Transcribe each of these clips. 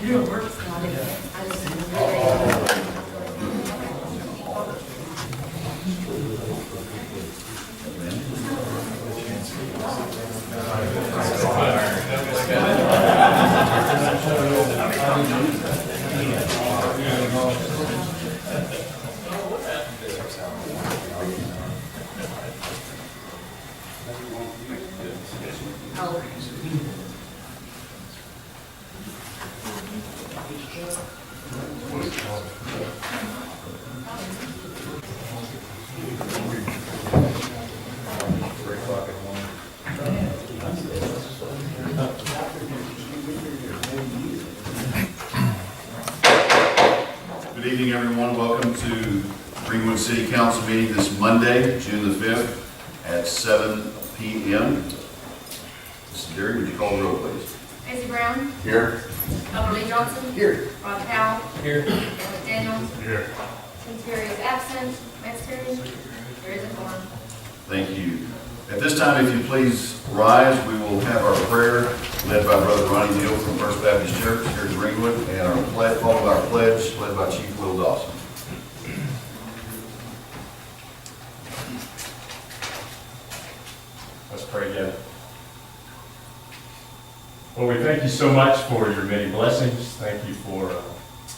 You don't work. I just Good evening, everyone. Welcome to Greenwood City Council meeting this Monday, June the 5th at 7 p.m. Mrs. Derry, would you call the roll, please? Casey Brown. Here. Lee Johnson. Here. Rod Powell. Here. Daniels. Here. Tim Terry is absent. Max Terry. There is a quorum. Thank you. At this time, if you please rise, we will have our prayer led by Brother Ronnie Neal from First Baptist Church here in Greenwood, and our pledge, followed by our pledge led by Chief Will Dawson. Let's pray together. Lord, we thank you so much for your many blessings. Thank you for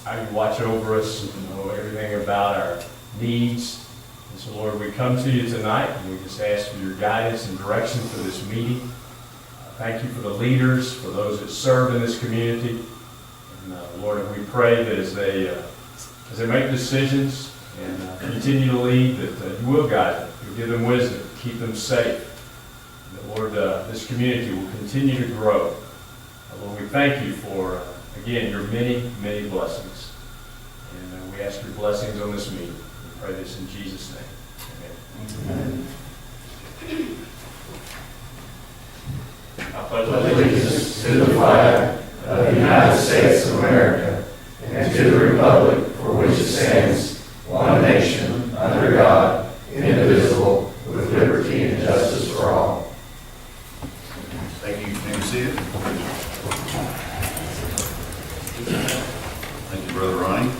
how you watch over us and know everything about our needs. And so, Lord, we come to you tonight and we just ask for your guidance and direction for this meeting. Thank you for the leaders, for those that serve in this community. And Lord, we pray that as they make decisions and continue to lead, that you will guide them, you'll give them wisdom, keep them safe. And that, Lord, this community will continue to grow. Lord, we thank you for, again, your many, many blessings. And we ask your blessings on this meeting. We pray this in Jesus' name. Amen. I pledge allegiance to the flag of the United States of America and to the republic for which it stands, one nation, under God, indivisible, with liberty and justice for all. Thank you. You may be seated. Thank you, Brother Ronnie.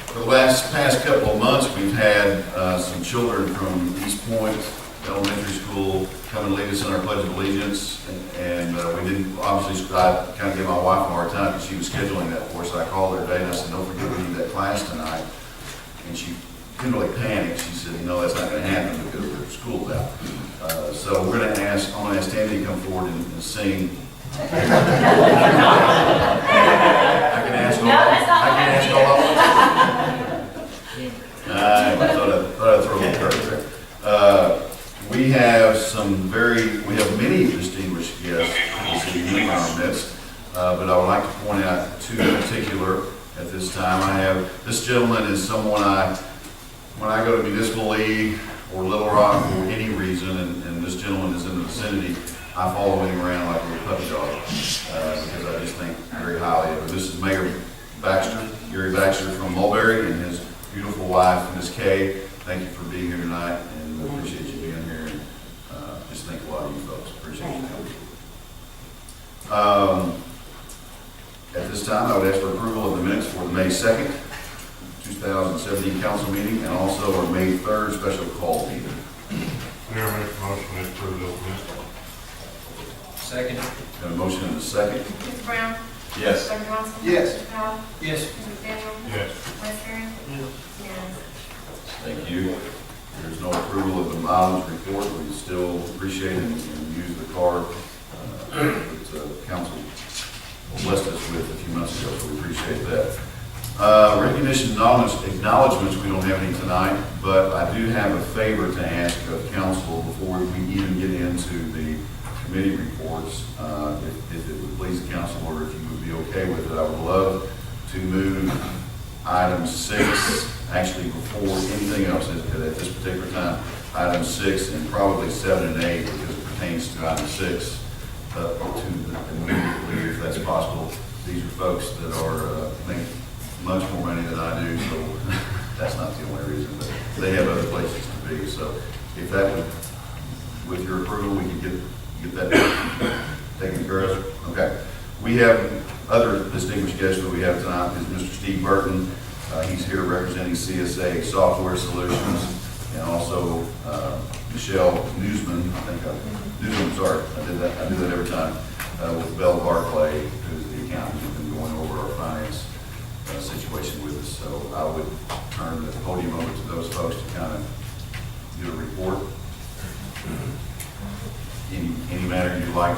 For the past couple of months, we've had some children from East Point Elementary School come and lead us in our Pledge of Allegiance, and we didn't, obviously, I kind of gave my wife a hard time because she was scheduling that for us. I called her today and I said, don't forget we need that class tonight. And she didn't really panic. She said, no, that's not going to happen because their school's out. So we're going to ask, I'm going to ask Tammy to come forward and sing. I can ask all of them. I thought I'd throw a little curve there. We have many distinguished guests this evening in our midst, but I would like to point out two in particular at this time. This gentleman is someone when I go to Municipal League or Little Rock for any reason, and this gentleman is in the vicinity, I follow him around like a little puppy dog because I just think very highly of him. This is Mayor Baxter, Gary Baxter from Mulberry, and his beautiful wife, Ms. Kay. Thank you for being here tonight, and we appreciate you being here. And just think a lot of you folks. Appreciate you coming. At this time, I would ask for approval of the minutes for the May 2nd, 2017 council meeting, and also our May 3rd special call meeting. Mayor, make a motion to approve those minutes. Second. Got a motion and a second. Casey Brown. Yes. Rod Johnson. Yes. Powell. Yes. Daniel. Yes. Max Terry. Yes. Thank you. There's no approval of the mileage report. We still appreciate and use the card that council blessed us with a few months ago, so we appreciate that. Recognition acknowledgements, we don't have any tonight, but I do have a favor to ask of council before we even get into the committee reports. If it would please the council, or if you would be okay with it, I would love to move item 6, actually before anything else at this particular time, item 6 and probably 7 and 8, because it pertains to item 6, to immediately, if that's possible. These are folks that are make much more money than I do, so that's not the only reason, but they have other places to be. So if that would, with your approval, we could get that done. Taking care of it? Okay. We have other distinguished guests that we have tonight is Mr. Steve Burton. He's here representing CSA Software Solutions, and also Michelle Newsman. Newsman, sorry, I do that every time, with Bell Barclay, who's the accountant who's been going over our finance situation with us. So I would turn the podium over to those folks to kind of give a report. Any matter you'd like.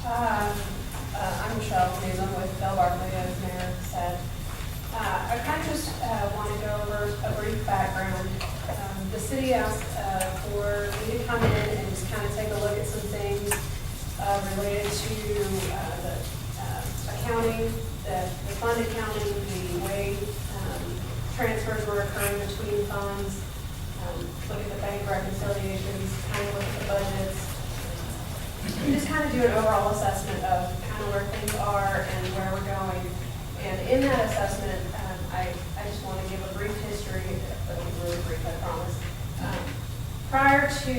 I'm Michelle Newsom with Bell Barclay, as Mayor said. I kind of just want to go over a brief background. The city asked for me to come in and just kind of take a look at some things related to the accounting, the fund accounting, the way transfers were occurring between funds, look at the bank reconciliations, kind of look at the budgets, and just kind of do an overall assessment of kind of where things are and where we're going. And in that assessment, I just want to give a brief history, but it'll be really brief, I promise. Prior to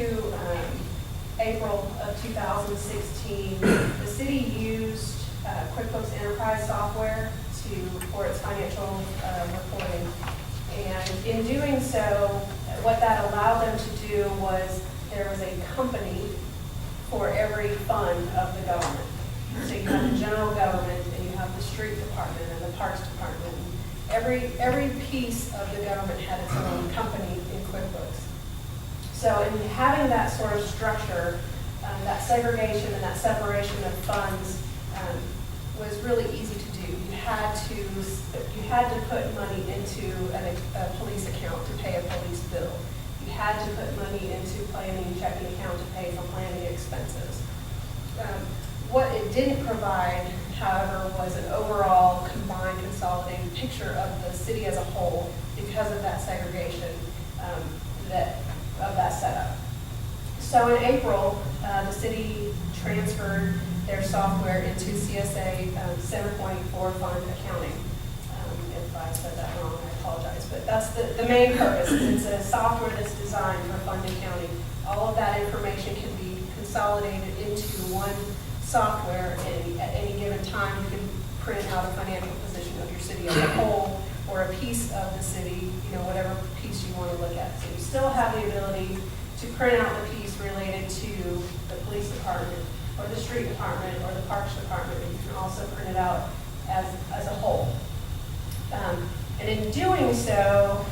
April of 2016, the city used QuickBooks Enterprise software for its financial reporting. And in doing so, what that allowed them to do was there was a company for every fund of the government. So you have the general government, and you have the street department and the parks department. Every piece of the government had its own company in QuickBooks. So in having that sort of structure, that segregation and that separation of funds was really easy to do. You had to put money into a police account to pay a police bill. You had to put money into planning checking account to pay for planning expenses. What it didn't provide, however, was an overall combined consolidated picture of the city as a whole because of that segregation of that setup. So in April, the city transferred their software into CSA Centerpoint for fund accounting. If I said that wrong, I apologize. But that's the main purpose. It's a software that's designed for fund accounting. All of that information can be consolidated into one software, and at any given time you can print out a financial position of your city as a whole or a piece of the city, whatever piece you want to look at. So you still have the ability to print out the piece related to the police department or the street department or the parks department, but you can also print it out as a whole. And in doing so,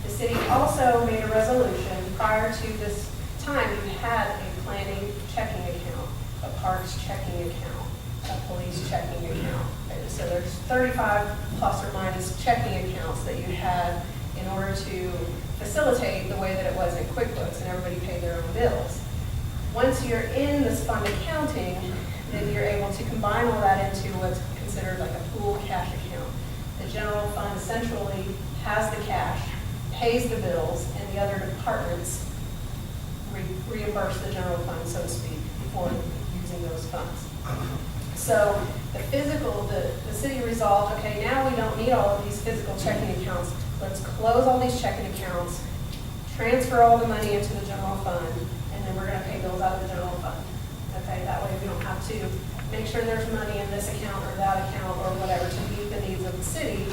the city also made a resolution. Prior to this time, you had a planning checking account, a parks checking account, a police checking account. Okay, so there's 35 plus or minus checking accounts that you had in order to facilitate the way that it was in QuickBooks, and everybody paid their own bills. Once you're in this fund accounting, then you're able to combine all that into what's considered like a pool cash account. The general fund essentially has the cash, pays the bills, and the other departments reimburse the general fund, so to speak, for using those funds. So the city resolved, okay, now we don't need all of these physical checking accounts. Let's close all these checking accounts, transfer all the money into the general fund, and then we're going to pay bills out of the general fund. Okay, that way we don't have to make sure there's money in this account or that account or whatever to meet the needs of the city.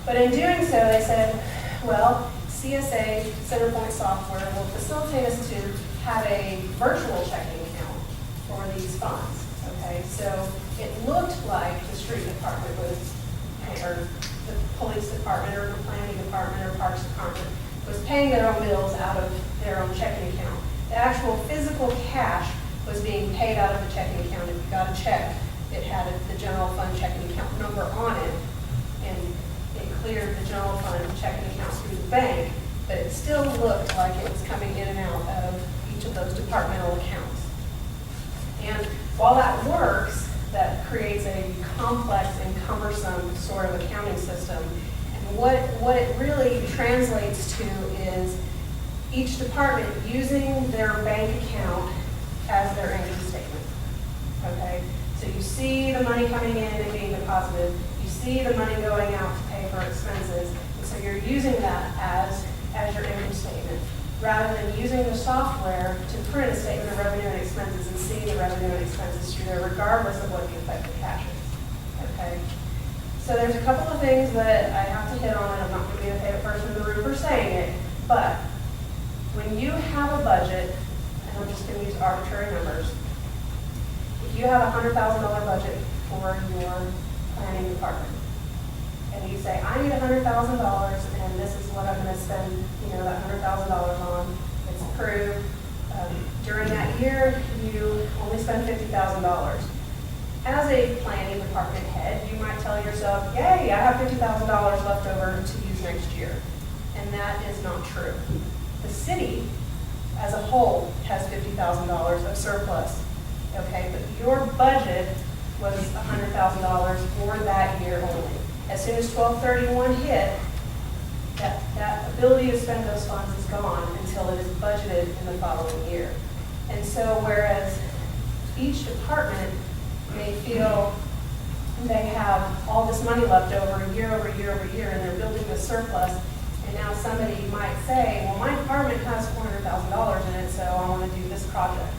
But in doing so, they said, well, CSA, Centerpoint software, will facilitate us to have a virtual checking account for these funds. Okay, so it looked like the street department was, or the police department, or the planning department, or parks department was paying their own bills out of their own checking account. The actual physical cash was being paid out of the checking account. If you got a check, it had the general fund checking account number on it, and it cleared the general fund checking accounts through the bank, but it still looked like it was coming in and out of each of those departmental accounts. And while that works, that creates a complex and cumbersome sort of accounting system. And what it really translates to is each department using their bank account as their income statement. Okay? So you see the money coming in and being deposited. You see the money going out to pay for expenses. And so you're using that as your income statement, rather than using the software to print a statement of revenue and expenses and see the revenue and expenses through there regardless of what the effective cash is, okay? So there's a couple of things that I have to hit on, and I'm not going to be the favorite person in the room for saying it, but when you have a budget, and I'm just going to use arbitrary numbers, if you have a $100,000 budget for your planning department, and you say, I need $100,000, and this is what I'm going to spend, that $100,000 on, it's approved. During that year, you only spend $50,000. As a planning department head, you might tell yourself, yay, I have $50,000 left over to use next year. And that is not true. The city as a whole has $50,000 of surplus, okay? But your budget was $100,000 for that year only. As soon as 12/31 hit, that ability to spend those funds is gone until it is budgeted in the following year. And so whereas each department may feel they have all this money left over year over year over year, and they're building the surplus, and now somebody might say, well, my department has $400,000 in it, so I want to do this project.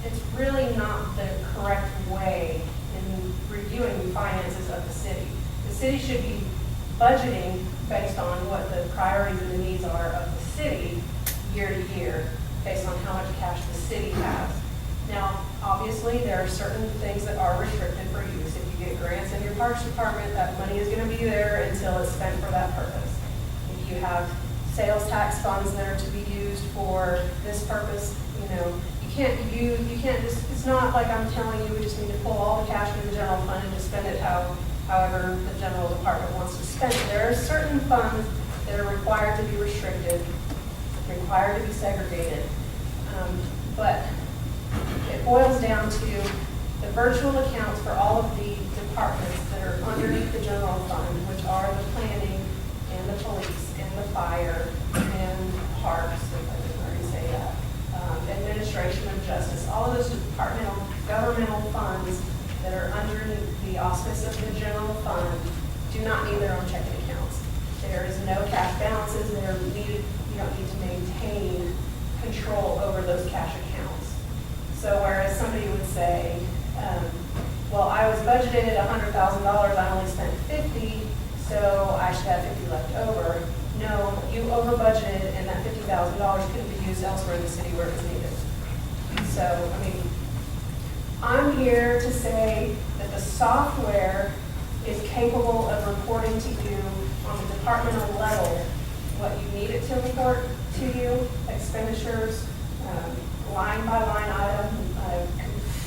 It's really not the correct way in reviewing the finances of the city. The city should be budgeting based on what the priorities and the needs are of the city year to year, based on how much cash the city has. Now, obviously, there are certain things that are restricted for use. If you get grants in your parks department, that money is going to be there until it's spent for that purpose. If you have sales tax funds that are to be used for this purpose, you can't just, it's not like I'm telling you we just need to pull all the cash from the general fund and just spend it however the general department wants to spend it. There are certain funds that are required to be restricted, required to be segregated, but it boils down to the virtual accounts for all of the departments that are underneath the general fund, which are the planning and the police and the fire and parks, if I didn't already say that, administration of justice. All of those departmental governmental funds that are under the auspice of the general fund do not need their own checking accounts. There is no cash balances. You don't need to maintain control over those cash accounts. So whereas somebody would say, well, I was budgeted at $100,000, I only spent $50,000, so I should have $50,000 left over. No, you over budgeted, and that $50,000 couldn't be used elsewhere in the city where it was needed. So, I'm here to say that the software is capable of reporting to you on the departmental level what you need it to report to you, expenditures, line by line item,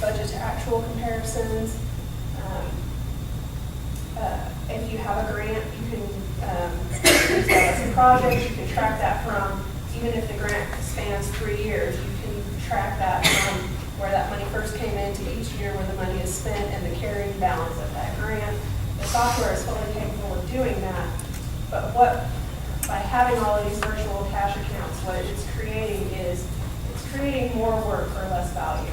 budget to actual comparisons. If you have a grant, you can use that as a project. You can track that from, even if the grant spans 3 years, you can track that from where that money first came into each year, where the money is spent, and the carrying balance of that grant. The software is fully capable of doing that, but by having all of these virtual cash accounts, what it's creating is it's creating more work for less value.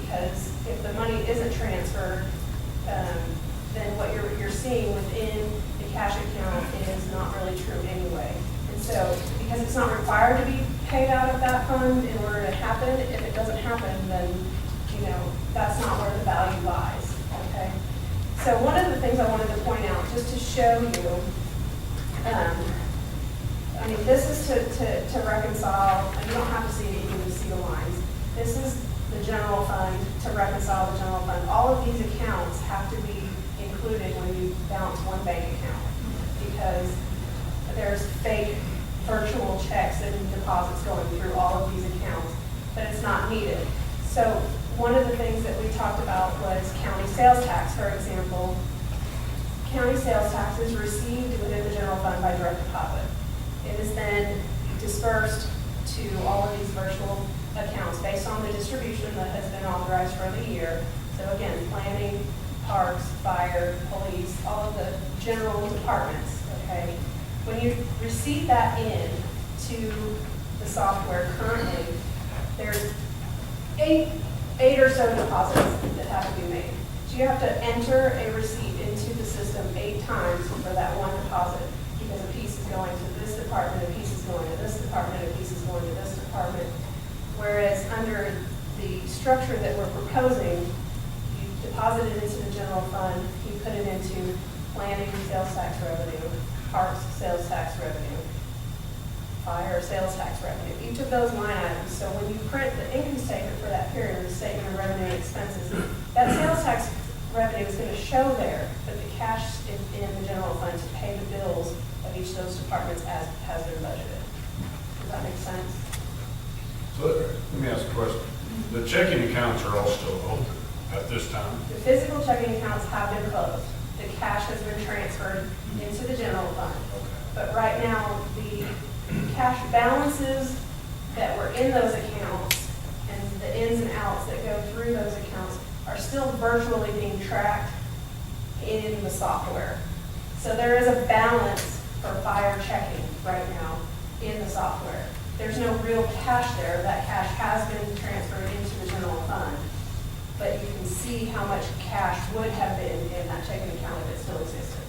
Because if the money isn't transferred, then what you're seeing within the cash account is not really true anyway. And so, because it's not required to be paid out of that fund in order to happen, if it doesn't happen, then, that's not where the value lies, okay? So one of the things I wanted to point out, just to show you, this is to reconcile, and you don't have to see it, you can just see the lines. This is the general fund to reconcile the general fund. All of these accounts have to be included when you balance one bank account, because there's fake virtual checks and deposits going through all of these accounts, but it's not needed. So one of the things that we talked about was county sales tax, for example. County sales tax is received within the general fund by direct deposit. It is then dispersed to all of these virtual accounts based on the distribution that has been authorized for the year. So again, planning, parks, fire, police, all of the general departments, okay? When you receive that in to the software currently, there's eight or so deposits that have to be made. So you have to enter a receipt into the system 8 times for that one deposit, because a piece is going to this department, a piece is going to this department, a piece is going going to this department. Whereas under the structure that we're proposing, you deposit it into the general fund, you put it into planning, sales tax revenue, parks, sales tax revenue, fire, sales tax revenue, each of those line items. So when you print the income statement for that period, the statement of revenue and expenses, that sales tax revenue is going to show there, but the cash is in the general fund to pay the bills of each of those departments as has been budgeted. Does that make sense? So let me ask a question. The checking accounts are all still open at this time? The physical checking accounts have been closed. The cash has been transferred into the general fund. But right now, the cash balances that were in those accounts and the ins and outs that go through those accounts are still virtually being tracked in the software. So there is a balance for fire checking right now in the software. There's no real cash there. That cash has been transferred into the general fund. But you can see how much cash would have been in that checking account if it still existed.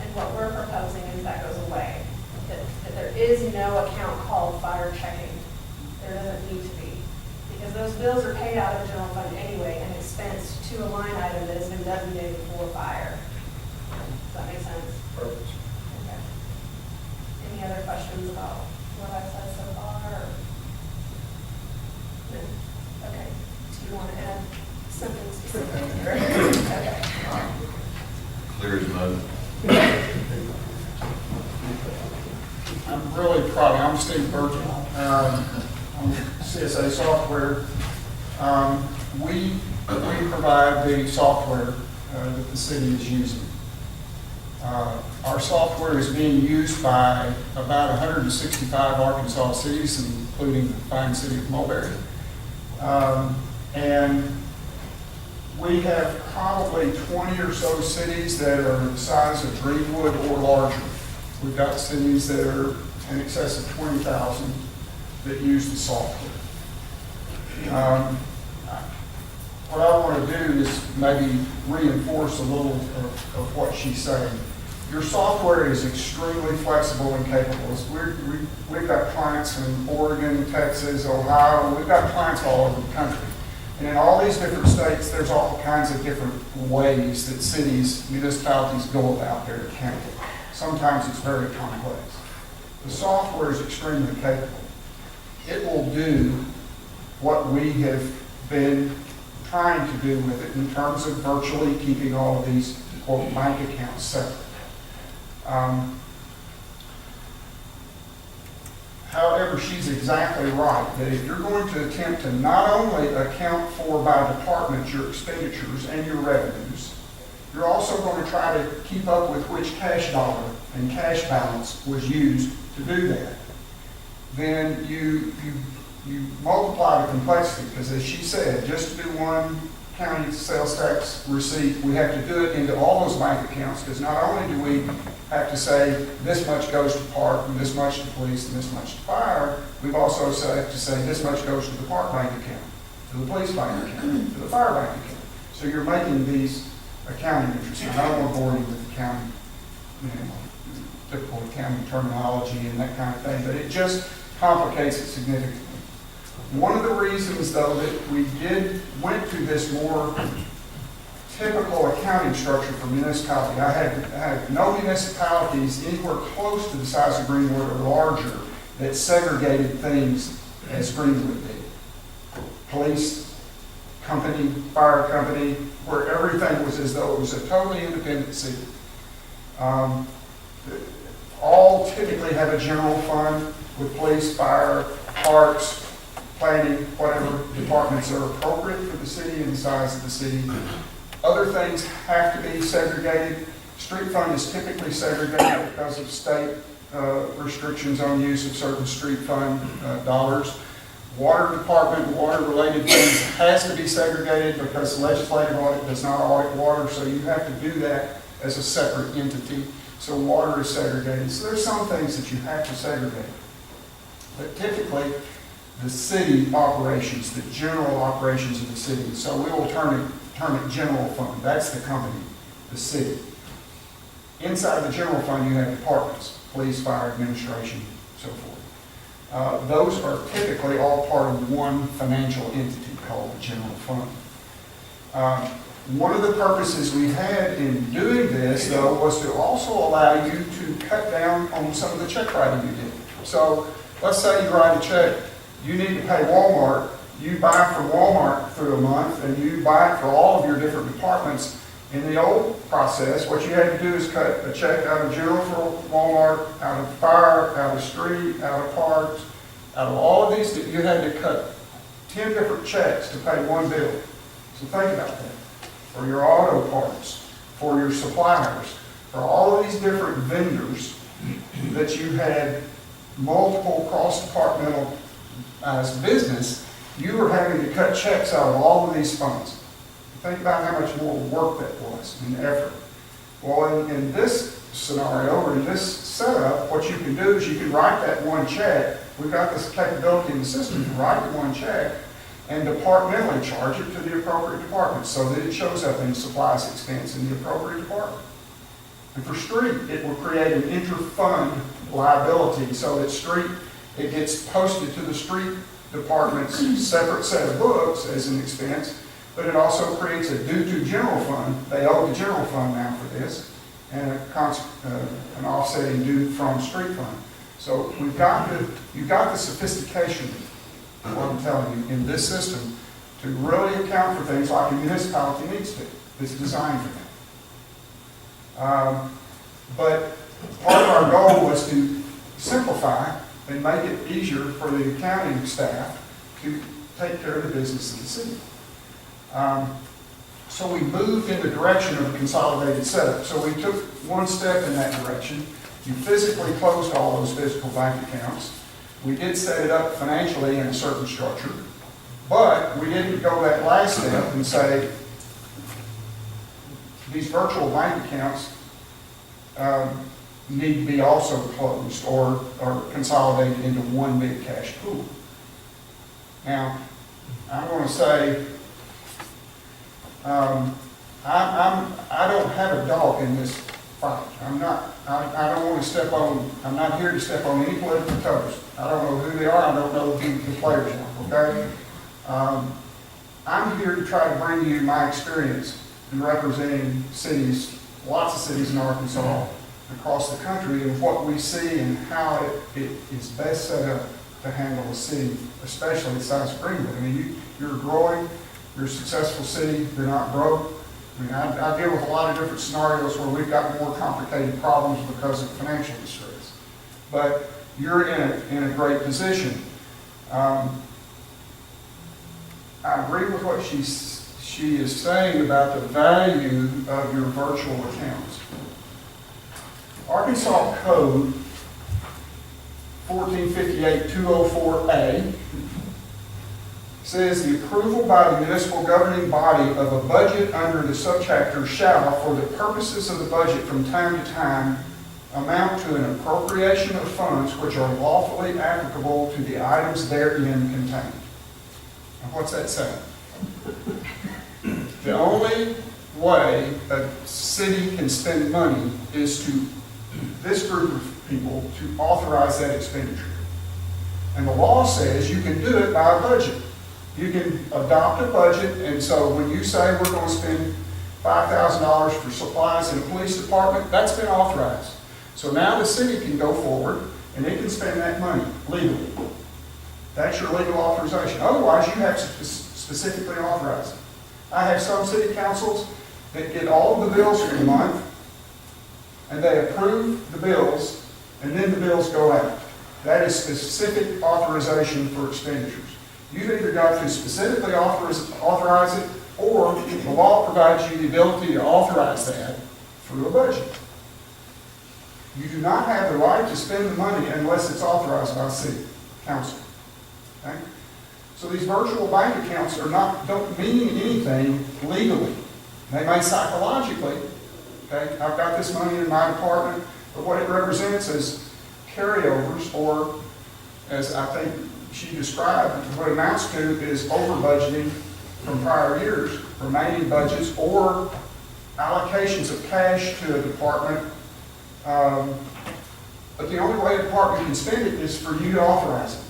And what we're proposing is that goes away. That there is no account called fire checking. There doesn't need to be. Because those bills are paid out of the general fund anyway and expensed to a line item that has been designated for fire. Does that make sense? Perfect. Okay. Any other questions about what I've said so far? No? Okay. Do you want to add something specific? Okay. Clear as mud. I'm really proud. I'm Steve Burton. I'm CSA Software. We provide the software that the city is using. Our software is being used by about 165 Arkansas cities, including the fine city of Mulberry. And we have probably 20 or so cities that are the size of Greenwood or larger. We've got cities that are in excess of 20,000 that use the software. What I want to do is maybe reinforce a little of what she's saying. Your software is extremely flexible and capable. We've got clients in Oregon, Texas, Ohio. We've got clients all over the country. And in all these different states, there's all kinds of different ways that cities, municipalities go about their accounting. Sometimes it's very complex. The software is extremely capable. It will do what we have been trying to do with it in terms of virtually keeping all of these, quote, bank accounts separate. However, she's exactly right that if you're going to attempt to not only account for by department your expenditures and your revenues, you're also going to try to keep up with which cash dollar and cash balance was used to do that. Then you multiply the complexity, because as she said, just to do one county sales tax receipt, we have to do it into all those bank accounts, because not only do we have to say this much goes to park and this much to police and this much to fire, we've also have to say this much goes to the park bank account, to the police bank account, to the fire bank account. So you're making these accounting entries. And I don't want to bore you with accounting, typical accounting terminology and that kind of thing, but it just complicates it significantly. One of the reasons, though, that we went to this more typical accounting structure for municipality, I had no municipalities anywhere close to the size of Greenwood or larger that segregated things as Greenwood did. Police company, fire company, where everything was as though it was a totally independent city. All typically have a general fund with police, fire, parks, planning, whatever departments are appropriate for the city and the size of the city. Other things have to be segregated. Street fund is typically segregated because of state restrictions on use of certain street fund dollars. Water department, water-related things has to be segregated because legislative audit does not audit water, so you have to do that as a separate entity. So water is segregated. So there's some things that you have to segregate. But typically, the city operations, the general operations of the city. So we will term it general fund. That's the company, the city. Inside the general fund, you have departments, police, fire, administration, so forth. Those are typically all part of one financial entity called the general fund. One of the purposes we had in doing this, though, was to also allow you to cut down on some of the check writing you did. So let's say you write a check, you need to pay Walmart, you buy from Walmart through a month, and you buy it for all of your different departments. In the old process, what you had to do is cut a check out of general for Walmart, out of fire, out of street, out of parks, out of all of these, that you had to cut 10 different checks to pay one bill. So think about that. For your auto parts, for your suppliers, for all of these different vendors that you had multiple cross-departmental business, you were having to cut checks out of all of these funds. Think about how much more work that was and effort. Well, in this scenario, or in this setup, what you can do is you can write that one check. We've got this capability in the system to write the one check and departmentally charge it to the appropriate department so that it shows up in the supplies expense in the appropriate department. And for street, it will create an inter-fund liability so that street, it gets posted to the street department's separate set of books as an expense, but it also creates a due to general fund. They owe the general fund now for this, and an offsetting due from street fund. So you've got the sophistication, what I'm telling you, in this system to really account for things like a municipality needs to. It's designed for that. But part of our goal was to simplify and make it easier for the accounting staff to take care of the business of the city. So we moved in the direction of a consolidated setup. So we took one step in that direction. You physically closed all those physical bank accounts. We did set it up financially in a certain structure, but we didn't go that last step and say these virtual bank accounts need to be also closed or consolidated into one big cash pool. Now, I'm going to say I don't have a dog in this fight. I don't want to step on, I'm not here to step on any political toes. I don't know who they are, I don't know who the players are, okay? I'm here to try to bring you my experience in representing cities, lots of cities in Arkansas, across the country, and what we see and how it is best set up to handle a city, especially the size of Greenwood. I mean, you're growing, you're a successful city, you're not broke. I mean, I deal with a lot of different scenarios where we've got more complicated problems because of financial distress. But you're in a great position. I agree with what she is saying about the value of your virtual accounts. Arkansas Code 1458-204A says the approval by the municipal governing body of a budget under the subchapter shall, for the purposes of the budget from time to time, amount to an appropriation of funds which are lawfully applicable to the items therein contained. Now, what's that saying? The only way a city can spend money is to this group of people to authorize that expenditure. And the law says you can do it by a budget. You can adopt a budget, and so when you say we're going to spend $5,000 for supplies in a police department, that's been authorized. So now the city can go forward and it can spend that money legally. That's your legal authorization. Otherwise, you have to specifically authorize it. I have some city councils that get all of the bills for the month, and they approve the bills, and then the bills go out. That is specific authorization for expenditures. You've either got to specifically authorize it, or the law provides you the ability to authorize that through a budget. You do not have the right to spend the money unless it's authorized by the city council. Okay? So these virtual bank accounts don't mean anything legally. They may psychologically. Okay? I've got this money in my department, but what it represents is carryovers, or as I think she described, what it amounts to is over budgeting from prior years, remaining budgets, or allocations of cash to a department. But the only way a department can spend it is for you to authorize it.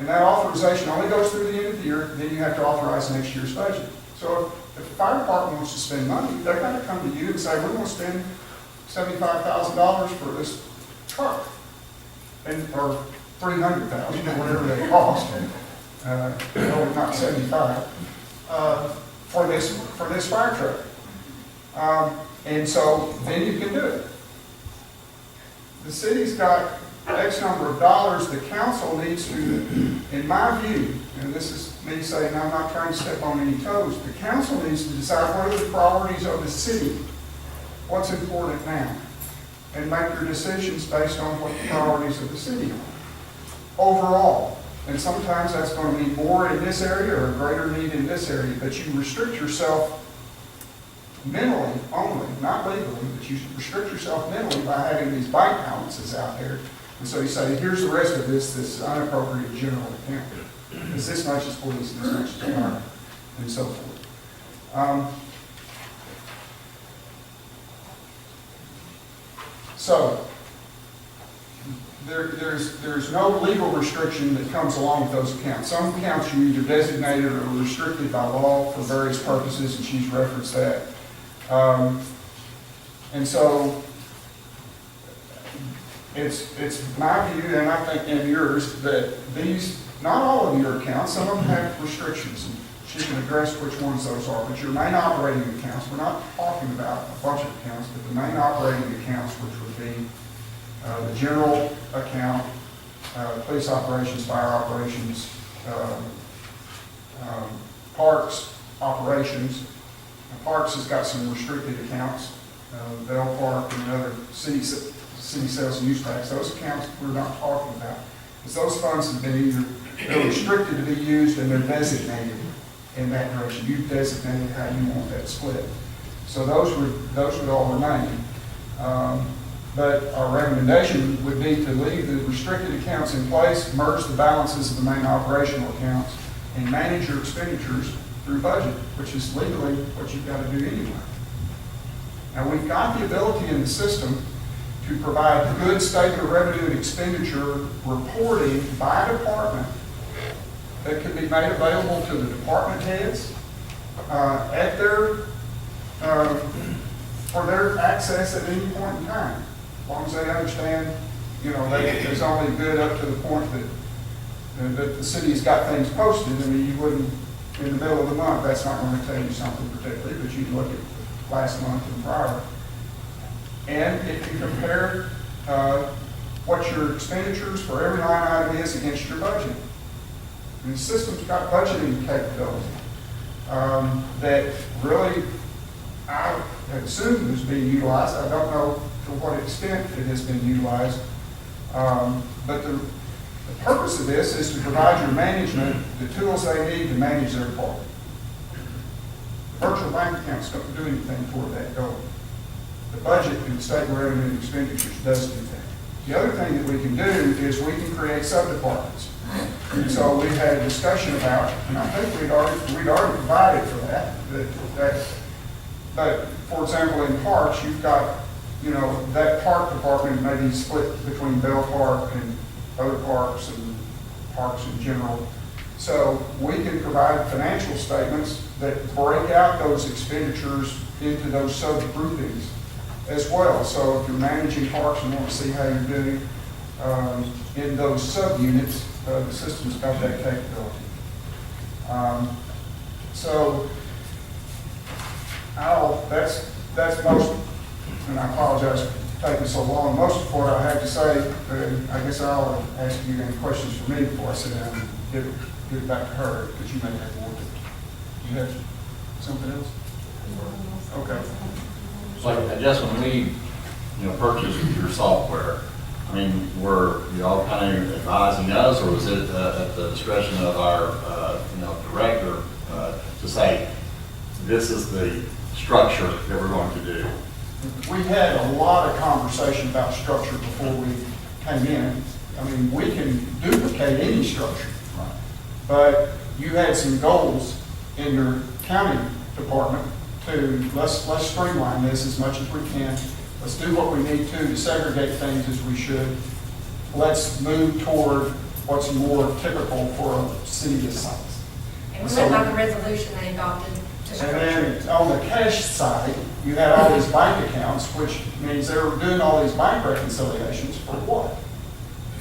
And that authorization only goes through the end of the year, then you have to authorize next year's budget. So if the fire department wants to spend money, they're gonna come to you and say, we're gonna spend $75,000 for this truck, or $300,000, or whatever they cost, no, not 75, for this fire truck. And so then you can do it. The city's got X number of dollars. The council needs to, in my view, and this is me saying I'm not trying to step on any toes, the council needs to decide what are the priorities of the city, what's important now, and make your decisions based on what the priorities of the city are overall. And sometimes that's going to be more in this area or a greater need in this area, but you restrict yourself mentally only, not legally, but you restrict yourself mentally by having these bank balances out there. And so you say, here's the rest of this unappropriate general account. It's this much is police, and this much is fire, and so forth. So there's no legal restriction that comes along with those accounts. Some accounts you either designated or restricted by law for various purposes, and she's referenced that. And so it's my view, and I think and yours, that these, not all of your accounts, some of them have restrictions. And she can address which ones those are, but your main operating accounts, we're not talking about a bunch of accounts, but the main operating accounts, which would be the general account, police operations, fire operations, parks operations. Parks has got some restricted accounts, Bell Park and other city sales and use tax. Those accounts we're not talking about, because those funds have been either they're restricted to be used and they're designated in that direction. You've designated how you want that split. So those would all remain. But our recommendation would be to leave the restricted accounts in place, merge the balances of the main operational accounts, and manage your expenditures through budget, which is legally what you've got to do anyway. Now, we've got the ability in the system to provide good statement of revenue and expenditure reporting by department that can be made available to the department heads at their for their access at any point in time. As long as they understand, there's only good up to the point that the city's got things posted. I mean, you wouldn't, in the middle of the month, that's not going to tell you something particularly, but you can look at last month and prior. And if you compare what your expenditures for every line item is against your budget. And the system's got budgeting capability that really, I assume is being utilized. I don't know to what extent it has been utilized. But the purpose of this is to provide your management the tools they need to manage their department. The virtual bank accounts don't do anything toward that goal. The budget and the statement of revenue and expenditures does do that. The other thing that we can do is we can create sub-departments. And so we had a discussion about, and I think we'd already provided for that. But for example, in parks, you've got, that park department may be split between Bell Park and other parks and parks in general. So we can provide financial statements that break out those expenditures into those subgroupings as well. So if you're managing parks and want to see how you're doing in those subunits, the system's got that capability. So that's most, and I apologize for taking so long. Most of what I have to say, I guess I'll ask you any questions for me before I sit down and give it back to her, because you may have more. Do you have something else? Okay. Like, I guess when we, purchased your software, I mean, were you all kind of advising us, or was it at the discretion of our, director to say, this is the structure that we're going to do? We had a lot of conversation about structure before we came in. I mean, we can duplicate any structure, Right. but you had some goals in your county department to let's streamline this as much as we can. Let's do what we need to segregate things as we should. Let's move toward what's more typical for a city this size. And we went by the resolution they adopted to And structure. then on the cash side, you had all these bank accounts, which means they were doing all these bank reconciliations for what?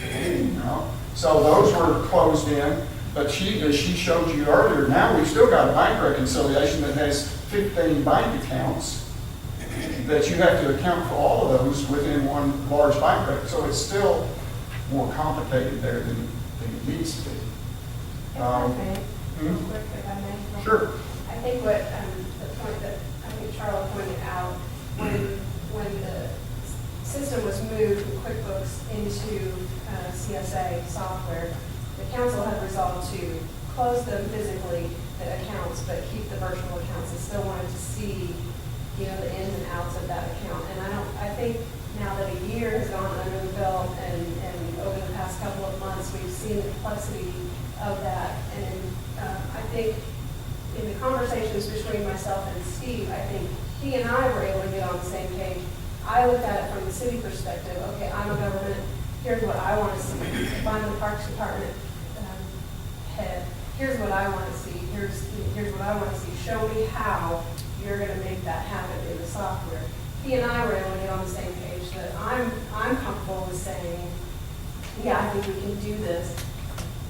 You know? So those were closed in, but as she showed you earlier, now we've still got a bank reconciliation that has 15 bank accounts that you have to account for all of those within one large bank record. So it's still more complicated there than it needs to be. If I may, real quick, if I may. Sure. I think what, the point that I think Charlotte pointed out, when the system was moved from QuickBooks into CSA software, the council had resolved to close them physically, the accounts, but keep the virtual accounts. They still wanted to see, you know, the ins and outs of that account. And I think now that a year has gone under the belt and over the past couple of months, we've seen the complexity of that. And I think in the conversations between myself and Steve, I think he and I were able to get on the same page. I looked at it from the city perspective. Okay, I'm a government. Here's what I want to see. If I'm the Parks Department head, here's what I want to see. Here's what I want to see. Show me how you're going to make that happen in the software. He and I were able to get on the same page that I'm comfortable with saying, yeah, I think we can do this.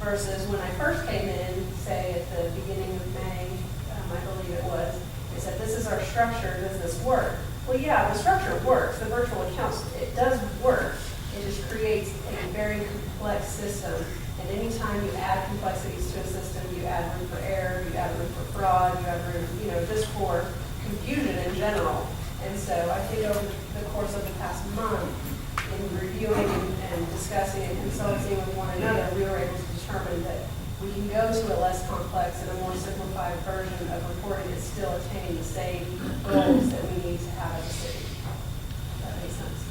Versus when I first came in, say at the beginning of May, I believe it was, they said, this is our structure, does this work? Well, yeah, the structure works, the virtual accounts, it does work. It just creates a very complex system. And anytime you add complexities to a system, you add room for error, you add room for fraud, you add room, you know, just for confusion in general. And so I think over the course of the past month, in reviewing and discussing and consulting with one another, we were able to determine that we can go to a less complex and a more simplified version of reporting and still attain the same goals that we need to have as a city. That makes sense.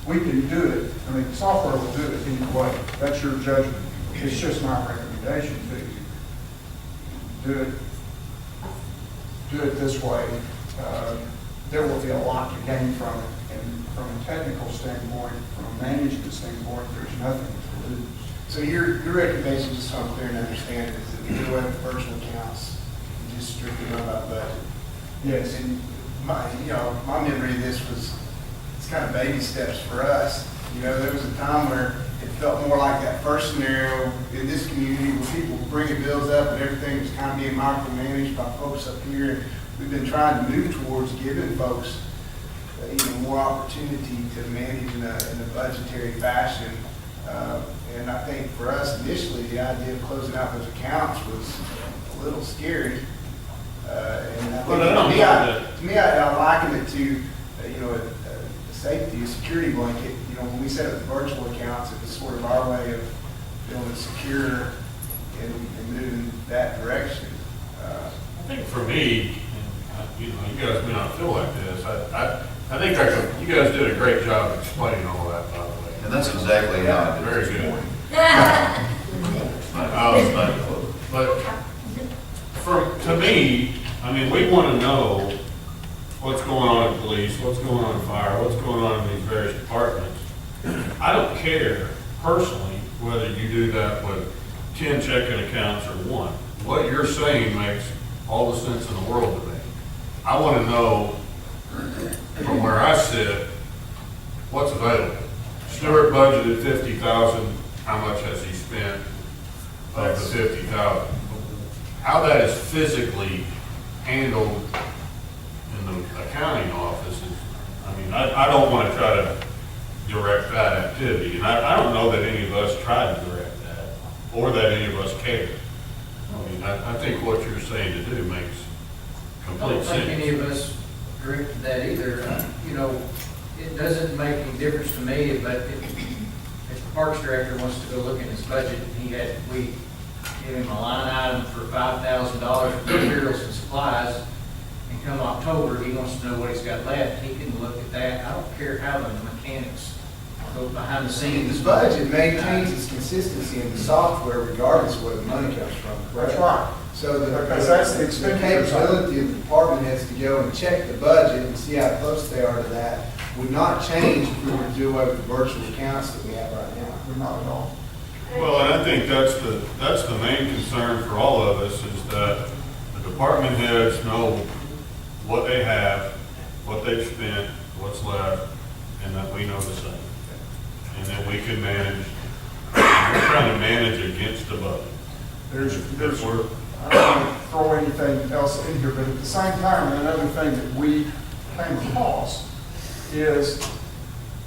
We can do it. I mean, software will do it either way. That's your judgment. It's just my recommendation to you. Do it this way. There will be a lot to gain from it. And from a technical standpoint, from a management standpoint, there's nothing to lose. So your recommendation, just so I'm clear and understand, is that we do away with virtual accounts and just strictly run by budget. Yes. And my memory of this was, it's kind of baby steps for us. You know, there was a time where it felt more like that first scenario in this community where people were bringing bills up and everything was kind of being micromanaged by folks up here. And we've been trying to move towards giving folks more opportunity to manage in a budgetary fashion. And I think for us initially, the idea of closing out those accounts was a little scary. And I think to me, I liken it to, a safety, a security blanket. You know, when we set up virtual accounts, it was sort of our way of feeling secure and moving that direction. I think for me, you guys may not feel like this, I think you guys did a great job explaining all that, by the way. And that's exactly how I did it. Very good. But to me, I mean, we want to know what's going on in police, what's going on in fire, what's going on in these various departments. I don't care personally whether you do that with 10 checking accounts or one. What you're saying makes all the sense in the world to me. I want to know from where I sit, what's available. Stewart budgeted $50,000. How much has he spent of the $50,000? How that is physically handled in the accounting office is, I mean, I don't want to try to direct that activity. And I don't know that any of us try to direct that or that any of us care. I mean, I think what you're saying to do makes I don't complete think sense. any of us agree to that either. It doesn't make any difference to me, but if the Parks Director wants to go look in his budget, we give him a line item for $5,000 for materials and supplies, and come October, he wants to know what he's got left, he can look at that. I don't care how the mechanics go behind the scenes. The budget maintains its consistency in the software regardless of where the money comes from. correct? That's right. So Because that's the expenditure side. capability of the department heads to go and check the budget and see how close they are to that would not change if we were to do away with the virtual accounts that we have right now. We're not at all. Well, and I think that's the main concern for all of us, is that the department heads know what they have, what they've spent, what's left, and that we know the same. And that we can manage, we're trying to manage against the budget. There's, We're- I don't want to throw anything else in here, but at the same time, another thing that we came across is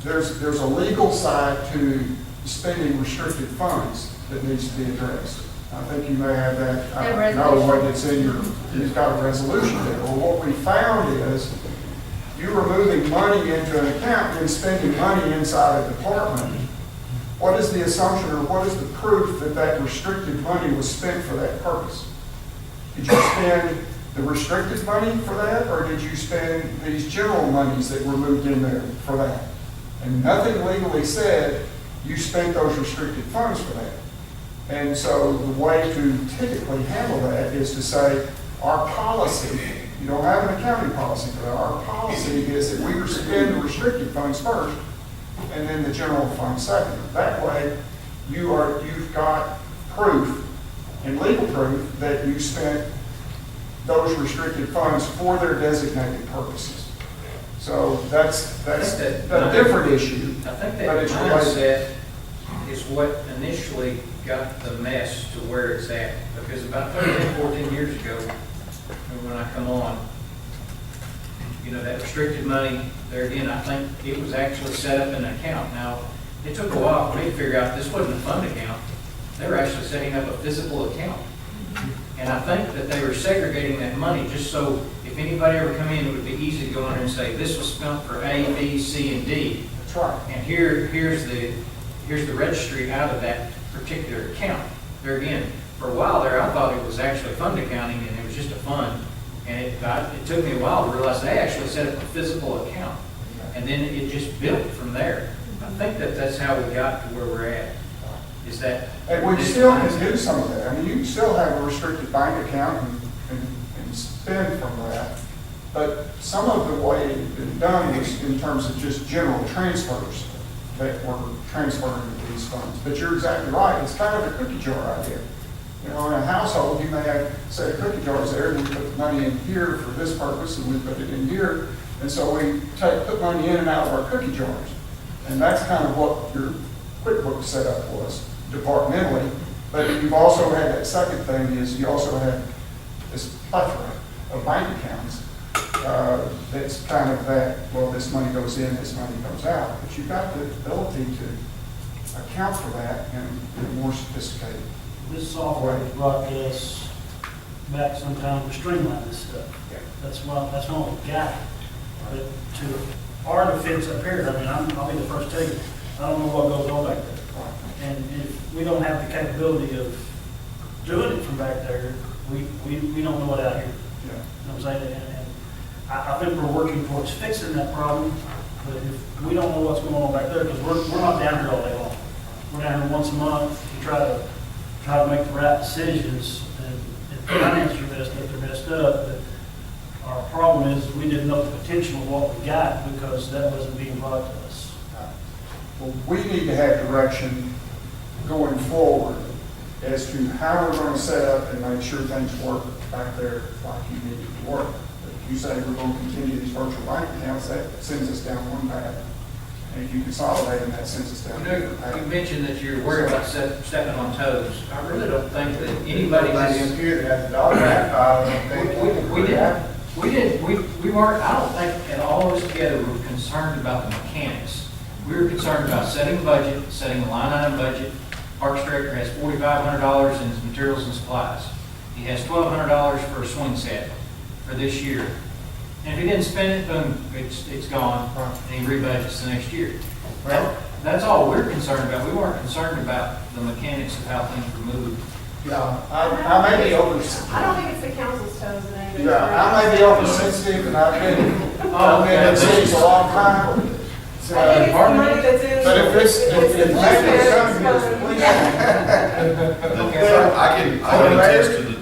there's a legal side to spending restricted funds that needs to be addressed. I think you may have that, I don't know what it's in your, you've got a resolution there. Well, what we found is you removing money into an account and spending money inside a department. What is the assumption or what is the proof that that restricted money was spent for that purpose? Did you spend the restricted money for that, or did you spend these general monies that were moved in there for that? And nothing legally said you spent those restricted funds for that. And so the way to typically handle that is to say, our policy, you don't have an accounting policy for that, our policy is that we spend the restricted funds first, and then the general fund second. That way, you've got proof, and legal proof, that you spent those restricted funds for their designated purposes. So that's a different issue. I think But that it's related. mindset is what initially got the mess to where it's at. Because about 13, 14 years ago, when I come on, you know, that restricted money, there again, I think it was actually set up in an account. Now, it took a while for me to figure out this wasn't a fund account. They were actually setting up a physical account. And I think that they were segregating that money just so if anybody ever come in, it would be easy to go in there and say, this was spent for A, B, C, and D. That's right. And here's the registry out of that particular account. There again, for a while there, I thought it was actually fund accounting and it was just a fund. And it took me a while to realize they actually set up a physical account. And then it just built from there. I think that's how we got to where we're at. Is that. And we still can do some of that. I mean, you can still have a restricted bank account and spend from that. But some of the way it had been done was in terms of just general transfers that were transferred into these funds. But you're exactly right. It's kind of a cookie jar idea. You know, in a household, you may have a set of cookie jars there, and we put the money in here for this purpose, and we put it in here. And so we put money in and out of our cookie jars. And that's kind of what your QuickBooks setup was, departmentally. But you've also had that second thing is you also have this plethora of bank accounts that's kind of that, well, this money goes in, this money goes out. But you've got the ability to account for that in a more sophisticated. This software was brought to us back sometime to streamline this stuff. Yeah. That's why we got it. But to our defense up here, I mean, I'll be the first to tell you, I don't know what goes on back there. And if we don't have the capability of doing it from back there, we don't know it out here. Yeah. You know what I'm saying? And I think we're working towards fixing that problem, but if we don't know what's going on back there, because we're not down here all day long. We're down here once a month to try to make the right decisions, and finances are messed up, they're messed up, but our problem is we didn't know the potential of what we got because that wasn't being brought to us. Well, we need to have direction going forward as to how we're going to set up and make sure things work back there like you need it to work. But if you say we're going to continue these virtual bank accounts, that sends us down one path. And if you consolidate them, that sends us down You a know, different path. you mentioned that you're worried about stepping on toes. I really don't think that anybody in here that has a dog we weren't, I don't think at all of us together were concerned about the mechanics. We were concerned about setting a budget, setting a line item budget. Parks Director has $4,500 in his materials and supplies. He has $1,200 for a swing set for this year. And if he didn't spend it, boom, it's gone, and he rebudgets the next year. That's all we're concerned about. We weren't concerned about the mechanics of how things were moved. Yeah, I may be over. I don't think it's the council's toes that anybody's. Yeah, I may be oversensitive, and I've been in cities a long time. I think it's the money that's in. But if this, if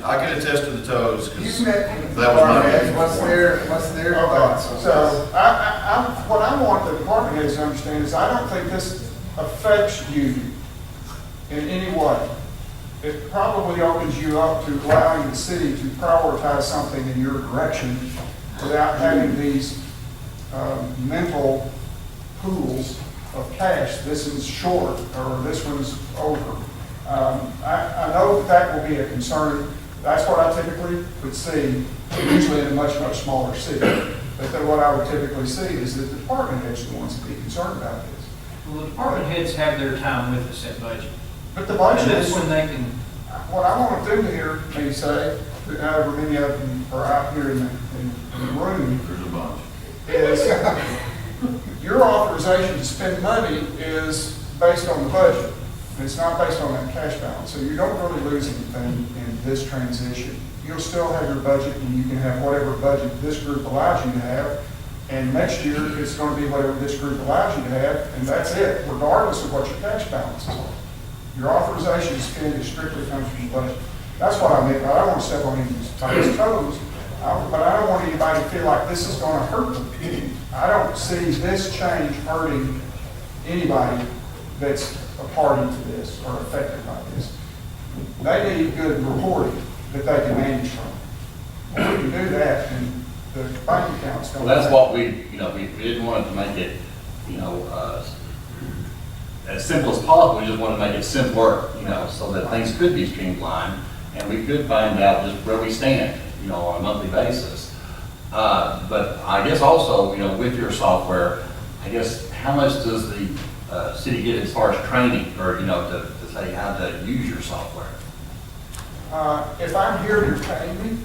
I can attest to the toes, because You met that was my heads, what's their thoughts on So, this? what I want the department heads to understand is I don't think this affects you in any way, it probably opens you up to allowing the city to prioritize something in your direction without having these mental pools of cash. This is short, or this one's over. I know that will be a concern. That's what I typically would see, usually in a much, much smaller city. But then what I would typically see is that the department heads are the ones that be concerned about this. Well, the department heads have their time with us at budget. But the budget And that's is, when they can, what I want to do here, may say, however many of them are out here in the room, There's a bunch. is your authorization to spend money is based on the budget. It's not based on that cash balance. So you don't really lose anything in this transition. You'll still have your budget, and you can have whatever budget this group allows you to have. And next year, it's going to be whatever this group allows you to have, and that's it, regardless of what your cash balances are. Your authorization to spend is strictly comes from the budget. That's what I mean. I don't want to step on anybody's toes, but I don't want anybody to feel like this is going to hurt them. I don't see this change hurting anybody that's a party to this or affected by this. They need good reporting that they can manage from. When we can do that, and the bank accounts don't. Well, that's what we didn't want to make it, as simple as possible. We just want to make it simpler, so that things could be streamlined and we could find out just where we stand, on a monthly basis. But I guess also, with your software, I guess how much does the city get as far as training or, to say how to use your software? If I'm here, you're paying me.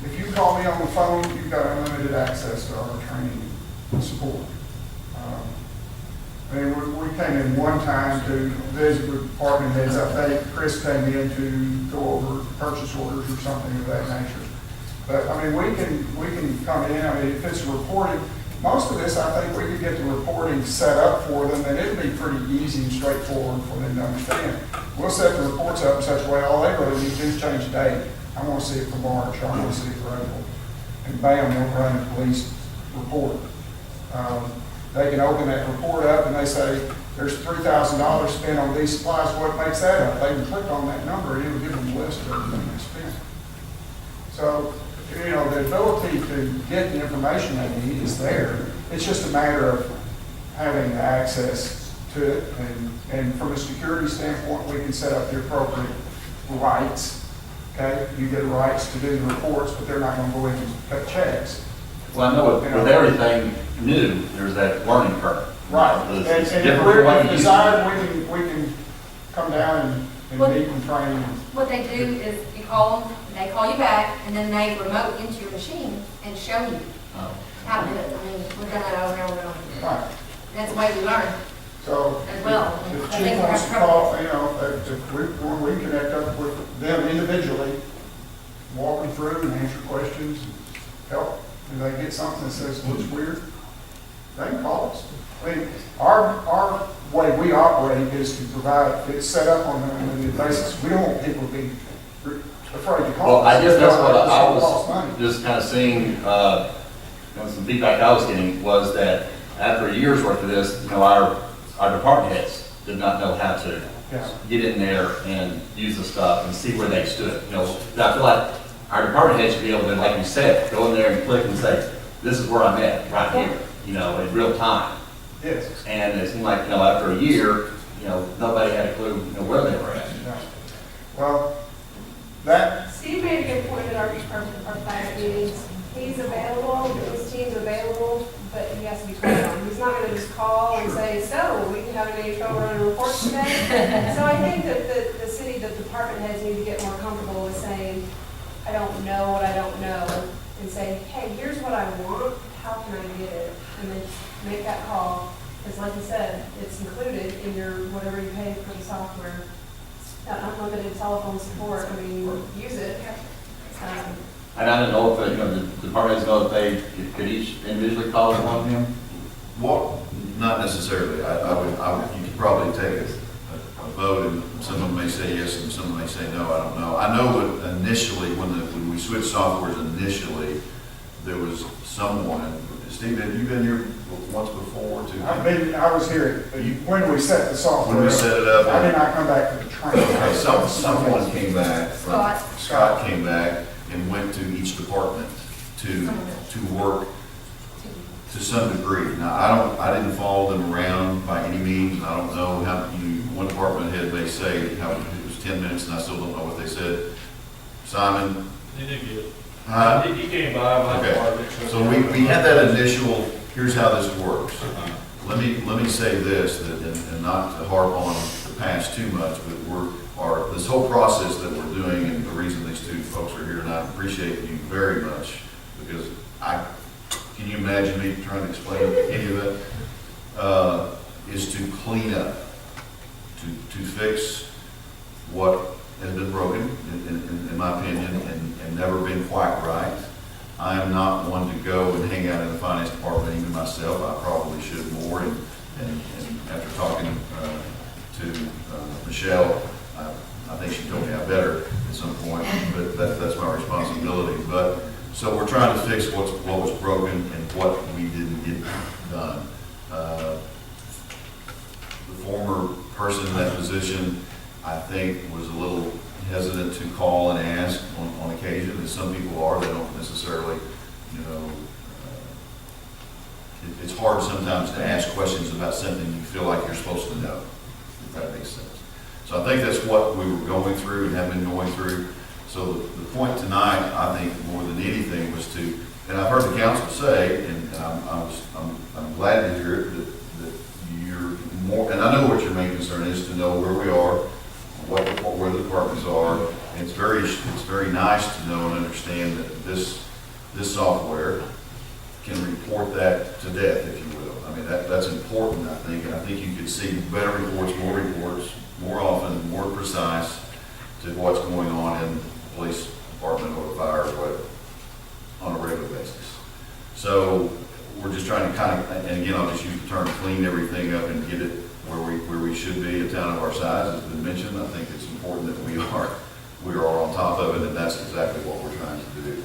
If you call me on the phone, you've got unlimited access to our training and support. We came in one time to visit with department heads. I think Chris came in to go over purchase orders or something of that nature. But we can come in. If it's reporting, most of this, I think we could get the reporting set up for them, and it'd be pretty easy and straightforward for them to understand. We'll set the reports up in such a way, all they really need to do is change the date. I want to see it for March, or I want to see it for April. And bam, they'll run the police report. They can open that report up and they say, there's $3,000 spent on these supplies, what makes that up? They can click on that number and it'll give them a list of everything they spent. So, the ability to get the information they need is there. It's just a matter of having access to it. And from a security standpoint, we can set up the appropriate rights. Okay, you get rights to do the reports, but they're not going to go in and cut checks. Well, I know with everything new, there's that learning curve. Right, and if we're desired, we can come down and meet and train. What they do is you call them, they call you back, and then they remote into your machine and show you how to do it. We've done that over and over and over. Right. That's the way we learn So as well. if the I think chief we're wants to having call, trouble. if we connect up with them individually, walk them through and answer questions, and help. If they get something that says looks weird, they can call us. Our way we operate is to provide, it's set up on an unlimited basis. We don't want people to be afraid to call us. Well, I guess that's what I Cost money. was just kind of seeing, some feedback I was getting was that after a year's worth of this, our department heads did not know how to Yeah. get in there and use the stuff and see where they stood. I feel like our department heads should be able to, like you said, go in there and click and say, this is where I'm at, right here, in real time. Yes. And it seemed like, after a year, nobody had a clue, where they were at. Yeah. Well, that, Steve made a good point at our past meetings. He's available, his team's available, but he has to be called on. He's not going to just call and say, so, we can have any trouble running reports today. So I think that the city, the department heads need to get more comfortable with saying, I don't know what I don't know, and say, hey, here's what I want, how can I get it? And then make that call, because like you said, it's included in your, whatever you pay for the software. That unlimited telephone support, use it. And I don't know if, the department heads know if they could each individually call upon him. Well, not necessarily. You could probably take a vote, and someone may say yes, and someone may say no. I don't know. I know initially, when we switched softwares initially, there was someone, Steve, have you been here once before to? I was here, when we set the software. When we set it up. I did not come back to the training. Okay, someone came back, Scott. Scott came back and went to each department to work to some degree. Now, I didn't follow them around by any means, and I don't know how, one department head may say how it was 10 minutes, and I still don't know what they said. Simon? He did get it. Huh? He came by my Okay. department. So we had that initial, here's how this works. Let me say this, that, and not to harp on the past too much, but this whole process that we're doing, and the reason these two folks are here, and I appreciate you very much, because can you imagine me trying to explain any of that? Is to clean up, to fix what has been broken, in my opinion, and never been quite right. I am not one to go and hang out in the finance department, even myself. I probably should more, and after talking to Michelle, I think she told me I better at some point, but that's my responsibility. But so we're trying to fix what was broken and what we didn't get done. The former person in that position, I think, was a little hesitant to call and ask on occasion, as some people are. They don't necessarily, it's hard sometimes to ask questions about something you feel like you're supposed to know, if that makes sense. So I think that's what we were going through and have been going through. So the point tonight, I think, more than anything, was to, and I've heard the council say, and I'm glad to hear it, that you're more, and I know what your main concern is, to know where we are, where the departments are. And it's very nice to know and understand that this software can report that to death, if you will. I mean, that's important, I think, and I think you could see better reports, more often, more precise to what's going on in the police department or the fire or whatever on a regular basis. So we're just trying to kind of, and again, I'll just use the term, clean everything up and get it where we should be. A town of our size has been mentioned. I think it's important that we are on top of it, and that's exactly what we're trying to do.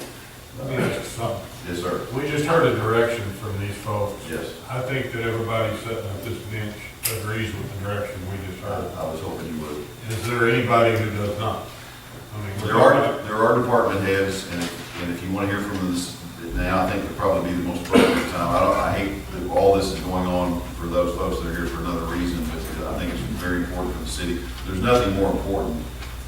Let me ask you something. Yes, sir. We just heard a direction from these folks. Yes. I think that everybody sitting at this bench agrees with the direction we just heard. I was hoping you would. Is there anybody who does not? I mean, There are department heads, and if you want to hear from this now, I think would probably be the most appropriate time. I hate that all this is going on for those folks that are here for another reason, but I think it's very important for the city. There's nothing more important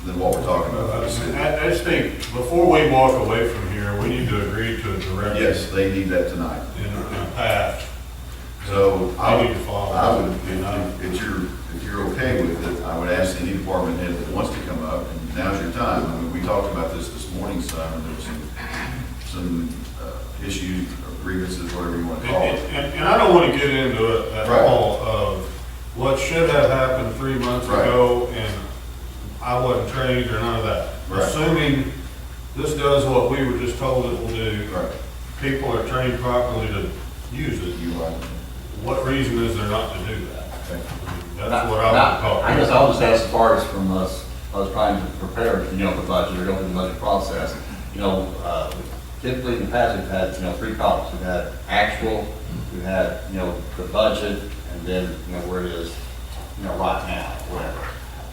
than what we're talking about for the city. I just think, before we walk away from here, we need to agree to a direction. Yes, they need that tonight. In a path. So I need to follow. if you're okay with it, I would ask any department head that wants to come up, and now's your time. I mean, we talked about this morning, Simon. There was some issues, or grievances, whatever you want to call it. And I don't want to get into it at Right. all of what should have happened 3 months Right. ago, and I wasn't trained or none of that. Right. Assuming this does what we were just told it will do, Right. people are trained properly to use it. You are. What reason is there not to do that? Okay. That's what I would call I guess it. I'll just ask as far as from us trying to prepare, the budget or go through the budget process. Typically in the past, we've had, 3 columns. We've had actual, we've had, the budget, and then, where it is, right now, whatever.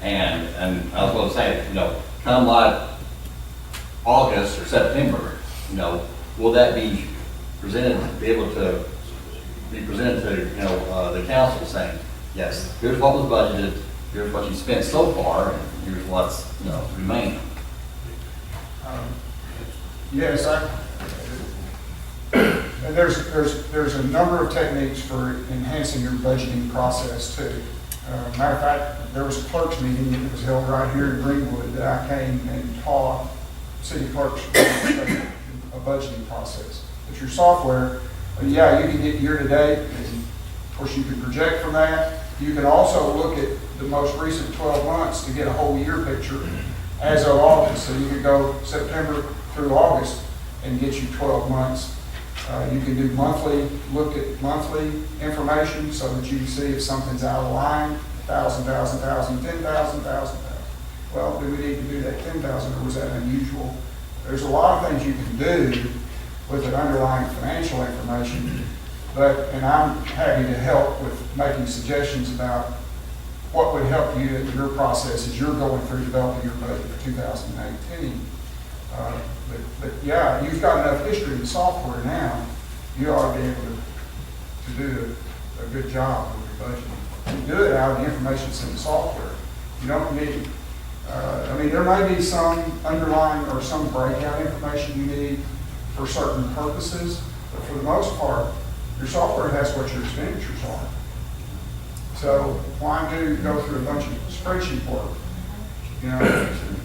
And I was going to say, come like August or September, will that be presented, be able to be presented to, the council saying, yes, here's what was budgeted, here's what you spent so far, and here's what's, remaining. Yes, and there's a number of techniques for enhancing your budgeting process too. Matter of fact, there was a clerk's meeting that was held right here in Greenwood that I came and taught city clerks a budgeting process. But your software, you can get year to date, and of course you can project from that. You can also look at the most recent 12 months to get a whole year picture as of August. So you could go September through August and get you 12 months. You can do look at monthly information so that you can see if something's out of line, 1,000, 10,000. Well, do we need to do that 10,000, or was that unusual? There's a lot of things you can do with the underlying financial information. And I'm happy to help with making suggestions about what would help you in your process as you're going through developing your budget for 2018. But yeah, you've got enough history in software now, you ought to be able to do a good job with your budget. You do it out of the information that's in the software. You don't need, I mean, there may be some underlying or some breakout information you need for certain purposes, but for the most part, your software has what your expenditures are. So why go through a bunch of spreadsheet work? You know,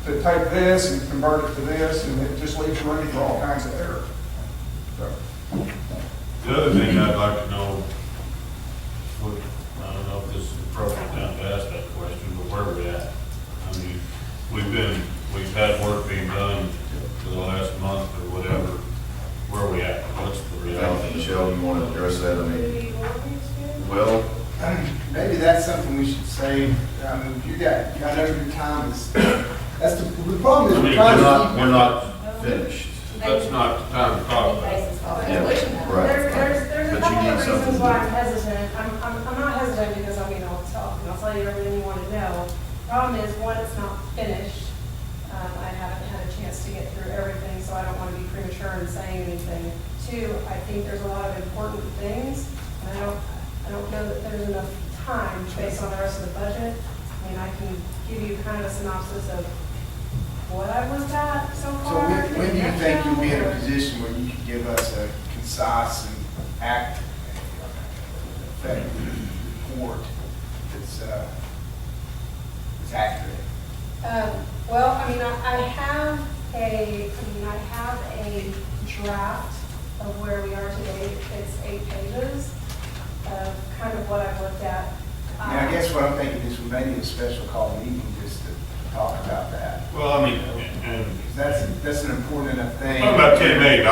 to take this and convert it to this, and it just leaves room for all kinds of error. So. The other thing I'd like to know, I don't know if this is the appropriate time to ask that question, but where we're at. I mean, we've had work being done for the last month or whatever. Where are we at? What's the reality? Michelle, you want to address that? I mean, well, Maybe that's something we should say. I mean, I know your time is, that's the problem is I mean, we're not finished. That's not the time to talk about it. Yeah, right. There's a But you couple need of something reasons to why do. I'm hesitant. I'm not hesitant because I'll tell you everything you want to know. Problem is, one, it's not finished. I haven't had a chance to get through everything, so I don't want to be premature in saying anything. Two, I think there's a lot of important things, and I don't know that there's enough time based on the rest of the budget. I mean, I can give you kind of a synopsis of what I've looked at so So far. when do you think you'll be in a position where you can give us a concise and effective report that's accurate? Well, I mean, I have a draft of where we are today. It's 8 pages of kind of what I've looked at. And I guess what I'm thinking is we may need a special call meeting just to talk about that. Well, I mean, and Because that's an important enough thing. talking about $10 million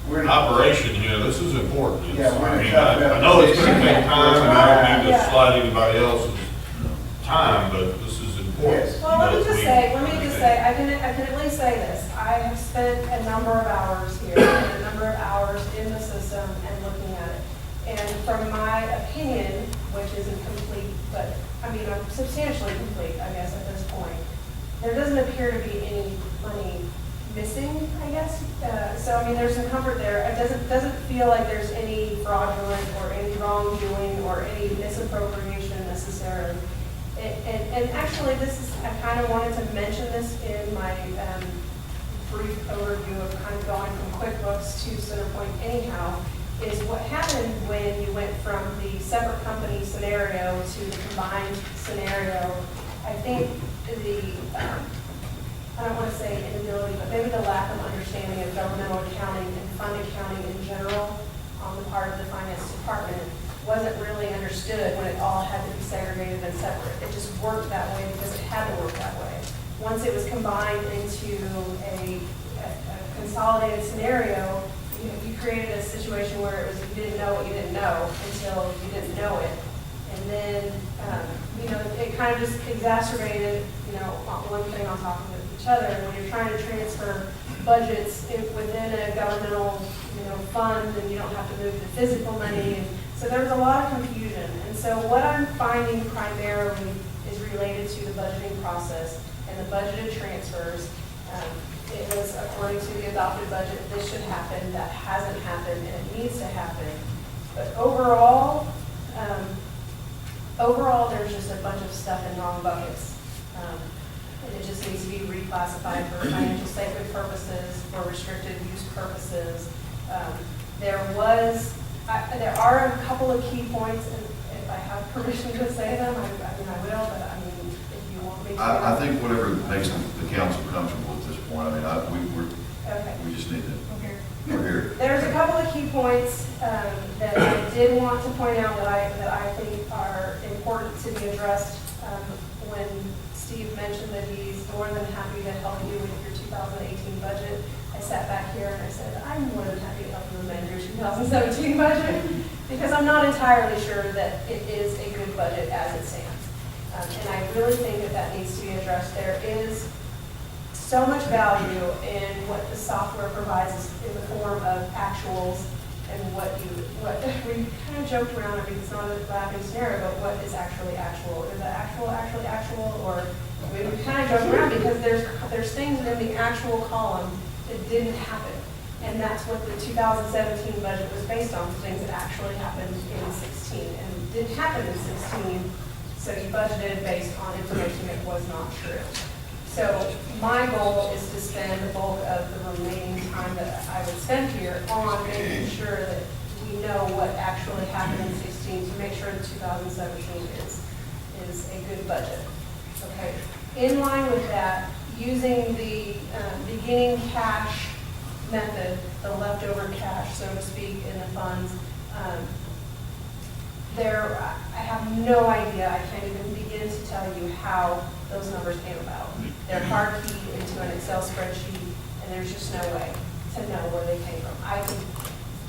We're in- operation here, this is important. It's- Yeah, we're in a I mean, tough enough I know it's gonna position. take time, and I don't need to Yeah. slide anybody else's time, but this is important. Yes. Well, let me that just we say, understand. I can at least say this. I have spent a number of hours here, and a number of hours in the system and looking at it. And from my opinion, which isn't complete, but, I mean, I'm substantially complete, I guess, at this point, there doesn't appear to be any money missing, I guess. So, I mean, there's some comfort there. It doesn't feel like there's any fraudulent or any wrongdoing or any misappropriation necessarily. And actually, I kind of wanted to mention this in my brief overview of kind of going from QuickBooks to Centerpoint anyhow, is what happened when you went from the separate company scenario to the combined scenario. I think I don't want to say inability, but maybe the lack of understanding of governmental accounting and fund accounting in general on the part of the finance department wasn't really understood when it all had to be segregated and separate. It just worked that way because it had to work that way. Once it was combined into a consolidated scenario, you created a situation where it was you didn't know what you didn't know until you didn't know it. And then, it kind of just exacerbated, one thing on top of each other. And when you're trying to transfer budgets within a governmental, fund, and you don't have to move the physical money. And so there's a lot of confusion. And so what I'm finding primarily is related to the budgeting process and the budgeted transfers. It was according to the adopted budget, this should happen, that hasn't happened, and it needs to happen. But overall, there's just a bunch of stuff in wrong buckets. And it just needs to be reclassified for financial statement purposes, for restricted use purposes. There are a couple of key points, and if I have permission to say them, I will, but I mean, if you want me to. I think whatever makes the council comfortable at this point, I mean, Okay. we just need to, Okay. we're here. There's a couple of key points that I did want to point out that I think are important to be addressed when Steve mentioned that he's more than happy to help you with your 2018 budget. I sat back here and I said, I'm more than happy to help you amend your 2017 budget because I'm not entirely sure that it is a good budget as it stands. And I really think that needs to be addressed. There is so much value in what the software provides in the form of actuals and what we kind of joked around. I mean, it's not a laughing scenario, but what is actually actual? Is it actually actual? Or we kind of joke around because there's things in the actual column that didn't happen. And that's what the 2017 budget was based on, things that actually happened in 16 and didn't happen in 16. So you budgeted based on information that was not true. So my goal is to spend the bulk of the remaining time that I would spend here on making sure that we know what actually happened in 16 to make sure that 2017 is a good budget. Okay. In line with that, using the beginning cash method, the leftover cash, so to speak, in the funds, I have no idea, I can't even begin to tell you how those numbers came about. They're hard keyed into an Excel spreadsheet, and there's just no way to know where they came from. I can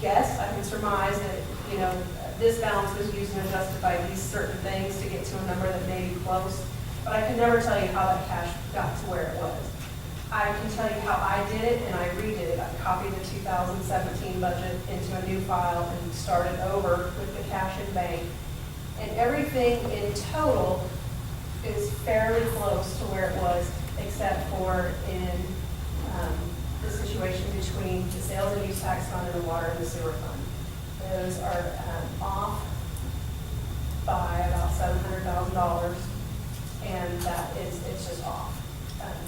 guess, I can surmise that, this balance was used to justify these certain things to get to a number that may be close, but I can never tell you how that cash got to where it was. I can tell you how I did it, and I redid it. I copied the 2017 budget into a new file and started over with the cash in bank. And everything in total is fairly close to where it was, except for in the situation between the sales and use tax fund and the water and the sewer fund. Those are off by about $700,000, and it's just off.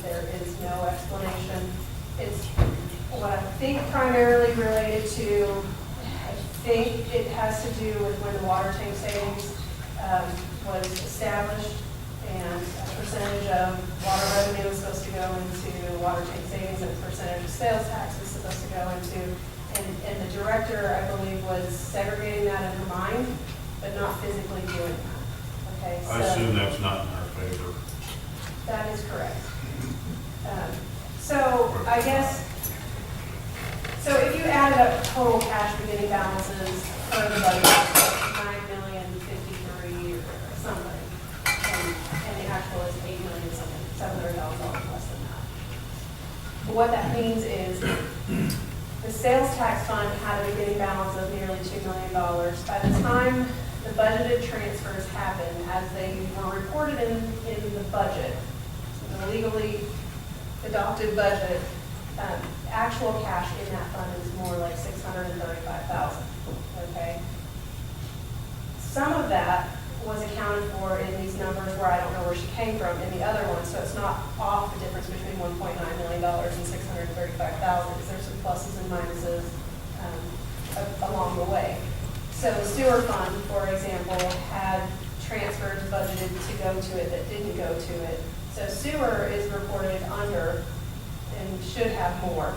There is no explanation. It's what I think primarily related to, I think it has to do with when the water tank savings was established, and a percentage of water revenue was supposed to go into water tank savings, and a percentage of sales tax was supposed to go into, and the director, I believe, was segregating that in her mind, but not physically doing that. Okay, I assume that's not in our favor. that is correct. So I guess, so if you added up total cash beginning balances for the budget, $9,053,000 or something, and the actual is $8,000,000 something, $700,000 less than that. But what that means is the sales tax fund had a beginning balance of nearly $2 million. By the time the budgeted transfers happened, as they were reported in the budget, the legally adopted budget, actual cash in that fund is more like $635,000, okay? Some of that was accounted for in these numbers where I don't know where she came from in the other one, so it's not off the difference between $1.9 million and $635,000. There's some pluses and minuses along the way. So the sewer fund, for example, had transfers budgeted to go to it that didn't go to it. So sewer is reported under and should have more,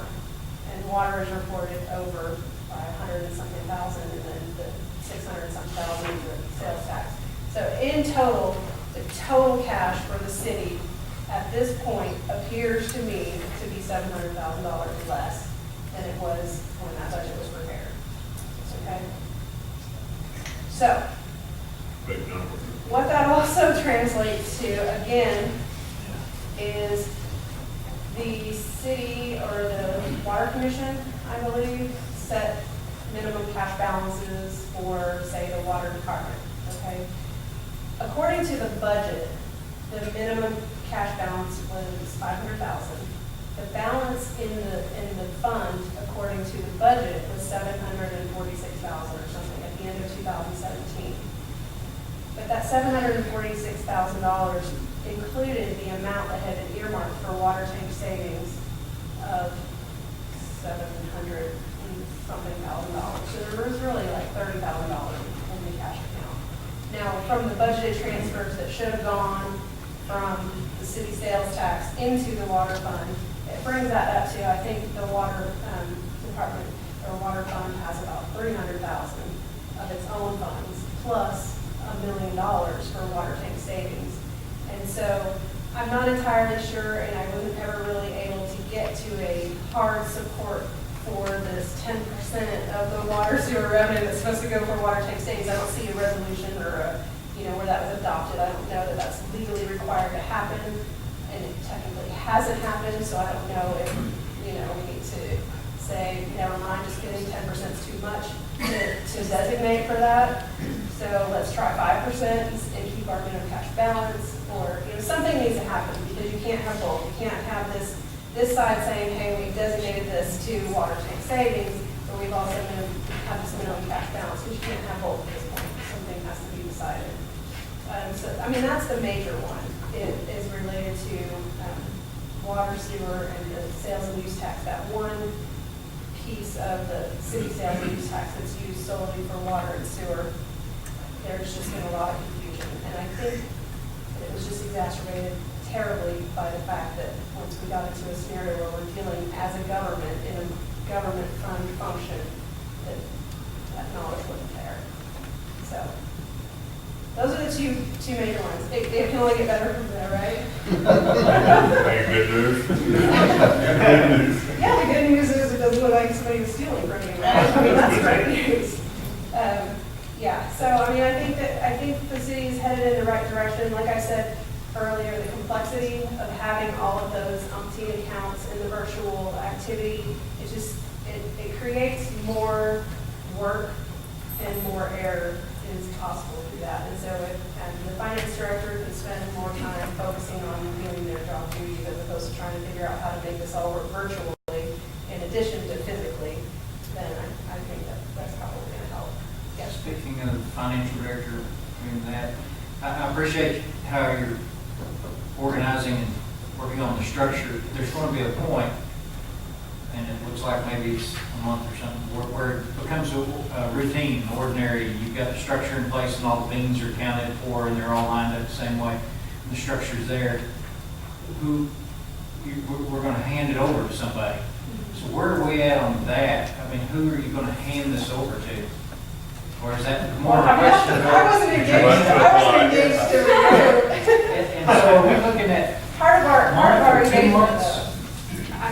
and water is reported over by 100 and something thousand, and then the 600 and something thousand is the sales tax. So in total, the total cash for the city at this point appears to me to be $700,000 less than it was when that budget was prepared. Okay? So, Big number. what that also translates to, again, is the city or the water commission, I believe, set minimum cash balances for, say, the water department, okay? According to the budget, the minimum cash balance was $500,000. The balance in the fund, according to the budget, was $746,000 or something at the end of 2017. But that $746,000 included the amount that had been earmarked for water tank savings of $700 and something thousand. So there was really like $30,000 in the cash account. Now, from the budgeted transfers that should have gone from the city sales tax into the water fund, it brings that up to, I think the water department or water fund has about $300,000 of its own funds, plus $1 million for water tank savings. And so I'm not entirely sure, and I wasn't ever really able to get to a hard support for this 10% of the water sewer revenue that's supposed to go for water tank savings. I don't see a resolution or where that was adopted. I don't know that that's legally required to happen. and it technically hasn't happened, so I don't know if, we need to say, never mind, just kidding, 10% is too much to designate for that. So let's try 5% and keep our minimum cash balance, or, something needs to happen, because you can't have both. You can't have this side saying, hey, we designated this to water tank savings, but we've also have this minimum cash balance, which you can't have both at this point. Something has to be decided. That's the major one. It is related to water, sewer, and the sales and use tax. That one piece of the city sales and use tax that's used solely for water and sewer. There's just been a lot of confusion, and I think that it was just exacerbated terribly by the fact that once we got into a scenario where we're dealing as a government in a government fund function, that knowledge wasn't there. So those are the two major ones. It can only get better from there, right? Hey, good news. Yeah, the good news is it doesn't look like somebody was stealing from you. That's great news. I think the city is headed in the right direction. Like I said earlier, the complexity of having all of those umpteen accounts in the virtual activity, it creates more work and more error is possible through that. And so the finance director can spend more time focusing on doing their job duties as opposed to trying to figure out how to make this all work virtually in addition to physically, then I think that's probably going to help. Yes. Speaking of the financial director doing that, I appreciate how you're organizing and working on the structure. There's going to be a point, and it looks like maybe it's a month or something, where it becomes a routine, ordinary. You've got the structure in place and all the beans are counted for and they're all lined up the same way. And the structure's there. We're going to hand it over to somebody. So where are we at on that? Who are you going to hand this over to? Or is that more of a question? I wasn't engaged to review. And so are we looking at Part of our month or 2 engagement, months?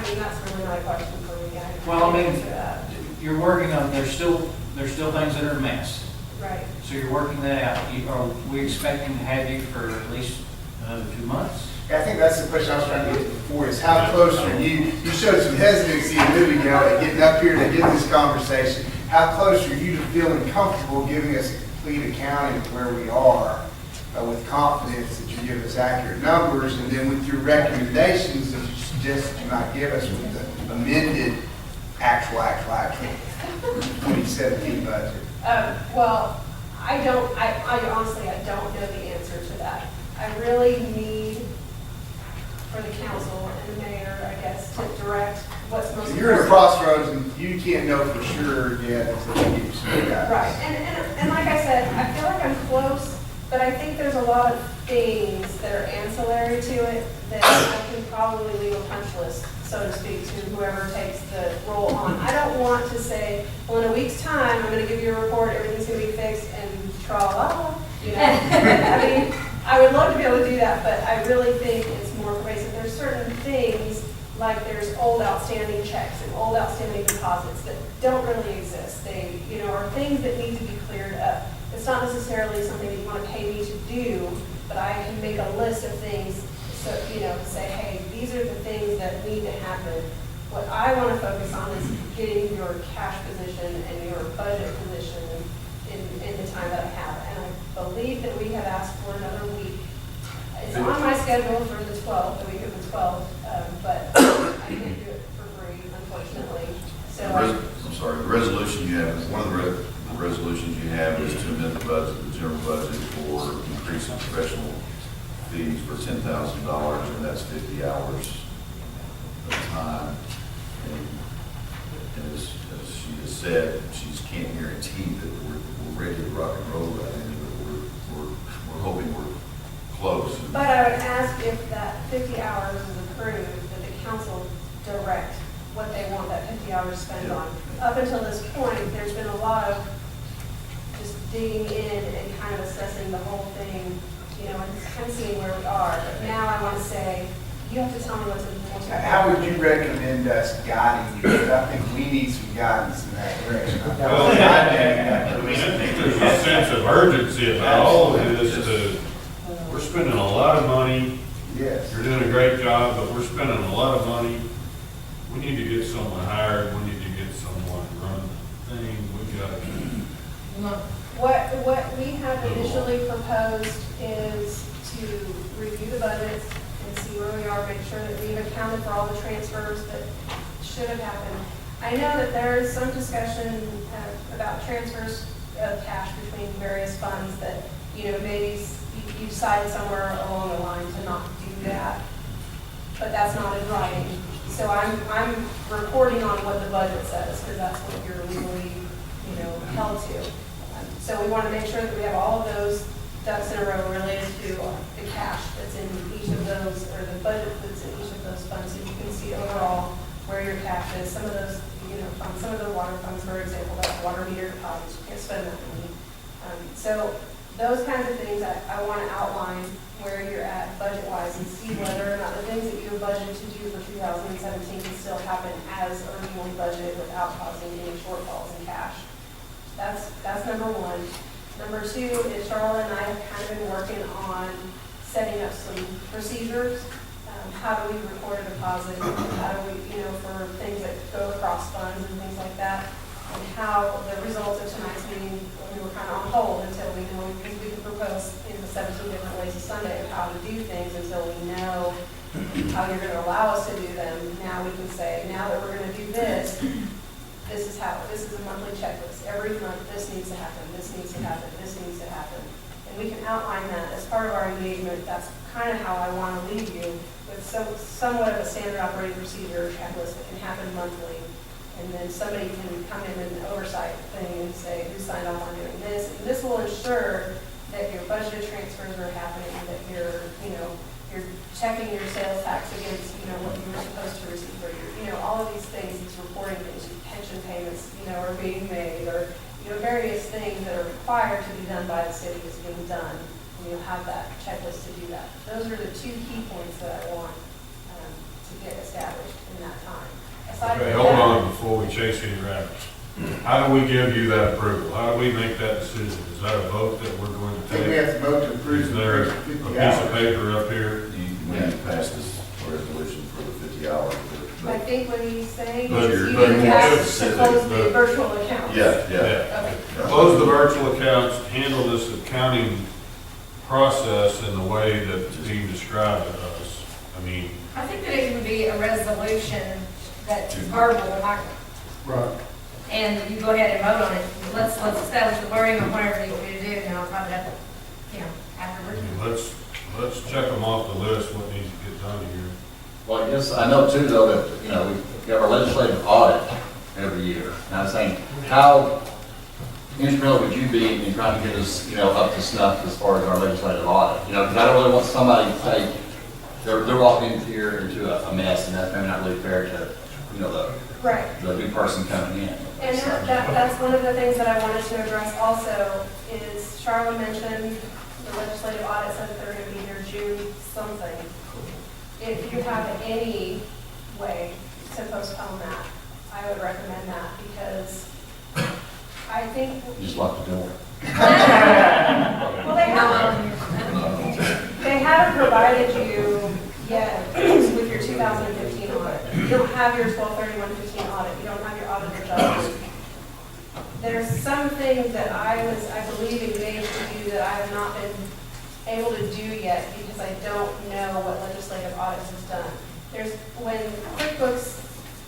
though, that's really not a question for me. Well, answer that. You're working on, there's still things that are a mess. Right. So you're working that out. Are we expecting to have you for at least 2 months? I think that's the question I was trying to get to before, is how close are you showed some hesitancy a minute ago at getting up here to get this conversation. How close are you to feeling comfortable giving us a complete accounting of where we are with confidence that you give us accurate numbers, and then with your recommendations that you suggest that you might give us with the amended actual 2017 budget? Well, I honestly, I don't know the answer to that. I really need for the council and the mayor, I guess, to direct what's most important. You're at a crossroads and you can't know for sure yet until you give you some guidance. Right, and like I said, I feel like I'm close, but I think there's a lot of things that are ancillary to it that I can probably leave a punch list, so to speak, to whoever takes the role on. I don't want to say, well, in a week's time, I'm going to give you a report, everything's going to be fixed, and tra-la-la, I would love to be able to do that, but I really think it's more pervasive. There's certain things, like there's old outstanding checks and old outstanding deposits that don't really exist. They, are things that need to be cleared up. It's not necessarily something that you want to pay me to do, but I can make a list of things, so, say, hey, these are the things that need to happen. What I want to focus on is getting your cash position and your budget position in the time that I have. And I believe that we have asked for another week. It's on my schedule for the 12th, the week of the 12th, but I can't do it for free, unfortunately. So I'm sorry, the resolution you have, one of the resolutions you have is to amend the budget, the general budget, for increasing professional fees for $10,000, and that's 50 hours of time. And as she has said, she can't guarantee that we're ready to rock and roll right now, but we're hoping we're close. But I would ask if that 50 hours is approved, that the council direct what they want that 50 hours spent on. Up until this point, there's been a lot of just digging in and kind of assessing the whole thing, and kind of seeing where we are. But now I want to say, you have to tell me what's important. How would you recommend us guiding you? Because I think we need some guidance in that direction. Well, I think there's a sense of urgency about all of this. We're spending a lot of money Yes. You're doing a great job, but we're spending a lot of money. We need to get someone hired, we need to get someone to run the thing, we gotta, What we have initially proposed is to review the budgets and see where we are, make sure that we've accounted for all the transfers that should have happened. I know that there is some discussion about transfers of cash between various funds that, maybe you decided somewhere along the line to not do that, but that's not in writing. So I'm reporting on what the budget says, because that's what you're legally, held to. So we want to make sure that we have all of those ducks in a row related to the cash that's in each of those, or the budget that's in each of those funds, so you can see overall where your cash is. Some of those, funds, some of the water funds, for example, like water meter deposits, you can't spend that money. So those kinds of things I want to outline where you're at budget-wise and see whether or not the things that you have budgeted to do for 2017 can still happen as originally budgeted without causing any shortfalls in cash. That's number one. Number two is Charlotte and I have kind of been working on setting up some procedures. How do we record a deposit? How do we, for things that go across funds and things like that? And how the results of tonight's meeting, we were kind of on hold until we know, because we can propose 17 different ways of Sunday of how to do things until we know how you're going to allow us to do them. Now we can say, now that we're going to do this, this is a monthly checklist. Every month, this needs to happen, this needs to happen, this needs to happen. And we can outline that as part of our engagement. That's kind of how I want to leave you, with somewhat of a standard operating procedure checklist that can happen monthly. And then somebody can come in and oversight thing and say, who signed off on doing this? And this will ensure that your budgeted transfers are happening, that you're checking your sales tax against, what you were supposed to receive for your, all of these things, these reporting things, pension payments, are being made, or, various things that are required to be done by the city is being done. And you'll have that checklist to do that. Those are the 2 key points that I want to get established in that time. okay, hold on before we chase any rabbits. How do we give you that approval? How do we make that decision? Is that a vote that we're going to I think we take? have to vote to approve. Is there a 50 piece hours. of paper up here? We need to pass this resolution for the 50 hours. I think what he's saying But is you're- you but can you're have specific, to close the but- virtual accounts. Yeah. Okay. Close the virtual accounts, handle this accounting process in the way that's being described to us. I mean, I think that it can be a resolution that's verbal, like, Right. and you go ahead and vote on it. Let's establish the wording of whatever you want to do, and I'll probably have to, afterwards. let's check them off the list, what needs to get done here. Well, yes, I know too, though, that, we have our legislative audit every year. And I'm saying, how instrumental would you be in trying to get us, up to snuff as far as our legislative audit? Because I don't really want somebody to say, they're walking in here into a mess, and that's maybe not really fair to, Right. the new person coming in. And that's one of the things that I wanted to address also is Charlotte mentioned the legislative audit said that they're going to be here June something. If you have any way to postpone that, I would recommend that because I think. Just lock the door. Well, they haven't provided you yet with your 2015 audit. You don't have your 12/31/15 audit. You don't have your audit adjustment. There's some things that I believe, engaged to do that I have not been able to do yet because I don't know what legislative audits has done. When QuickBooks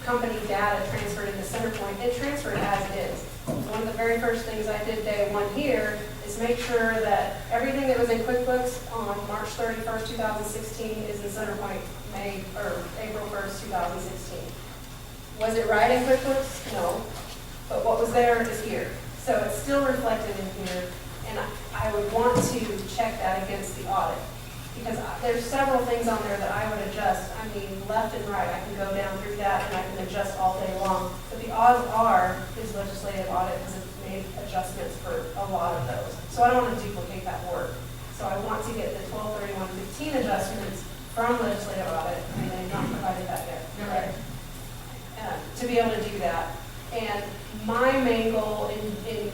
company data transferred into CenterPoint, it transferred as is. One of the very first things I did day one here is make sure that everything that was in QuickBooks on March 31st, 2016 is in CenterPoint April 1st, 2016. Was it right in QuickBooks? No. But what was there is here. So it's still reflected in here. And I would want to check that against the audit. Because there's several things on there that I would adjust. I mean, left and right, I can go down through that and I can adjust all day long. But the odds are is legislative audit because it's made adjustments for a lot of those. So I don't want to duplicate that work. So I want to get the 12/31/15 adjustments from legislative audit, and they've not provided that yet. Okay. To be able to do that. And my main goal in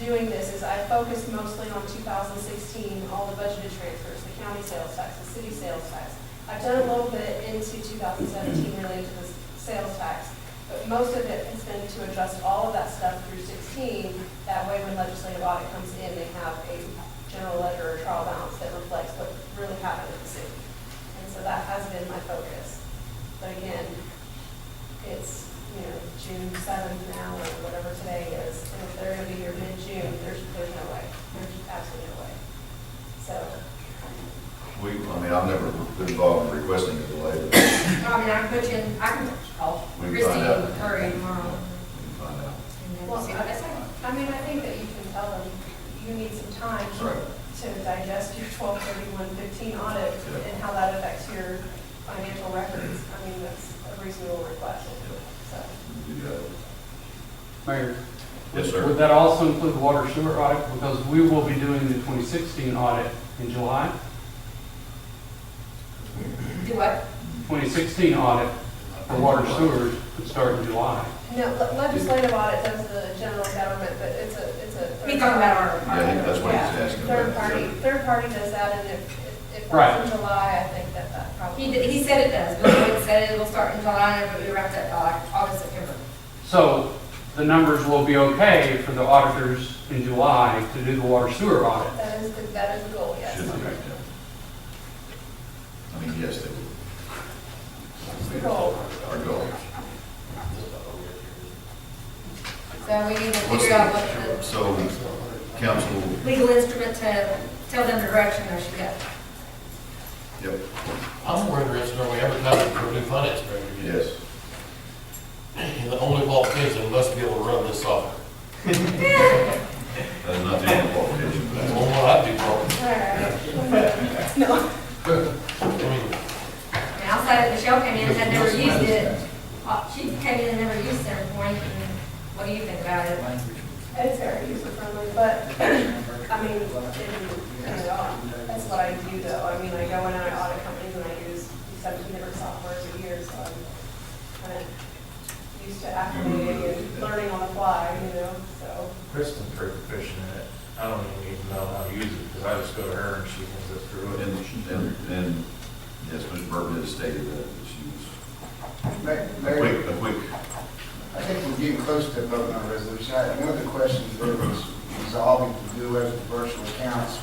doing this is I focused mostly on 2016, all the budgeted transfers, the county sales tax, the city sales tax. I've done a little bit into 2017 related to the sales tax, but most of it has been to adjust all of that stuff through 16. That way, when legislative audit comes in, they have a general ledger or trial balance that reflects what really happened in the city. And so that has been my focus. But again, it's, June 7th now, or whatever today is, and if they're gonna be here mid-June, there's no way. There's absolutely no way. So, I've never been involved in requesting a delay, but we I mean, I can put you in, I can call We can Christie find out. and Curry tomorrow. can find out. And then well, see what they say. I mean, I think that you can tell them you need some time Right. to digest your 12/31/15 audit and how that affects your financial records. I mean, that's a reasonable request, so. We, Mayor? Yes, sir. Would that also include the water sewer audit? Because we will be doing the 2016 audit in July. Do what? 2016 audit for water sewers would start in July. No, legislative audit does the general government, but it's a. He's talking about our. Yeah, that's what he's Yeah, asking third party does that, and if it Right. falls in July, I think that probably. He said it does. Greenwood said it will start in July, and it'll be wrapped up by like August, September. So the numbers will be okay for the auditors in July to do the water sewer audit. That is the goal, yes. Should be, yeah. Yes, they will. It's the goal. Our goal. So we need to What's figure out what the, so, council, the legal instrument to tell them the direction they should go. yep, I'm more interested, are we advertising for a new finance director? yes. And the only qualification, we must be able to run this software. That is not the only qualification, but That's that's what I do for Alright. No. I mean, And outside of Michelle came in and had never used it, she came in and never used CenterPoint, and what do you think about it? It's very user friendly, but, I mean, that's what I do though. I mean, I go in and I audit companies and I use 17 different softwares a year, so I'm kind of used to acclimating and learning on the fly, so. Kristen's pretty proficient in it. I don't even need to know how to use it, because I just go to her and she can go through it. and, yes, Mr. Burton has stated that she was Mayor, a quick, I think we're getting close to voting on a resolution. One of the questions there was resolving to do as with virtual accounts.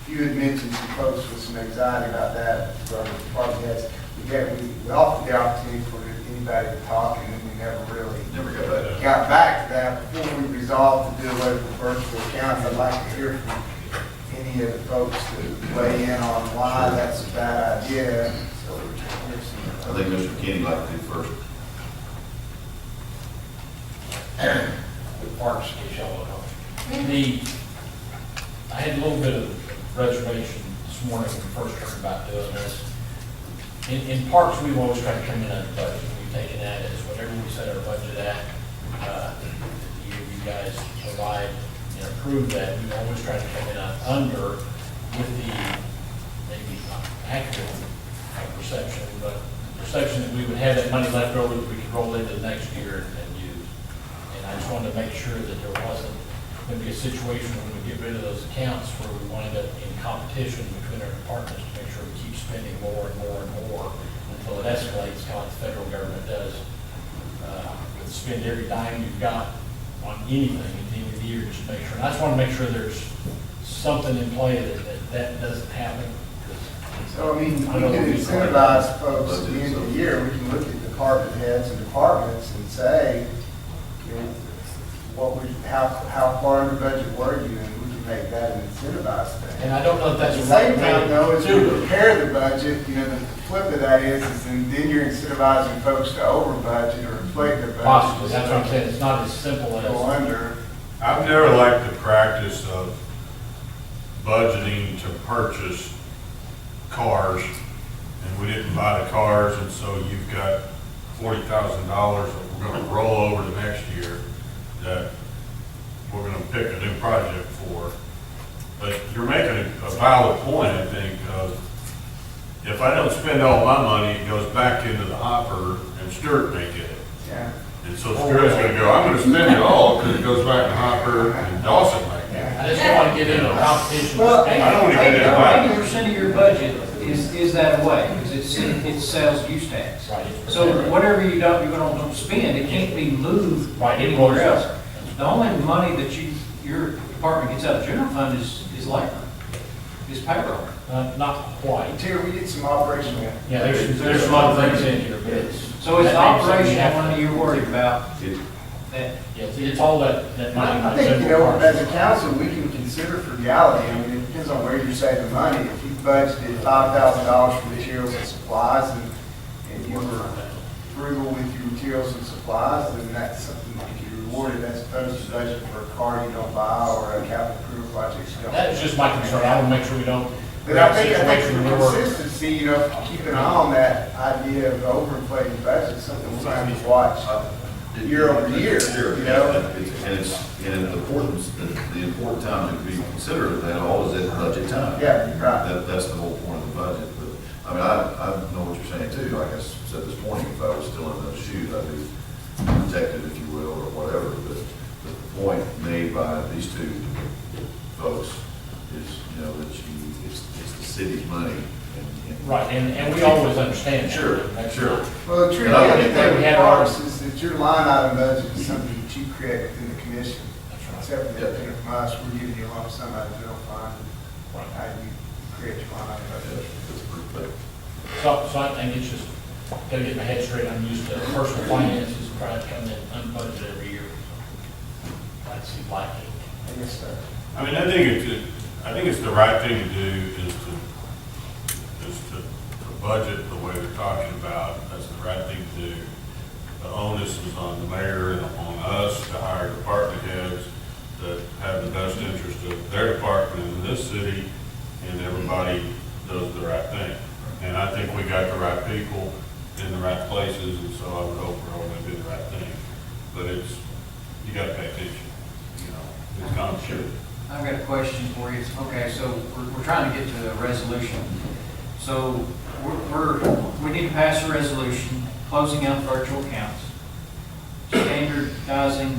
You had mentioned some folks with some anxiety about that, from department heads. We offered the opportunity for anybody to talk, and then we never really never got that. got back to that. Before we resolved to do away with virtual accounts, I'd like to hear from any of the folks to weigh in on why that's a bad idea. So I think Mr. Kenny like to do first. the parks issue. I had a little bit of reservation this morning when we first heard about doing this. In parks, we've always tried to come in under budget. We've taken that as whatever we set our budget at. You guys provide and approve that. We've always tried to come in under with the maybe not accurate perception, but perception that we would have that money left over that we could roll into the next year and use. And I just wanted to make sure that there wasn't going to be a situation when we get rid of those accounts where we wind up in competition between our departments to make sure we keep spending more and more and more until it escalates, kind of like the federal government does. Spend every dime you've got on anything at the end of the year, just to make sure. And I just want to make sure there's something in play that doesn't happen. So, I mean, we can incentivize folks at the end of the year, we can look at department heads and departments and say, how far in the budget were you, and we can make that an incentivized thing. And I don't know if At that's the a same time, though, as we too. prepare the budget, the flip of that is then you're incentivizing folks to over budget or inflate their budget. Possibly, that's what I'm saying, it's not as simple Go as, under. I've never liked the practice of budgeting to purchase cars, and we didn't buy the cars, and so you've got $40,000 that we're gonna roll over to next year that we're gonna pick a new project for. But you're making a valid point, I think, of if I don't spend all my money, it goes back into the hopper and Stuart may get it. Yeah. And so Stuart's gonna go, I'm gonna spend it all because it goes back in the hopper and Dawson might get it. I just don't want to get into a competition. Well, I don't want to get into that. 80% of your budget is that a way? Because it's sales use tax. Right. it's So percent. whatever you don't spend, it can't be moved Right, it anywhere goes else. up. The only money that your department gets out of general fund is labor, is payroll. Not quite. Until we get some operational. Yeah, there's some other things in here, but it's. So it's that being said, we have operational to- money you're worried about. It- That, Yeah, it's all that money. I think, you know, as a council, we can consider frugality. I mean, it depends on where you're saving money. If you budgeted $5,000 for materials and supplies, and you were frugal with your materials and supplies, then that's something that you're rewarded as opposed to budgeting for a car you don't buy or a capital improvement project you don't. That was just my concern. I want to make sure we don't. But I think Situation for where we're- consistency, you know, keep an eye on that idea of overinflating budgets, something we're going to watch year over year, Sure, you know? and the important time to be considerate of that all is at budget time. Yeah, right. That's the whole point of the budget, but, I mean, I know what you're saying too, like I said this morning, if I was still in those shoes, I'd be protected, if you will, or whatever, but the point made by these two folks is, you know, that it's the city's money. Right, and we always understand. that. Sure, That's sure. Well, the truth And I of think the we had matter our- is that your line item budget is something that you create within the commission. That's right. Except for that, from us, we're giving you a lump sum out of general fund, Right. how you create your line item budget. So I think it's just, gotta get my head straight. I'm used to personal finances, trying to come in unbudgeted every year. I see black ink. I guess so. I mean, I think it's the right thing to do is to budget the way they're talking about. That's the right thing to do. The onus is on the mayor and on us to hire department heads that have the best interest of their department in this city, and everybody does the right thing. And I think we got the right people in the right places, and so I would hope we're all gonna do the right thing. But you gotta pay attention, you know, it's complicated. I've got a question for you. Okay, so we're trying to get to a resolution. So we need to pass a resolution closing out virtual accounts, standardizing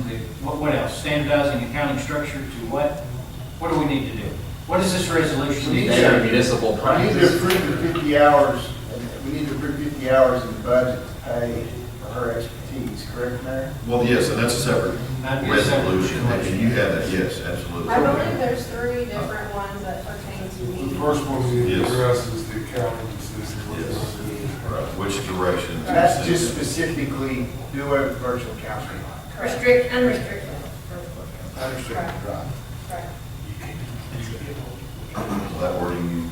what else? Standardizing accounting structure to what? What do we need to do? What is this resolution? We need Standard municipal We need to practice. approve the 50 hours, we need to approve 50 hours in the budget to pay for her expertise, correct, Mayor? Well, yes, and that's a separate That'd be a separate resolution, and resolution. you have that, yes, absolutely. I believe there's 3 different ones that pertain to The me. first one we Yes. address is the accounting system. Yes. Right, which direction? That's just specifically do away with virtual counseling. Restrict, unrestricted. Understood, right. Right. That wording,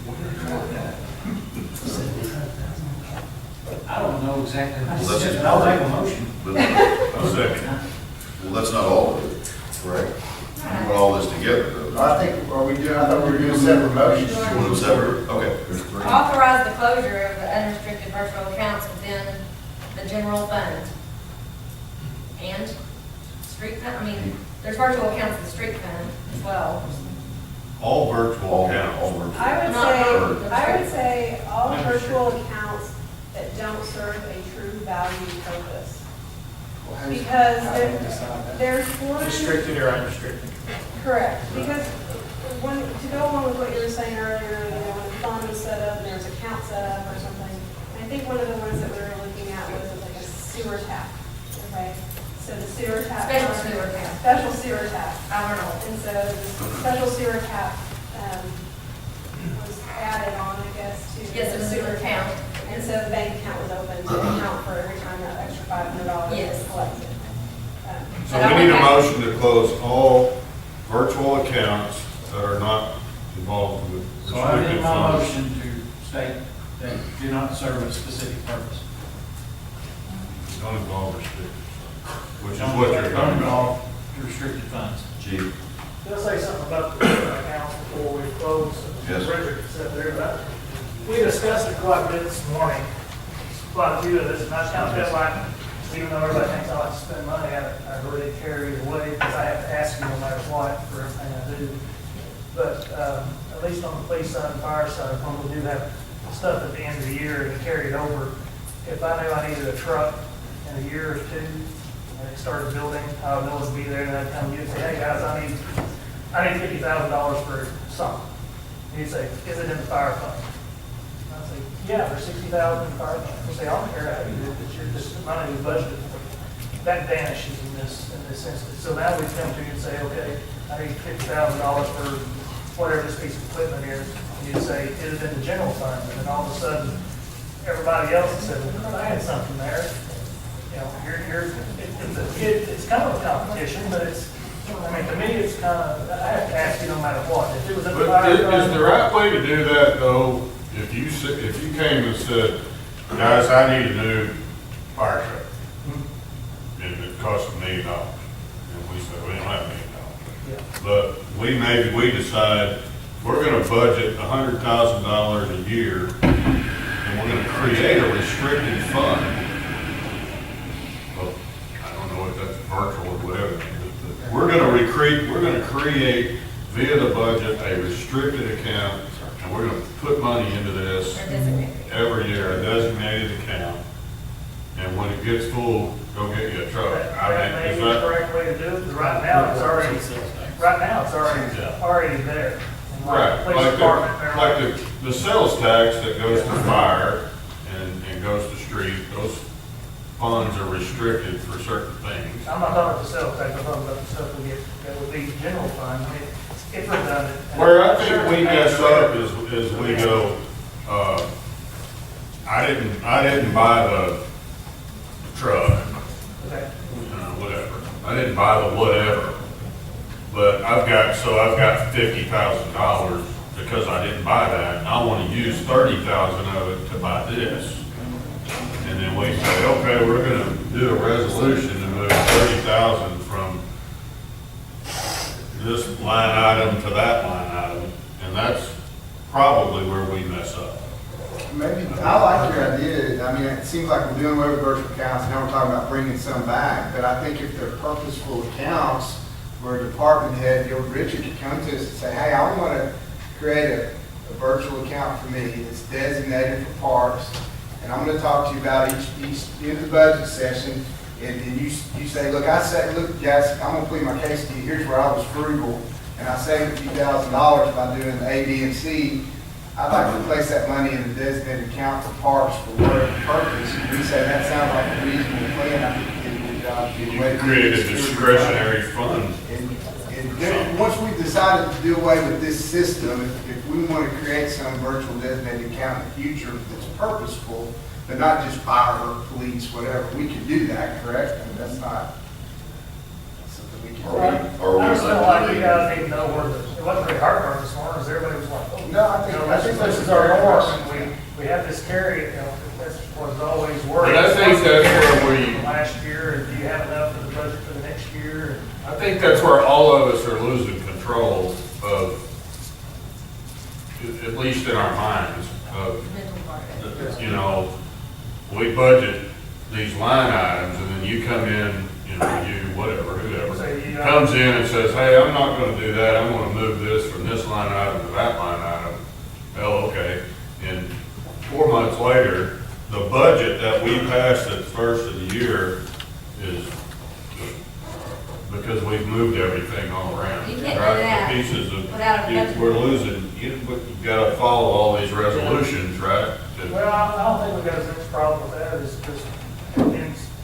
I don't know exactly. Well, that's just I'll part make of a it. motion. but, A second. well, that's not all of it, correct? You put all this together, though. I think, are we doing, I thought we were doing separate motions. You want them separate? Okay, there's 3. Authorize the closure of the unrestricted virtual accounts within the general fund. And street fund, I mean, there's virtual accounts in the street fund as well. All virtual accounts. All virtual. I would say all virtual accounts that don't serve a true value purpose. Well, how does- Because how do we decide that? there's one. Restricted or unrestricted? Correct, because when, to go along with what you were saying earlier, you know, when the fund was set up and there's account set up or something, I think one of the ones that we were looking at was like a sewer tap, okay? So the sewer tap. Special sewer tap. Special sewer tap. I don't know. And so the special sewer tap, was added on, I guess, to. Yes, it was the sewer account. And so the bank account was open to account for every time that extra $500 Yes. was collected. So we need a motion to close all virtual accounts that are not involved with So I restricted amend my funds. motion to state that do not serve a specific purpose. Don't involve restricted funds, which is what you're Don't talking about. involve restricted funds. Chief, Can I say something about the accounts before we close? Yes. Richard said there, but we discussed it quite a bit this morning, quite a few of this, and I kind of felt like, even though everybody thinks I like to spend money, I really carry it away, because I have to ask you no matter what for everything I do. But at least on the police side and fire side, when we do have stuff at the end of the year and carry it over, if I knew I needed a truck in a year or two, and it started building, I would know it'd be there, and I'd come to you and say, hey, guys, I need $50,000 for something. And you'd say, is it in the fire fund? I'd say, yeah, there's 60,000 in fire fund. We say, I don't care how you do it, but you're just, money was budgeted for. That vanishes in this instance. So now we come to you and say, okay, I need $50,000 for whatever this piece of equipment is. And you say, it is in the general fund, and then all of a sudden, everybody else has said, well, I had something there. You know, it's kind of a competition, but it's, I mean, to me, it's kind of, I have to ask you no matter what. If it was in the But fire is fund. the right way to do that, though, if you came and said, guys, I need a new fire truck, and it costs $1 million, and we said, we don't have $1 million. Yeah. But we decide, we're gonna budget $100,000 a year, and we're gonna create a restricted fund. Well, I don't know if that's virtual or whatever, but we're gonna create via the budget a restricted account, and we're gonna put money into this Or designated. every year, a designated account. And when it gets full, go get you a truck. I That mean, may is be the that, correct way to do it, because right now, it's already there. right, Police like department, they're like the sales tax that goes to fire and goes to street, those funds are restricted for certain things. I'm not talking about the sales tax, I'm talking about the stuff we get, that would be general fund, I mean, it's redundant. Where I think we mess up is we go, I didn't buy the truck, Okay. whatever. I didn't buy the whatever. But I've got $50,000 because I didn't buy that. And I want to use 30,000 of it to buy this. And then we say, okay, we're going to do a resolution to move 30,000 from this line item to that line item. And that's probably where we mess up. Maybe, I like your idea. I mean, it seems like we're doing away with virtual accounts, and now we're talking about bringing some back. But I think if they're purposeful accounts, where a department head, Richard, could come to us and say, hey, I want to create a virtual account for me that's designated for parks, and I'm going to talk to you about each in the budget session, and you say, look, guys, I'm going to plead my case to you. Here's where I was frugal, and I saved a few $1,000s by doing A, B, and C. I'd like to place that money in a designated account for parks for whatever purpose. And we say that sounds like a reasonable plan. I think you did a good job. You can create a discretionary fund. And then, once we've decided to do away with this system, if we want to create some virtual designated account in the future that's purposeful, but not just fire or police, whatever, we can do that, correct? And that's not something we can do. I just feel like you guys need to know where it wasn't very heartburn this morning, because everybody was like, oh. No, I think this is our norm, we have this carry, you know, that's what it's always worked. But I think that's where we, Last year, and do you have enough for the budget for the next year? I think that's where all of us are losing control of, at least in our minds, of, Mental part of it. you know, we budget these line items, and then you come in, you know, you, whatever, whoever, comes in and says, hey, I'm not gonna do that, I'm gonna move this from this line item to that line item. Well, okay, and 4 months later, the budget that we passed at the first of the year is, because we've moved everything all around. You can't do right? that The pieces of, without a budget. we're losing, you've gotta follow all these resolutions, right? to- Well, I don't think we've got as much problem with that, is just,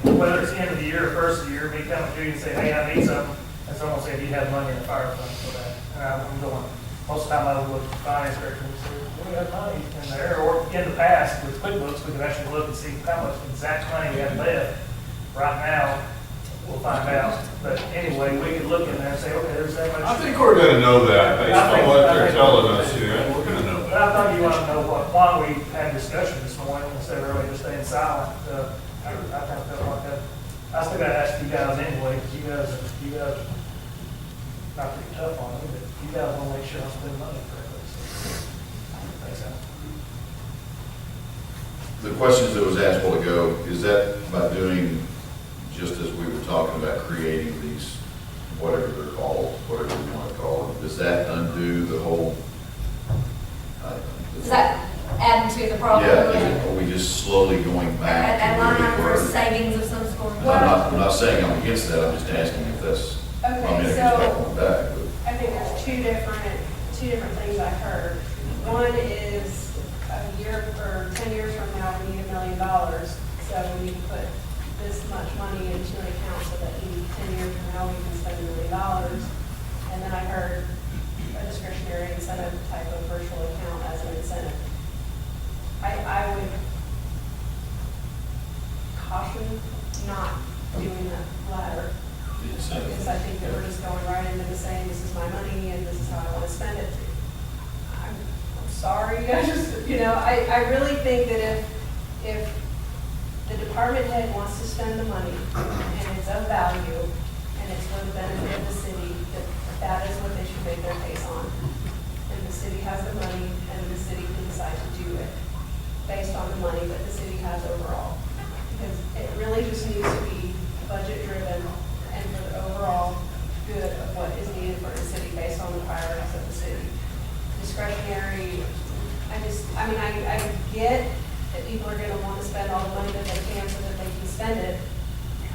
whether it's the end of the year or first of the year, me coming to you and say, hey, I need something, and someone say, do you have money in the fire fund for that? And I'm going, most of the time I would look at the finance director and say, well, we have money in there, or in the past, with QuickBooks, we could actually look and see how much exact money we have left. Right now, we'll find out, but anyway, we could look in there and say, okay, there's that much. I think we're gonna know that, based on what they're telling us here, we're gonna know But that. I thought you wanted to know why we had discussion this morning instead of really just staying silent. I kind of felt like that. I still gotta ask you guys anyway, because you guys, not to be tough on me, but you guys want to make sure I spend money correctly. So, thanks, Al. The questions that was asked a while ago, is that by doing, just as we were talking about, creating these, whatever they're called, whatever you want to call them, does that undo the whole? Is that adding to the problem? Yeah, are we just slowly going back At to line where item we for were? savings of some sort? I'm not saying I'm against that, I'm just asking if that's, I mean, Okay, if it's back so on back, but. I think there's two different things I heard. One is a year, or 10 years from now, we need $1 million, so we need to put this much money into an account so that in 10 years from now, we can spend $1 million. And then I heard a discretionary incentive type of virtual account as an incentive. I would caution not doing that latter. Because I think that we're just going right into the saying, this is my money and this is how I want to spend it. I'm sorry, I just, I really think that if the department head wants to spend the money and it's of value and it's for the benefit of the city, that is what they should make their case on. And the city has the money and the city can decide to do it based on the money that the city has overall. Because it really just needs to be budget driven and for the overall good of what is needed for the city based on the priorities of the city. Discretionary, I get that people are gonna want to spend all the money that they can so that they can spend it.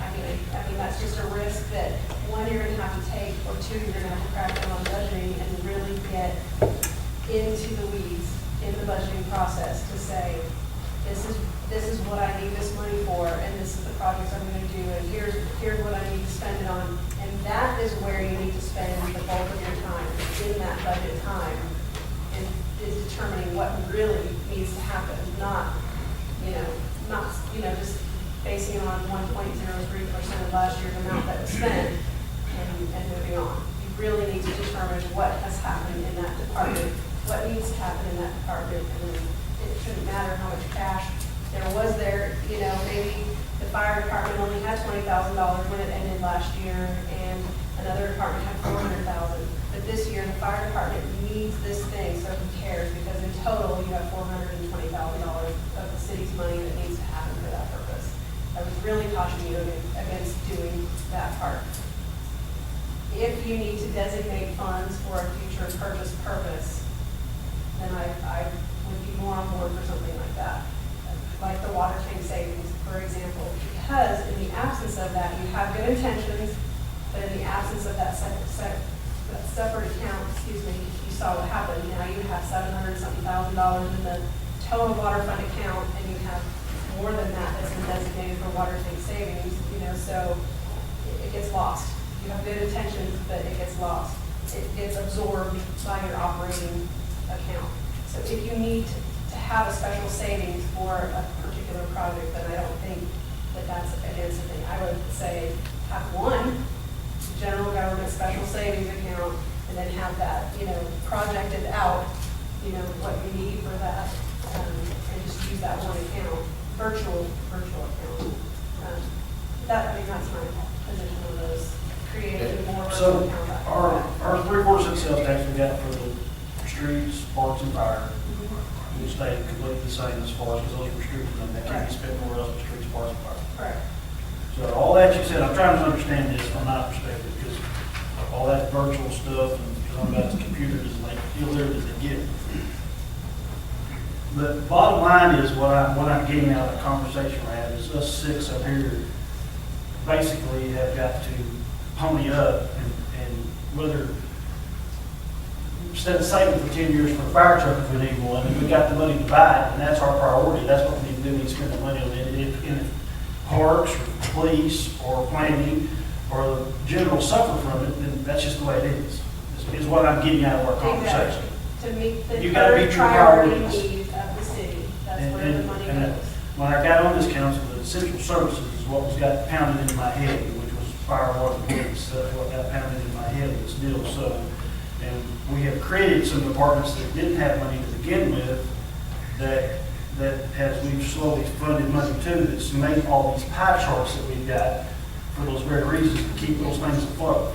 I mean, that's just a risk that, one, you're gonna have to take, or two, you're gonna have to crack down on budgeting and really get into the weeds in the budgeting process to say, this is what I need this money for, and this is the projects I'm gonna do, and here's what I need to spend it on. And that is where you need to spend the bulk of your time, in that budget time, and is determining what really needs to happen, not just basing it on 1.03% of last year's amount that was spent and moving on. You really need to determine what has happened in that department, what needs to happen in that department, and it shouldn't matter how much cash there was there. Maybe the fire department only had $20,000 when it ended last year, and another department had $400,000. But this year, the fire department needs this thing, so who cares? Because in total, you have $420,000 of the city's money that needs to happen for that purpose. I would really caution you against doing that part. If you need to designate funds for a future purpose, then I would be more on board for something like that. Like the water tank savings, for example, because in the absence of that, you have good intentions, but in the absence of that separate account, you saw what happened. Now you have $700-something thousand in the total water fund account, and you have more than that that's been designated for water tank savings, so it gets lost. You have good intentions, but it gets lost. It gets absorbed by your operating account. So if you need to have a special savings for a particular project, then I don't think that that's against the thing. I would say have one general government special savings account, and then have that, projected out, what you need for that, and just use that one account, virtual account. That's my position on those, creating more So virtual account. our 3% sales tax we got for the streets, parks, and fire will stay completely the same as far as, because those were streets, and that can't be spent nowhere else but streets, parks, and fire. Correct. So all that you said, I'm trying to understand this from my perspective, because all that virtual stuff, and because I'm about computers, and they feel there that they get it. The bottom line is what I'm getting out of the conversation we're having is us six up here basically have got to pony up and whether instead of saving for 10 years for a fire truck if we need one, and we got the money to buy it, and that's our priority. That's what we need to do. We need to spend the money on it. If parks or police or planning or the general suffer from it, then that's just the way it is what I'm getting out of our conversation. Exactly. To meet the You gotta meet current your priority priorities. needs of the city. That's And- where the and- money and goes. When I got on this council, the essential services is what was got pounded into my head, which was fire, water, police. That's what got pounded into my head, this deal. So, and we have created some departments that didn't have money to begin with, that as we've slowly funded money to, that's made all these pie charts that we've got for those very reasons, to keep those things afloat.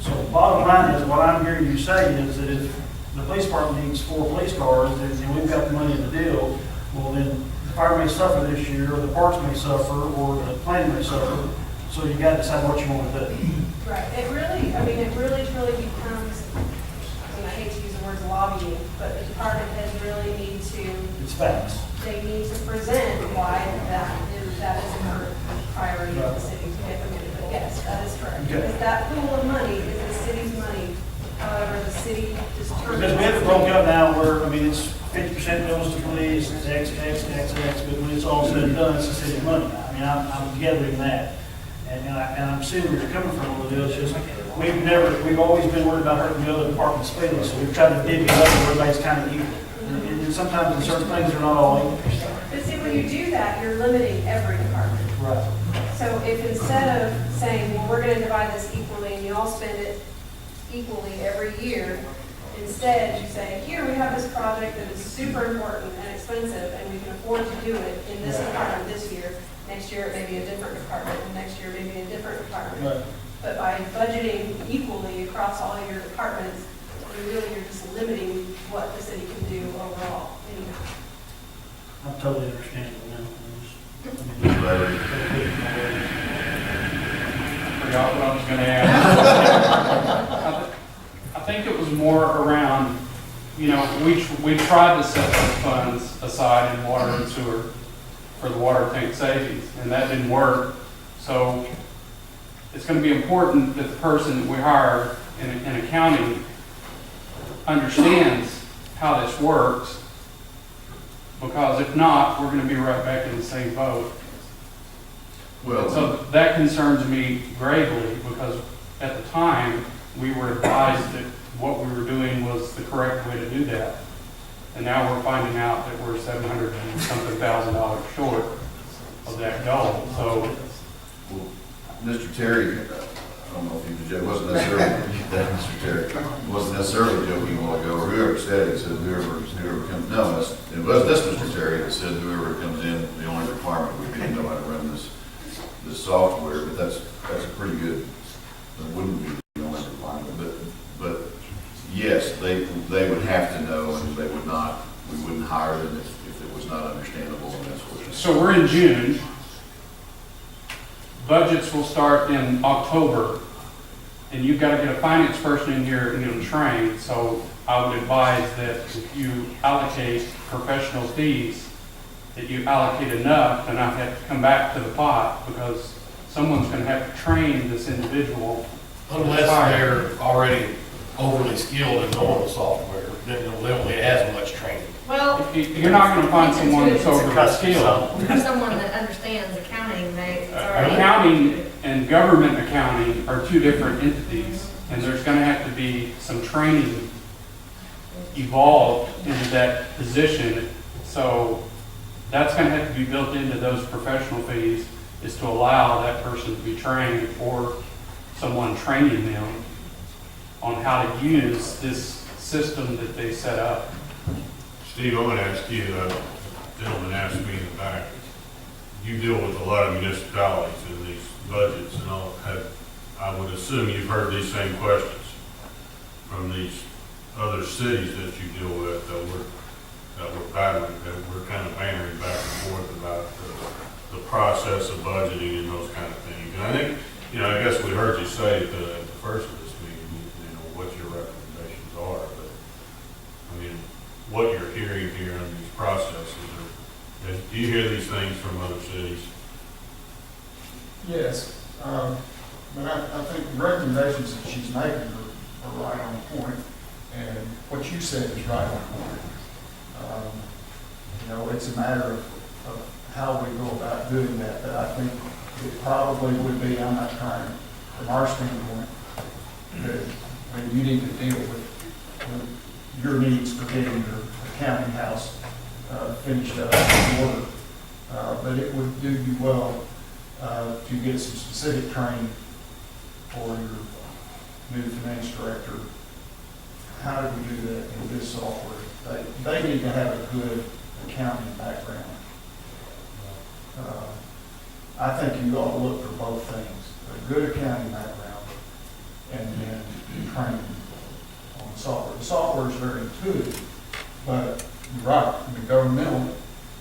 So the bottom line is, what I'm hearing you say is that if the police department needs 4 police cars, and we've got the money in the deal, well then, the fire may suffer this year, or the parks may suffer, or the planning may suffer, so you gotta decide what you wanna do. Right. It really truly becomes, I hate to use the words lobbying, but the department heads really need to, It's facts. they need to present why that is a priority of the city to get the money. But yes, that is correct. Okay. Because that pool of money is the city's money. However, the city determines. Because we have it broke up now where, it's 50% goes to police, it's X, X, X, X, but when it's all said and done, it's the city money. I mean, I'm gathering that. And I'm seeing where you're coming from with it. It's just, we've always been worried about hurting the other department's feelings, so we've tried to divvy it up where everybody's kind of equal. And sometimes in certain things, they're not all equal. But see, when you do that, you're limiting every department. Right. So if instead of saying, well, we're gonna divide this equally and you all spend it equally every year, instead you say, here, we have this project that is super important and expensive and we can afford to do it in this department this year. Next year, it may be a different department, and next year, maybe a different department. Right. But by budgeting equally across all your departments, you're just limiting what the city can do overall. Anyhow. I'm totally understandable now. Mr. Larry? Forgot what I was gonna ask. I think it was more around, you know, we tried to set those funds aside in water and sewer for the water tank savings, and that didn't work. So it's going to be important that the person that we hire in accounting understands how this works, because if not, we're going to be right back in the same boat. Well, So that concerns me gravely, because at the time, we were advised that what we were doing was the correct way to do that. And now we're finding out that we're $700 and something thousand short of that goal. So, well, Mr. Terry, I don't know if he was, it wasn't necessarily that Mr. Terry, wasn't necessarily joking a while ago, or whoever said it, said whoever comes, no, it was this Mr. Terry that said whoever comes in, the only requirement would be to know how to run this software, but that's a pretty good, that wouldn't be the only requirement, but yes, they would have to know, and they would not, we wouldn't hire them if it was not understandable, and that's what you're so we're in June. Budgets will start in October, and you've got to get a finance person in here and get them trained. So I would advise that if you allocate professional fees, that you allocate enough to not have to come back to the pot, because someone's going to have to train this individual. Unless they're already overly skilled in normal software, then they don't need as much training. Well, You're not going to find someone that's overly skilled. for someone that understands accounting, it's already. Accounting and government accounting are two different entities, and there's going to have to be some training evolved into that position. So that's going to have to be built into those professional fees, is to allow that person to be trained, or someone training them on how to use this system that they set up. Steve, I'm going to ask you, the gentleman asked me in the back, you deal with a lot of municipalities in these budgets, and I would assume you've heard these same questions from these other cities that you deal with that we're battling, that we're kind of bantering back and forth about the process of budgeting and those kind of things. And I think, I guess we heard you say at the first of this meeting, what your recommendations are, but what you're hearing here on these processes, do you hear these things from other cities? Yes, but I think the recommendations that she's making are right on point, and what you said is right on point. It's a matter of how we go about doing that, but I think it probably would be, I'm not trying, from our standpoint, that you need to deal with your needs for getting your accounting house finished up in order. But it would do you well to get some specific training for your new finance director. How do we do that in this software? They need to have a good accounting background. I think you ought to look for both things, a good accounting background and then training on the software. The software is very intuitive, but you're right, governmental,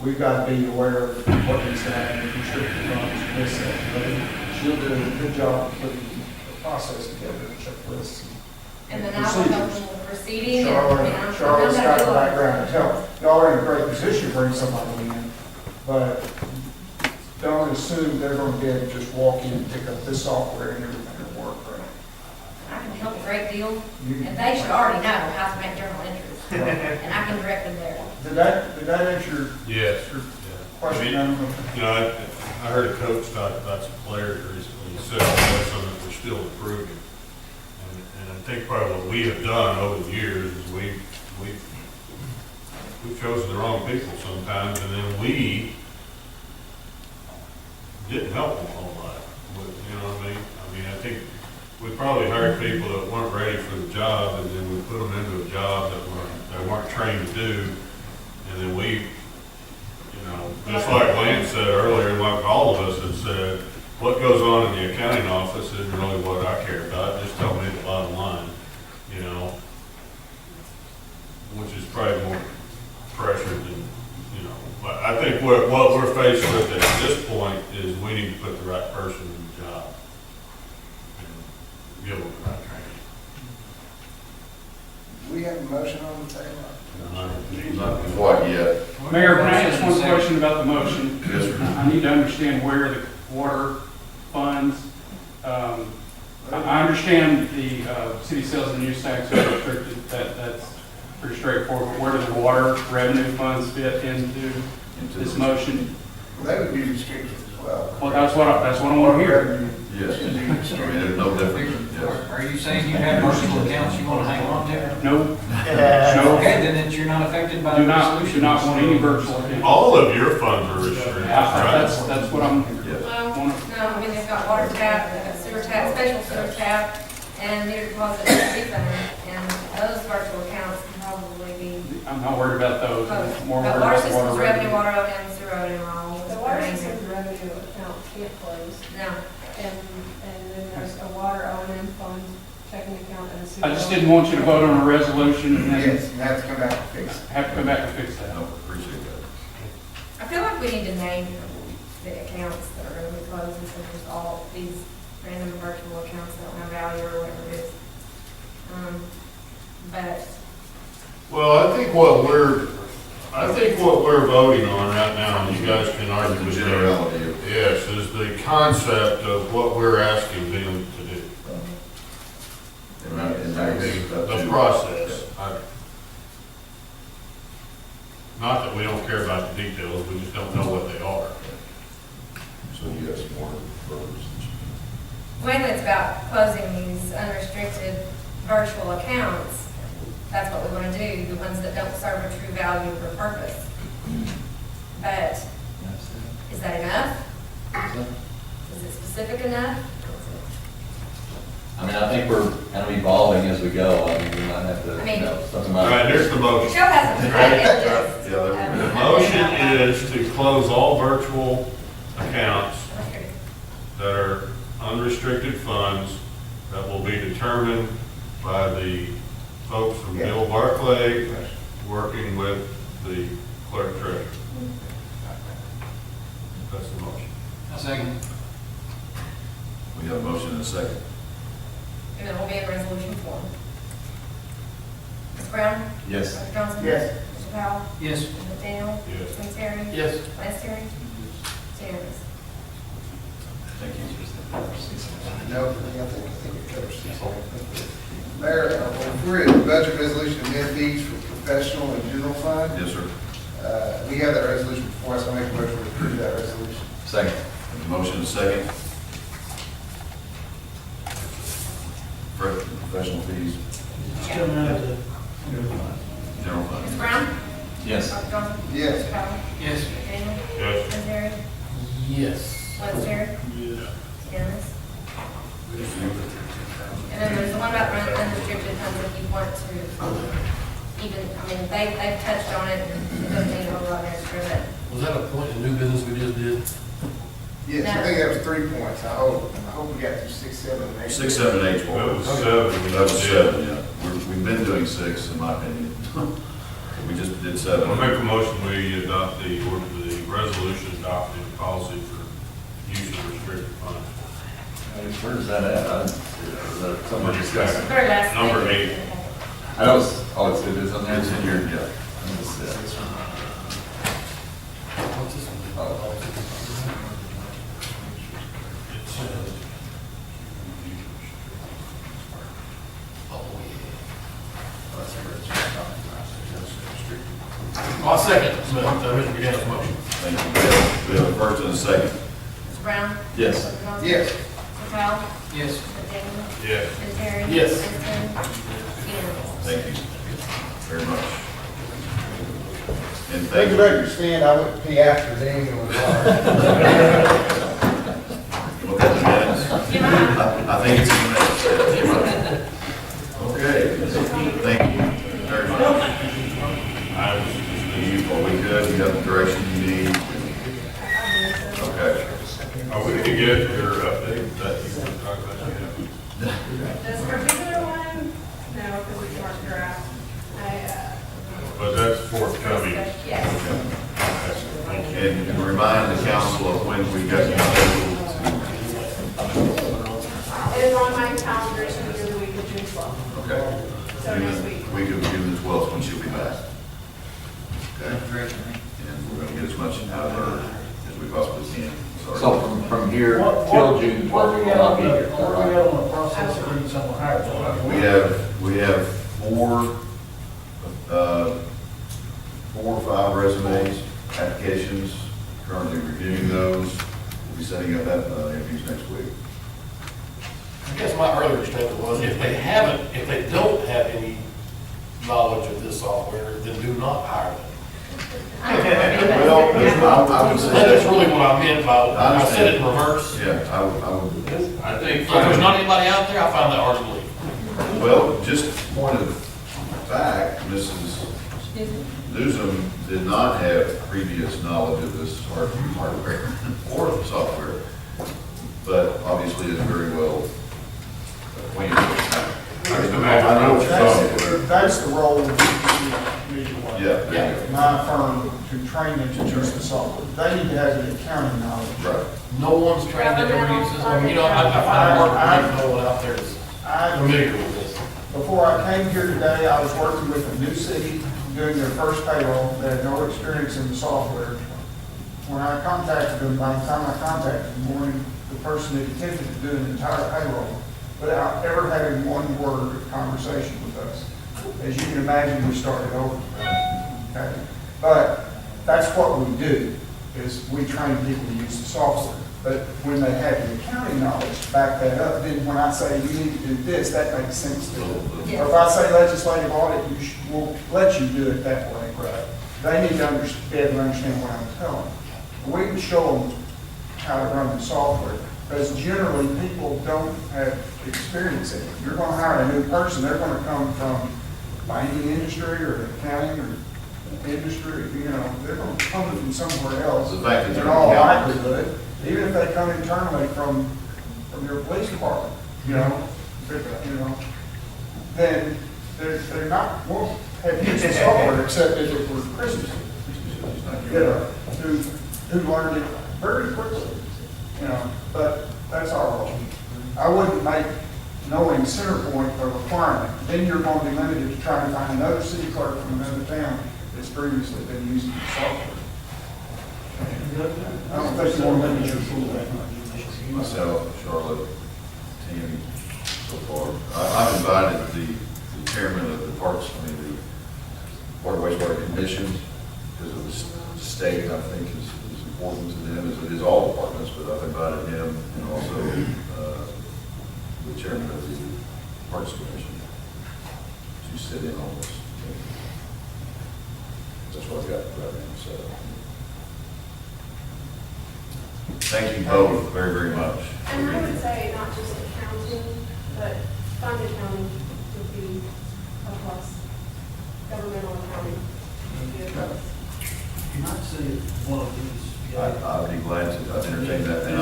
we've got to be aware of what needs to happen, restricted funds, this, that. She'll do a good job of putting the process together, checklists. And then I will help them with proceeding. Charlotte's got the background to help. Y'all are in a great position to bring somebody in, but don't assume they're going to be able to just walk in and pick up this software and everything will work right. I can help a great deal, and they should already know how to make journal entries. and I can direct them there. Did that answer Yes. your Yeah. question? I mean, you know, I heard a coach talk about some players recently, he said that's something that we're still improving. And I think part of what we have done over the years is we've chosen the wrong people sometimes, and then we didn't help them a whole lot. You know what I mean? I mean, I think we probably hired people that weren't ready for the job, and then we put them into a job that they weren't trained to do, and then we, you know, just like Lance said earlier, like all of us have said, what goes on in the accounting office isn't really what I care about, just tell me the bottom line, you know, which is probably more pressure than, you know, but I think what we're faced with at this point is we need to put the right person in the job and give them the right training. We have a motion on the table. Not quite yet. Mayor, can I ask one question about the motion? Yes, sir. I need to understand where the water funds, I understand the city sales and use tax are restricted, that's pretty straightforward, but where do the water revenue funds fit into this motion? Well, they would be restricted as well. Well, that's what I want to hear. Yes. I mean, there's no difference. Yes. Are you saying you have virtual accounts you want to hang on to? No. No. Okay, then you're not affected by Do the not resolution. want any virtual accounts. All of your funds are restricted, right? That's what I'm, Yes. Well, no, I mean, they've got water tap, they've got sewer tap, special sewer tap, and meter deposit and refund, and those virtual accounts can probably be I'm not worried about those. closed. I'm more But worried water about systems water revenue, revenue. water owed, and sewer owed, and all. The water system revenue account can't close, No, and then there's a water O&M fund checking account and a sewer. I just didn't want you to vote on a resolution and then Yes, you have to come back and fix it. have to come back and fix that. No, appreciate that. I feel like we need to name the accounts that are going to be closed instead of just all these random virtual accounts that don't have value or whatever it is. But Well, I think what we're voting on right now, and you guys can argue The with me, generality of. yes, is the concept of what we're asking them to do. And that's up The to- process. Not that we don't care about the details, we just don't know what they are. So you have some more verbs. mainly it's about closing these unrestricted virtual accounts. That's what we want to do, the ones that don't serve a true value or purpose. But is that enough? Is it specific enough? I mean, I think we're kind of evolving as we go. I mean, we might have to, I mean- something All right, like. here's the motion. Michelle has a list. Yeah, there we The go. motion is to close all virtual accounts that are unrestricted funds that will be determined by the folks from Bill Barclay, working with the clerk treasurer. That's the motion. A second. We have a motion and a second. And it will be in resolution form. Ms. Brown? Yes. Dr. Johnson? Yes. Mr. Powell? Yes. Mr. McDaniel? Yes. Ms. Terry? Yes. Lance Terry? Unanimous. Thank you. No, I think it covers it. Mayor, we're at budget resolution amend fees for professional and general fund. Yes, sir. We have that resolution before us, I make a motion to approve that resolution. Second. Have a motion and a second. For professional fees, It's coming out of the, general Ms. fund. Brown? Yes. Dr. Johnson? Yes. Mr. Powell? Yes. McDaniel? Yes. Ms. Terry? Yes. Lance Terry? yeah. Unanimous. And then there's the one about unrestricted funds if you want to even, I mean, they've touched on it and it doesn't need a whole lot extra, but Was that a point in new business we just did? Yes, I think that was 3 points. I hope we got through 6, 7, and 8. 6, 7, 8. That was seven. That was 7, yeah. We've been doing 6, in my opinion. We just did 7. I'll make a motion, we adopt the resolution adopting policy for use of restricted funds. Where is that at? Is that somewhere discussing? very last. Number thing. 8. I know it's, oh, it is on there? It's in your, yeah. Let me see. What's this one? Oh. It says, Oh, yeah. That's where it's. I'll second, Mr. McGinnis' motion. Thank you. We have a first and a second. Mr. Brown? Yes. Mr. Johnson? Yes. Mr. Powell? Yes. Mr. Daniel? Yes. Ms. Terry? Yes. Ms. Terry? Unanimous. Thank you very much. And Take thank the you. record stand, I wouldn't pee after Daniel was on. Look at the minutes. I think it's in the minutes. Okay, thank you very much. Are we good? You got the direction you need? Okay. Are we gonna get your update that you want to talk about? This particular one, no, because it's marked draft. But that's forthcoming. Yes. And remind the council of when we got you It is on my calendar, so it's the week of June 12th. okay. So next week. We could give the 12th when she'll be back. Okay. And we're gonna get as much out of her as we possibly can. Sorry. So from here What- till June Where 12th, we we'll at not on be the, here. where we at on the process of getting someone hired? We have four or five resumes, applications, currently reviewing those. We'll be setting up that interviews next week. I guess my earlier statement was, if they don't have any knowledge of this software, then do not hire them. Well, I would say. That's really what I meant by, I said it in reverse. Yeah, I would. I think. If there's not anybody out there, I find that hard to believe. Well, just point of fact, Mrs. Newsom did not have previous knowledge of this hardware or software, but obviously is very well acquainted with it. I know it's software. That's the role of the media. Yeah, there you go. My firm to train them to use the software. They need to have the accounting knowledge. Right. No one's trained that ever uses them. You know, I find it hard to believe no one out there is familiar with this. Before I came here today, I was working with a new city doing their first payroll. They had no experience in the software. When I contacted them, by the time I contacted them, the person had attempted to do an entire payroll without ever having one word of conversation with us. As you can imagine, we started over. Okay? But that's what we do, is we train people to use the software. But when they have the accounting knowledge to back that up, then when I say you need to do this, that makes sense to them. Or if I say legislative audit, we'll let you do it that way. Right. They need to be able to understand what I'm telling them. We can show them how to run the software, because generally people don't have experience in it. You're going to hire a new person, they're going to come from banking industry or accounting or industry, you know, they're going to come from somewhere else. The fact that they're In all accountants. likelihood, even if they come internally from your police department, you know, then they're not, won't have used the software except if it was Christmas. You know, who learned it very quickly, you know, but that's our role. I wouldn't make knowing Centerpoint a requirement. Then you're going to be limited to trying to find another city clerk from another town that's previously been using the software. I don't think you want to limit your pool that much. Myself, Charlotte, Tammy, so far. I've invited the chairman of the Parks, the Water Wastewater Commission, because of the state, I think, is important to them, as it is all departments, but I've invited him and also the chairman of the Parks Commission to sit in on this. That's what I've got right now, so. Thank you both very, very much. And I would say not just accounting, but fund accounting would be a plus. Governmental accounting would be a plus. You might see one of these. I'd be glad to, I've entertained that, and I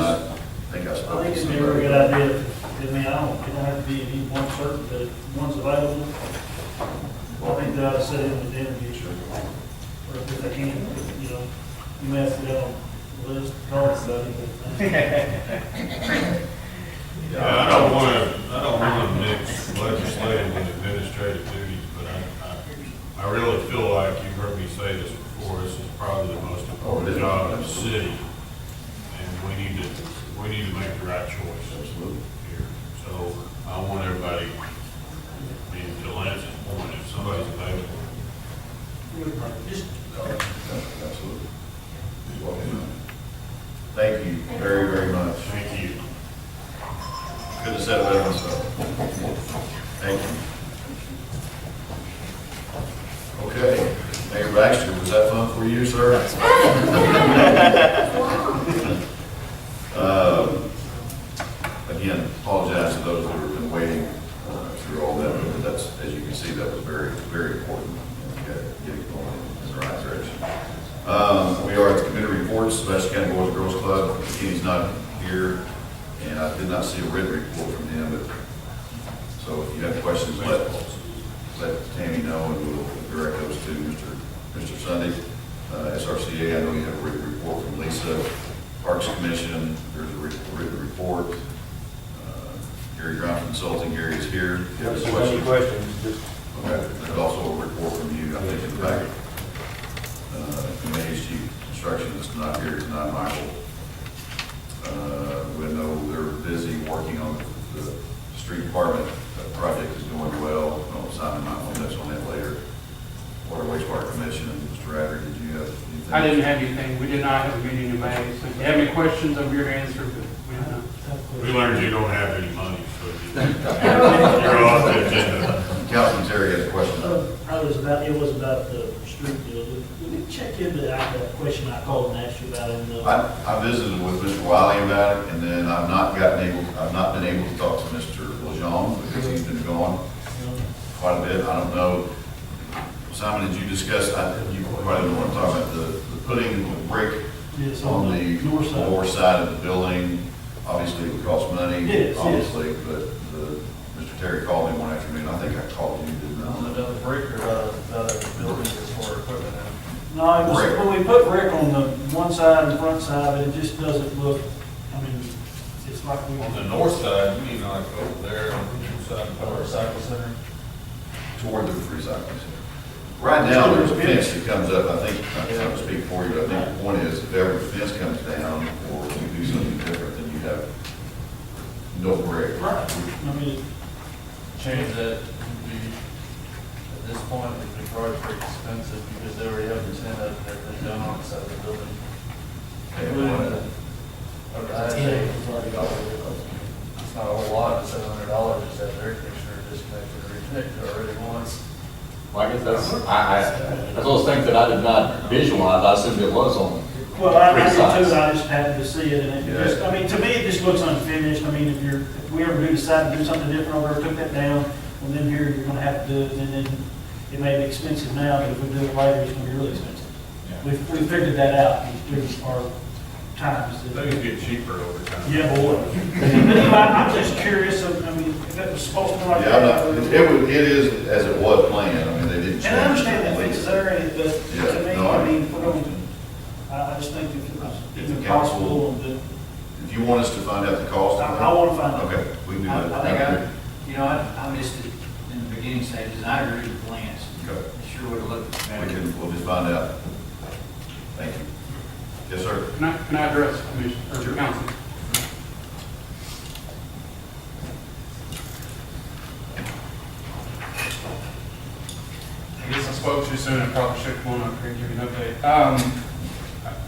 think I spoke I think to it'd be a really somebody. good idea. It don't have to be any one certain, but if one's available. I think they ought to sit in with the interview. Or if they can, you know, you may have to go on the list, call somebody. Yeah, I don't want to mix legislative and administrative duties, but I really feel like you've heard me say this before, this is probably the most important job in the city. And we need to make the right choice here. So I want everybody, to Lance's point, if somebody's available. Just Couldn't have said it better myself. Thank you. Okay, Mayor Baxter, was that fun for you, sir? Again, apologize to those that have been waiting through all that, but that's, as you can see, that was very, very important. And we got to get it going in the right direction. We are at the committee reports, Sebastian County Boys and Girls Club. Kenny's not here, and I did not see a written report from him, but so if you have questions, let Tammy know, and we'll direct those to Mr. Sunday. SRCA, I know you have a written report from Lisa. Parks Commission, there's a written report. Gary Brown Consulting, Gary is here. If you have any questions? Okay. There's also a report from you, I think, in the back. MHG Construction is not here tonight, Michael. We know they're busy working on the street department. That project is going well. Simon might want to touch on that later. Water Wastewater Commission, Mr. Radder, did you have anything? I didn't have anything. We did not have a meeting in May. So if you have any questions, I'm here to answer, but we don't know. We learned you don't have any money, so you're off the agenda. Councilman Terry has a question. It was about the street deal. Did we check into that question I called and asked you about in the? I visited with Mr. Wiley about it, and then I've not been able to talk to Mr. Lejeune because he's been gone quite a bit. I don't know. Simon, did you discuss, you probably don't want to talk about the putting the brick on the north side of the building. Obviously, it would cost money, obviously, but Mr. Terry called me one afternoon. I think I called you, didn't I? Another brick or another building is for equipment. No, it was, when we put brick on the one side and the front side, but it just doesn't look, I mean, it's like we. On the north side, you mean like over there on the side of the Recycle center. Toward the recycling center. Right now, there's a fence that comes up. I think, I can't speak for you, but I think the point is, if ever the fence comes down, or we do something different, then you have no brick. Right, I mean, Change that would be, at this point, would be probably pretty expensive because they already have the tent up there, they're done on the side of the building. It's not a whole lot, it's $700 just to have their conditioner disconnected or reconnected already once. Well, I guess that's those things that I did not visualize. I assumed it was on. well, I did too, I just happened to see it, and it just, I mean, to me, it just looks unfinished. I mean, if we ever do decide to do something different over there, took that down, and then here, you're gonna have to do it, and then it may be expensive now, but if we do it later, it's gonna be really expensive. We figured that out through our times. Things get cheaper over time. Yeah, boy. But anyway, I'm just curious, I mean, if it was supposed to be like Yeah, that. it is as it was planned. I mean, they didn't change. And I understand that fence is there, but Yeah, to me, no, I mean, if we're going to, I just think if it was If even the council- possible, that, If you want us to find out the cost. I want to find out. Okay, we can do I that. think I missed it in the beginning stages, and I agree with Lance. Okay. It sure would have looked better. We'll just find out. Thank you. Yes, sir. Can I address Commissioner or Council? I guess I spoke too soon. I probably should come on up here and give you an update.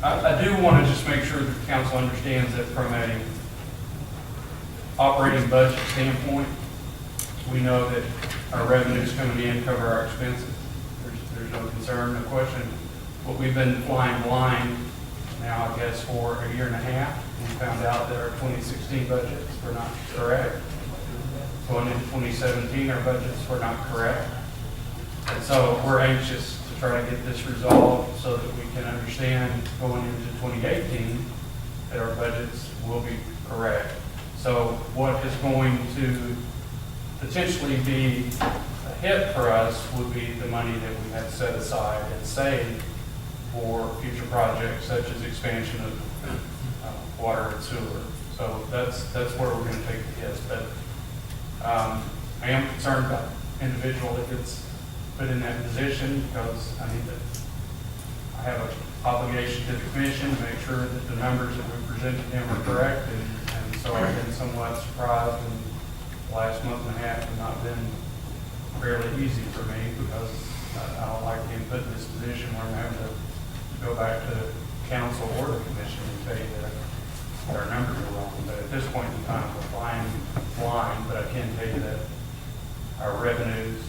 I do want to just make sure that the council understands that from a operating budget standpoint, we know that our revenues coming in cover our expenses. There's no concern, no question. What we've been flying blind now, I guess, for a year and a half, we found out that our 2016 budgets were not correct. Going into 2017, our budgets were not correct. And so we're anxious to try to get this resolved so that we can understand going into 2018 that our budgets will be correct. So what is going to potentially be a hit for us would be the money that we had set aside and saved for future projects such as expansion of water and sewer. So that's where we're going to take the hits. But I am concerned about individual if it's put in that position because I have an obligation to the commission to make sure that the numbers that we presented to him are correct. And so I've been somewhat surprised, and the last month and a half have not been fairly easy for me because I don't like being put in this position where I'm having to go back to council or the commission and say that that our numbers are wrong, but at this point in time, we're flying blind, but I can tell you that our revenues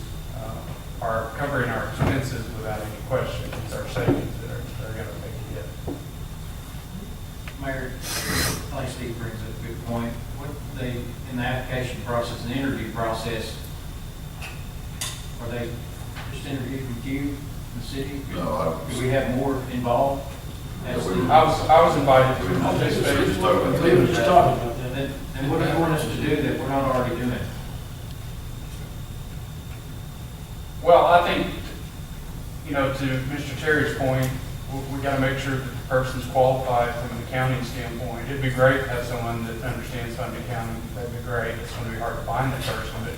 are covering our expenses without any question. It's our savings that are going to take a hit. Mayor, I think Steve brings up a good point. What they, in the application process and interview process, are they just interviewed with you in the city? No, Do we have more involved? As the- I was invited to participate. Just talking about We were just talking about that. Then what do you want us to do that we're not already doing? Well, I think, to Mr. Terry's point, we got to make sure that the person's qualified from an accounting standpoint. It'd be great to have someone that understands fund accounting. That'd be great. It's going to be hard to find that person, but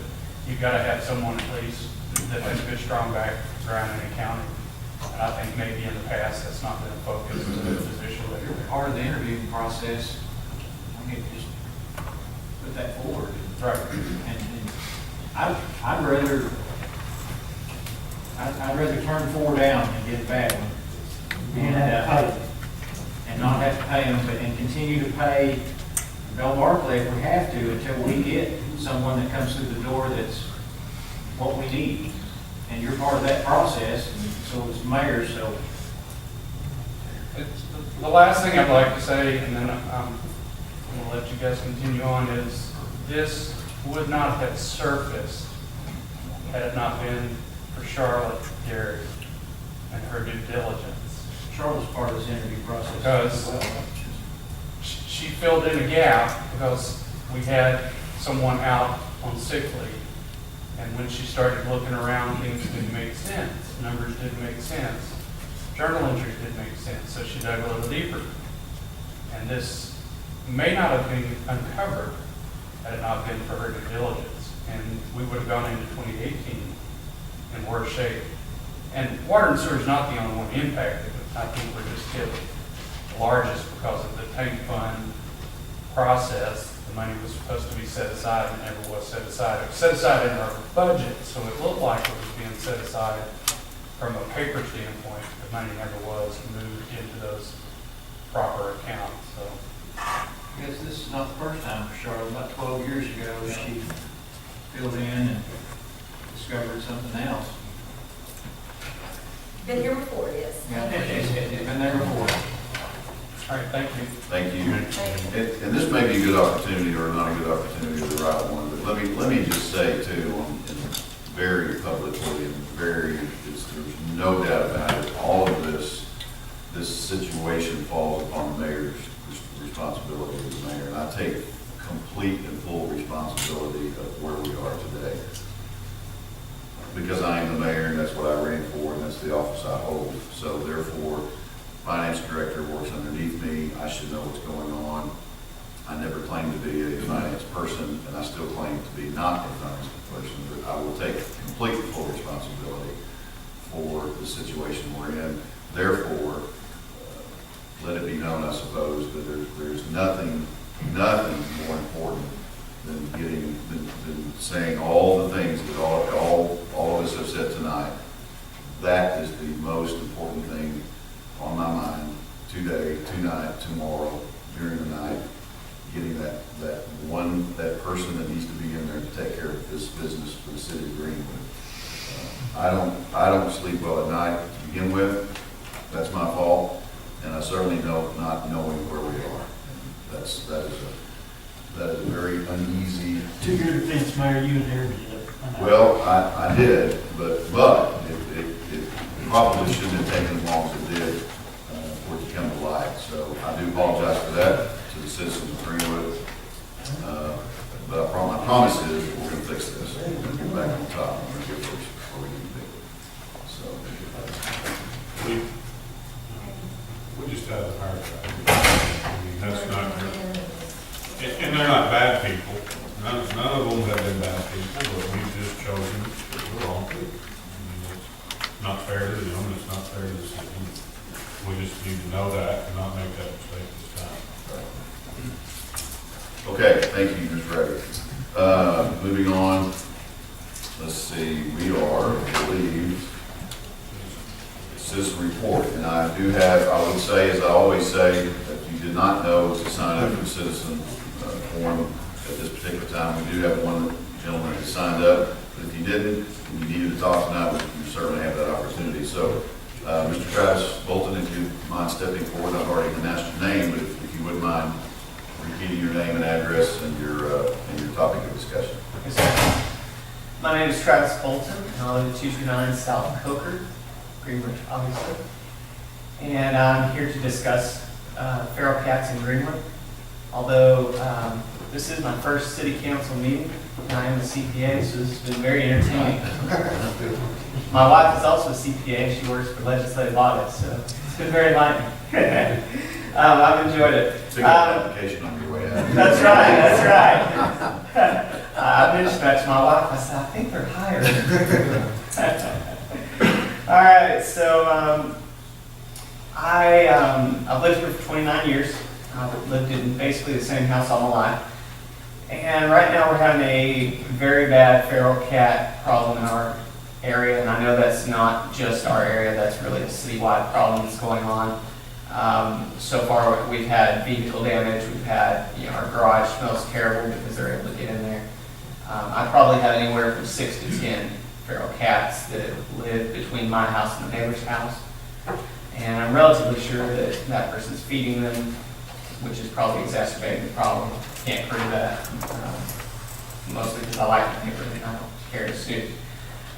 you've got to have someone at least that has a good, strong background in accounting. And I think maybe in the past, that's not been a focus of the position. If you're part of the interviewing process, we need to just put that forward. Right. And I'd rather turn 4 down than get a bad one. And not have to pay them, and continue to pay Bell Barkley if we have to until we get someone that comes through the door that's what we need. And you're part of that process, and so is the mayor, so. The last thing I'd like to say, and then I'm going to let you guys continue on, is this would not have surfaced had it not been for Charlotte Gary and her due diligence. Charlotte's part of this interview process. Because she filled in a gap because we had someone out on sick leave. And when she started looking around, things didn't make sense. Numbers didn't make sense. Journal entries didn't make sense. So she dug a little deeper. And this may not have been uncovered had it not been for her due diligence. And we would have gone into 2018 in worse shape. And water and sewer is not the only one impacted. I think we're just hit the largest because of the tank fund process. The money was supposed to be set aside and never was set aside. It was set aside in our budget, so it looked like it was being set aside from a paper standpoint. The money never was moved into those proper accounts. So I guess this is not the first time for Charlotte. About 12 years ago, she filled in and discovered something else. Been here before, yes. Yeah, it's been there before. all right, thank you. Thank you. And this may be a good opportunity or not a good opportunity or the right one, but let me just say too, very publicly and there's no doubt about it, all of this situation falls upon the mayor's responsibility as the mayor. And I take complete and full responsibility of where we are today. Because I am the mayor and that's what I ran for and that's the office I hold. So therefore, finance director works underneath me. I should know what's going on. I never claimed to be a finance person and I still claim to be not a finance person, but I will take complete and full responsibility for the situation we're in. Therefore, let it be known, I suppose, that there's nothing more important than saying all the things that all of us have said tonight. That is the most important thing on my mind today, tonight, tomorrow, during the night. Getting that person that needs to be in there to take care of this business for the city of Greenwood. I don't sleep well at night to begin with. That's my fault, and I certainly know not knowing where we are. That is a very uneasy. To your defense, Mayor, you inherited it. Well, I did, but it probably shouldn't have taken as long as it did for it to come to light. So I do apologize for that to the citizens of Greenwood. But I promise is we're going to fix this. We're going to get back on top. We're going to get where we need to be. So. We just have a hard time. I mean, that's not good. And they're not bad people. None of them have been bad people, but we've just chosen the wrong people. I mean, it's not fair to them, it's not fair to the city. We just need to know that and not make that mistake this time. Okay, thank you, Ms. Reddick. Moving on, let's see, we are, I believe, citizen report. And I would say, as I always say, that if you did not know, is to sign up for the citizen form at this particular time. We do have one gentleman that signed up, but if you didn't, and you needed to talk tonight, you certainly have that opportunity. So, Mr. Travis Bolton, if you mind stepping forward, I've already announced your name, but if you wouldn't mind repeating your name and address and your topic of discussion. Yes, sir. My name is Travis Bolton, and I live at 229 South Coker, Greenwood, obviously. And I'm here to discuss feral cats in Greenwood. Although this is my first city council meeting, and I am a CPA, so this has been very entertaining. My wife is also a CPA. She works for legislative audit, so it's been very enlightening. I've enjoyed it. Pick up an application on your way out. That's right, that's right. I mentioned that to my wife. I said, I think they're hired. All right, so I've lived here for 29 years. I've lived in basically the same house all my life. And right now we're having a very bad feral cat problem in our area. And I know that's not just our area, that's really a citywide problem that's going on. So far we've had vehicle damage, we've had, our garage smells terrible because they're able to get in there. I probably have anywhere from 6 to 10 feral cats that live between my house and the neighbor's house. And I'm relatively sure that that person's feeding them, which is probably exacerbating the problem. Can't prove that, mostly because I like the paper and I don't care to sue.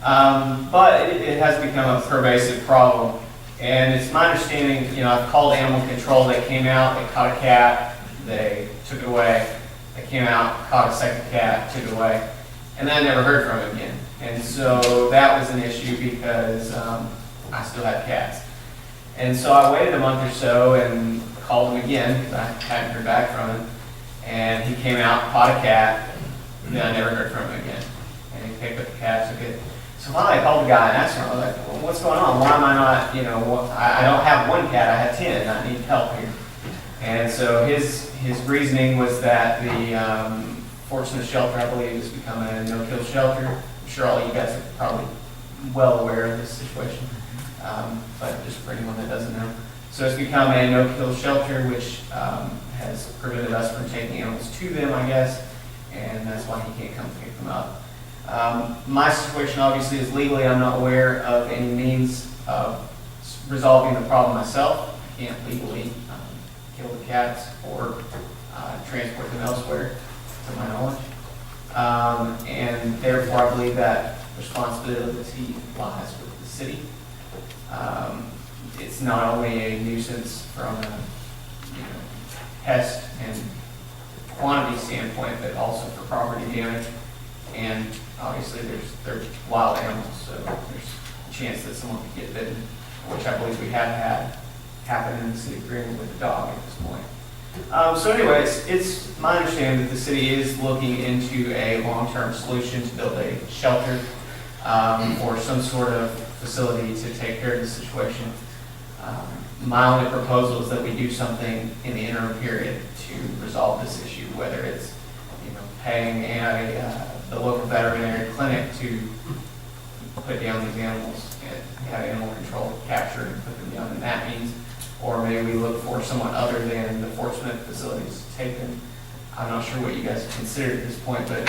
But it has become a pervasive problem. And it's my understanding, I've called animal control. They came out, they caught a cat, they took it away. They came out, caught a second cat, took it away. And then I never heard from him again. And so that was an issue because I still had cats. And so I waited a month or so and called him again because I hadn't heard back from him. And he came out, caught a cat, and then I never heard from him again. And he picked up the cat, took it. So finally I called the guy and asked him, I was like, well, what's going on? Why am I not, I don't have one cat, I have 10, I need help here. And so his reasoning was that the Fortunate Shelter, I believe, has become a no-kill shelter. I'm sure all you guys are probably well aware of this situation, but just for anyone that doesn't know. So it's become a no-kill shelter, which has prevented us from taking animals to them, I guess, and that's why he can't come pick them up. My situation obviously is legally, I'm not aware of any means of resolving the problem myself. I can't legally kill the cats or transport them elsewhere, to my knowledge. And therefore I believe that responsibility lies with the city. It's not only a nuisance from a pest and quantity standpoint, but also for property damage. And obviously they're wild animals, so there's a chance that someone could get bitten, which I believe we have had happen in the city of Greenwood with a dog at this point. So anyways, it's my understanding that the city is looking into a long-term solution to build a shelter or some sort of facility to take care of the situation. My only proposal is that we do something in the interim period to resolve this issue, whether it's paying the local veterinary clinic to put down these animals and have animal control capture and put them down in that means, or maybe we look for someone other than the enforcement facilities to take them. I'm not sure what you guys consider at this point, but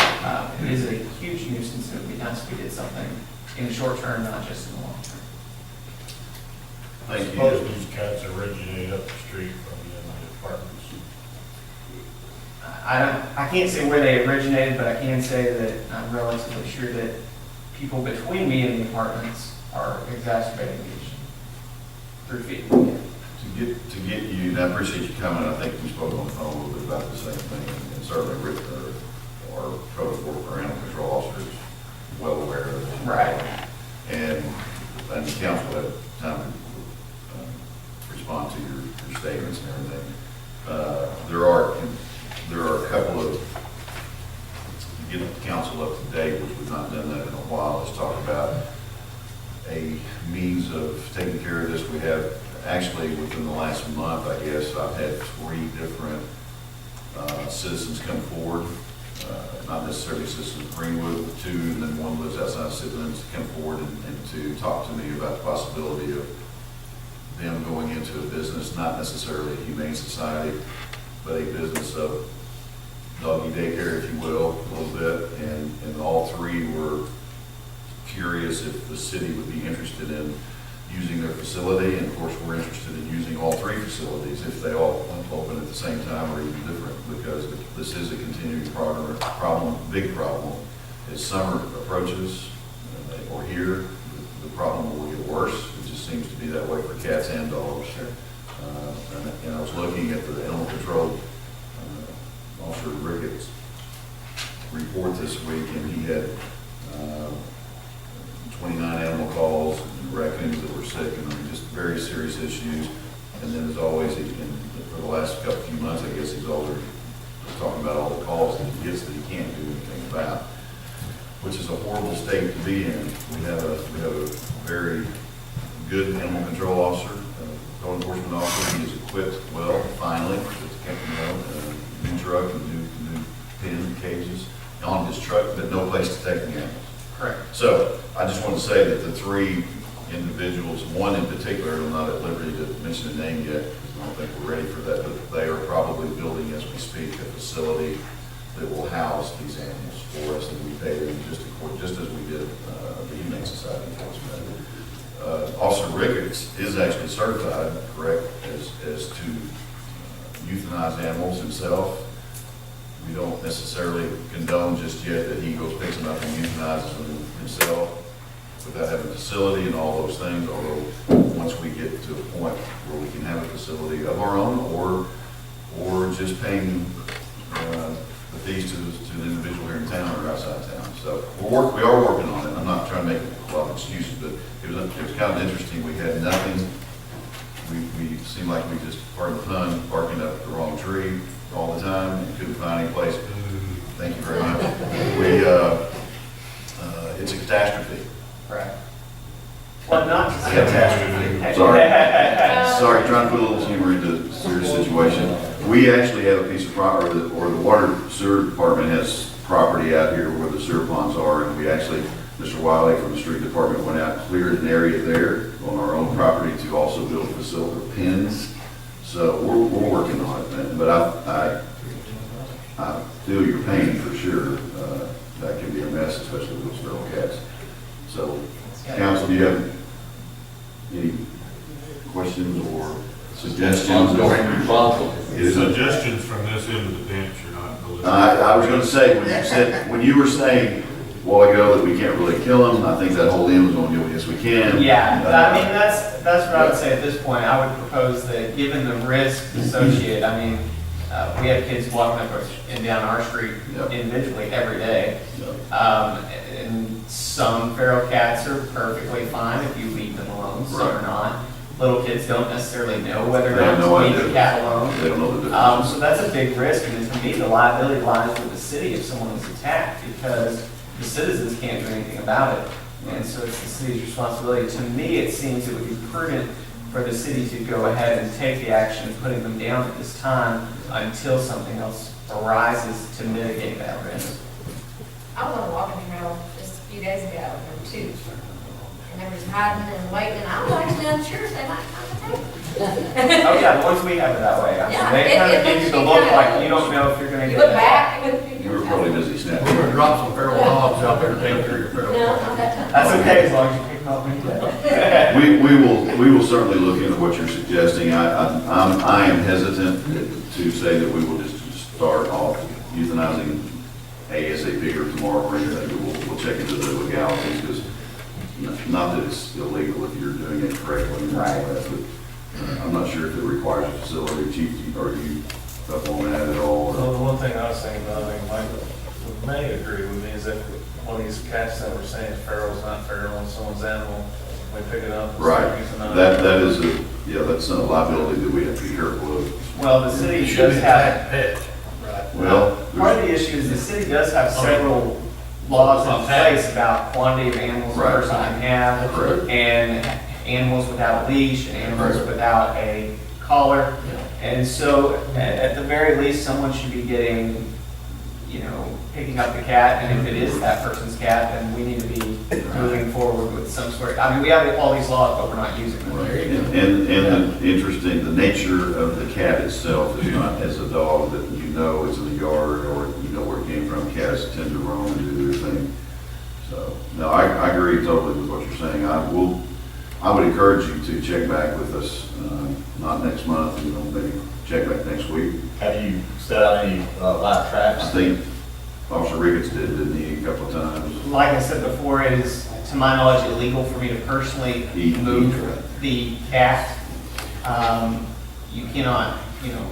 it is a huge nuisance, and it would be nice if we did something in the short term, not just in the long term. Thank you. Suppose these cats originate up the street from the apartments. I can't say where they originated, but I can say that I'm relatively sure that people between me and the apartments are exacerbating the issue through feeding. To get you, and I appreciate you coming. I think we spoke on the phone a little bit about the same thing, and certainly Rick, our code enforcement or animal control officer, is well aware of it. Right. And the council had time to respond to your statements and everything. There are a couple of, to get the council up to date, which we've not done that in a while. Let's talk about a means of taking care of this. We have actually within the last month, I guess, I've had 3 different citizens come forward, not necessarily citizens of Greenwood, 2, and then 1 lives outside of citizens, come forward and to talk to me about the possibility of them going into a business, not necessarily a humane society, but a business of doggy daycare, if you will, a little bit. And all three were curious if the city would be interested in using their facility. And of course, we're interested in using all three facilities if they all open at the same time or even different, because this is a continuing problem, big problem. As summer approaches, or here, the problem will get worse. It just seems to be that way for cats and dogs. And I was looking at the animal control Officer Ricketts' report this week, and he had 29 animal calls, and raccoons that were sick, and just very serious issues. And then, as always, for the last few months, I guess he's always talking about all the calls that he gets that he can't do anything about, which is a horrible state to be in. We have a very good animal control officer, code enforcement officer. He is equipped well, finally, with a new truck and new pen cages on his truck, but no place to take the animals. Correct. So I just want to say that the three individuals, one in particular, I'm not at liberty to mention a name yet, because I don't think we're ready for that, but they are probably building, as we speak, a facility that will house these animals for us, and we pay them just as we did the Humane Society enforcement. Officer Ricketts is actually certified, correct, as to euthanize animals himself. We don't necessarily condone just yet that he goes picks them up and euthanizes them himself without having a facility and all those things, although once we get to a point where we can have a facility of our own, or just paying the fees to an individual here in town or outside town. So we are working on it. I'm not trying to make a lot of excuses, but it was kind of interesting. We had nothing. We seemed like we just, pardon the pun, barking up the wrong tree all the time and couldn't find any place. Thank you very much. It's a catastrophe. Right. Well, not just Catastrophe. Sorry, trying to put a little humor into a serious situation. We actually have a piece of property, or the water sewer department has property out here where the sewer ponds are, and we actually, Mr. Wiley from the street department went out and cleared an area there on our own property to also build a facility for pens. So we're working on it, but I feel your pain for sure. That can be a mess, especially with those feral cats. So, council, do you have any questions or suggestions? Suggestions from this end of the bench are not delivered. I was going to say, when you were saying a while ago that we can't really kill them, I think that whole end was on you. Yes, we can. Yeah, I mean, that's what I would say at this point. I would propose that given the risk associated, I mean, we have kids walking up and down our street individually every day. And some feral cats are perfectly fine if you leave them alone, some are not. Little kids don't necessarily know whether or not to leave the cat alone. They don't know the difference. So that's a big risk, and to me, the liability lies with the city if someone is attacked, because the citizens can't do anything about it. And so it's the city's responsibility. To me, it seems it would be prudent for the city to go ahead and take the action of putting them down at this time until something else arises to mitigate that risk. I was on a walking trail just a few days ago, or two, and they were just hiding and waiting, and I was actually unsure if they might come and take. Oh yeah, the ones we have it that way. I mean, Yeah, they kind of give you the look like you don't know if you're going to You get look back, You were probably busy snapping. We're gonna drop some feral dogs out there to take care of your feral. No, not that time. That's okay as long as you pick them up when you We will certainly look into what you're suggesting. I am hesitant to say that we will just start off euthanizing ASAP or tomorrow or anything. We'll check into the legalities, because not that it's illegal if you're doing it correctly and all that, but I'm not sure if it requires a facility. Chief, are you up on that at all? Well, the one thing I was thinking about, I think Mike may agree with me, is that one of these cats that we're saying is feral is not feral, and someone's animal, we pick it up. And Right. That is that's a liability that we have to be careful of. Well, the city Should does be have, pet, right? Well, part of the issue is the city does have several laws in place about quantity of animals a Right. person can have, Correct. and animals without a leash, and animals Right. without a collar. And so, at the very least, someone should be getting picking up the cat, and if it is that person's cat, then we need to be moving forward with some sort. I mean, we have all these laws, but we're not using them. And the interesting, the nature of the cat itself is not as a dog that you know is in the yard or you know where it came from. Cats tend to roam and do their thing. So, no, I agree totally with what you're saying. I would encourage you to check back with us, not next month, maybe check back next week. Have you set out any live traps? I think Officer Ricketts didn't he, a couple of times? Like I said before, it is, to my knowledge, illegal for me to personally move the cat. You cannot,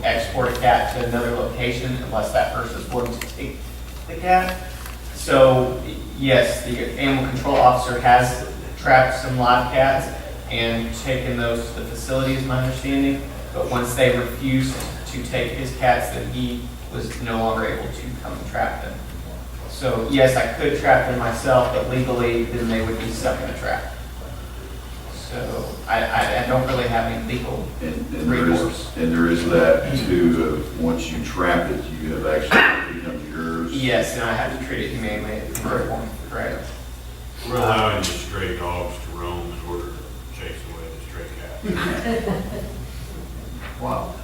export a cat to another location unless that person is willing to take the cat. So, yes, the animal control officer has trapped some live cats and taken those to the facility, is my understanding. But once they refused to take his cats, then he was no longer able to come and trap them. So yes, I could trap them myself, but legally, then they would be stuck in a trap. So I don't really have any legal recourse. And there is that too, once you trap it, you have actually become yours. Yes, and I have to treat it humanely. Correct. We're allowing the stray dogs to roam in order to chase away the stray cat. Wow.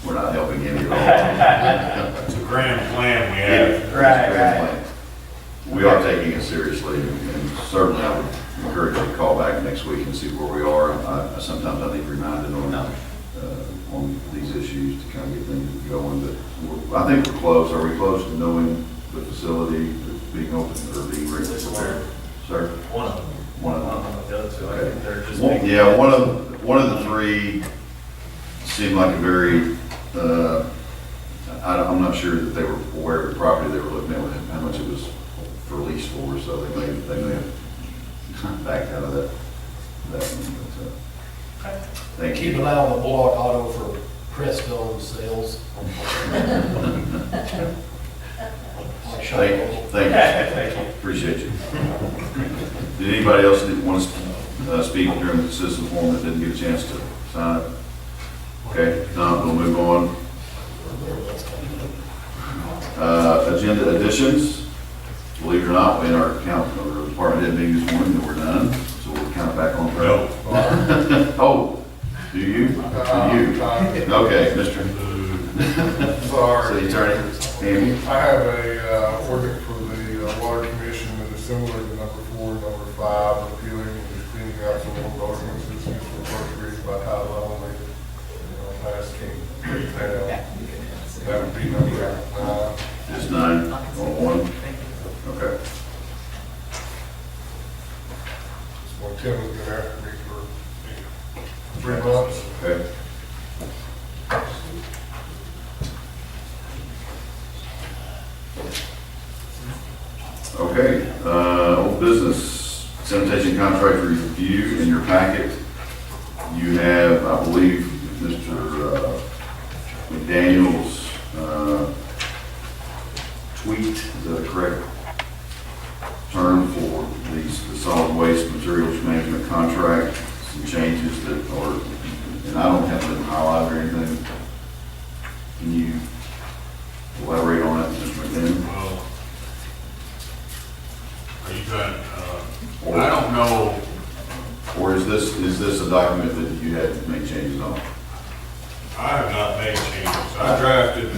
We're not helping any at all. It's a grand plan we have. Right. We are taking it seriously, and certainly I would encourage you to call back next week and see where we are. Sometimes I need reminded on these issues to kind of get things going, but I think we're close. Are we close to knowing the facility being open or being ready? Sir? One of them. One of them. The other two, I Okay. think they're just. Yeah, one of the three seemed like a very, I'm not sure that they were aware of the property they were looking at, how much it was for lease for, so they may have backed out of that one. But, thank you. Keep an eye on the Bullock Auto for Presco sales. Thank you. Appreciate you. Did anybody else that want to speak during the citizen forum that didn't get a chance to sign it? Okay, now we'll move on. Agenda additions. Believe it or not, in our department head meeting this morning, that we're done, so we're kind of back on track. Oh, do you? Okay, Mr. Sorry. City Attorney, Amy. I have a ordinance for the Water Commission that is similar to number 4 and number 5, repealing and just cleaning out some old ordinances used for first reading by title only. Pass King. That would be number 9. Just 9 on 1. Okay. Well, Tim has been after me for 3 months. Okay. Okay, old business, sanitation contract review in your packet. You have, I believe, Mr. McDaniel's tweet, is that a correct term for the solid waste materials management contract? Some changes that are, and I don't have them highlighted or anything. Can you elaborate on that, Mr. McDaniel? Are you trying, I don't know. Or is this a document that you had made changes on? I have not made changes. I drafted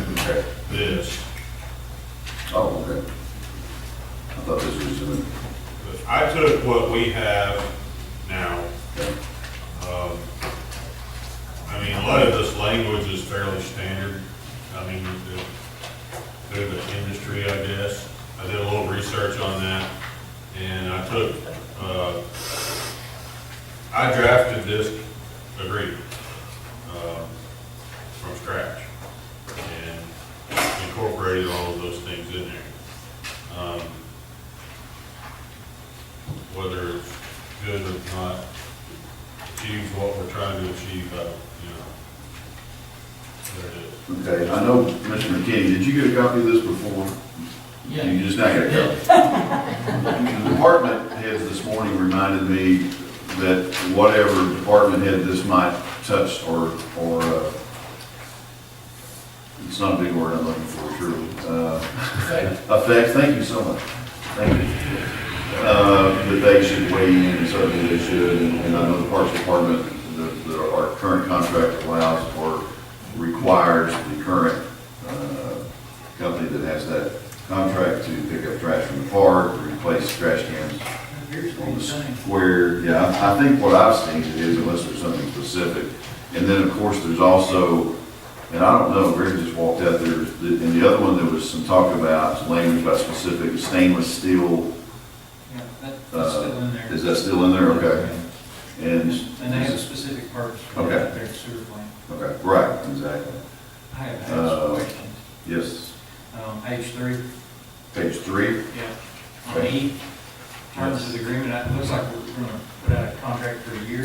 this. Oh, okay. I thought this was doing. I took what we have now. I mean, a lot of this language is fairly standard. I mean, through the industry, I guess. I did a little research on that, and I took, I drafted this agreement from scratch and incorporated all of those things in there. Whether it's good or not, achieves what we're trying to achieve, there it is. Okay, I know, Mr. McKinney, did you get a copy of this before? Yeah. You just now got a copy? The department heads this morning reminded me that whatever department head this might touch or it's not a big word I'm looking for, truly. effects, thank you so much. Thank you. That they should weigh in, and certainly they should, and I know the Parks Department, our current contract allows or requires the current company that has that contract to pick up trash from the park, replace trash cans on the square. Yeah, I think what I've seen it is, unless there's something specific. And then, of course, there's also, and I don't know, Greg just walked out there, and the other one, there was some talk about, some language about specific stainless steel. Yeah, that's still in there. Is that still in there? Okay. And they have a specific purpose for okay. that, their sewer plant. Okay, right, exactly. I have some questions. Yes. Page 3. Page 3? Yeah. On E, terms of the agreement, it looks like we're going to put out a contract for a year,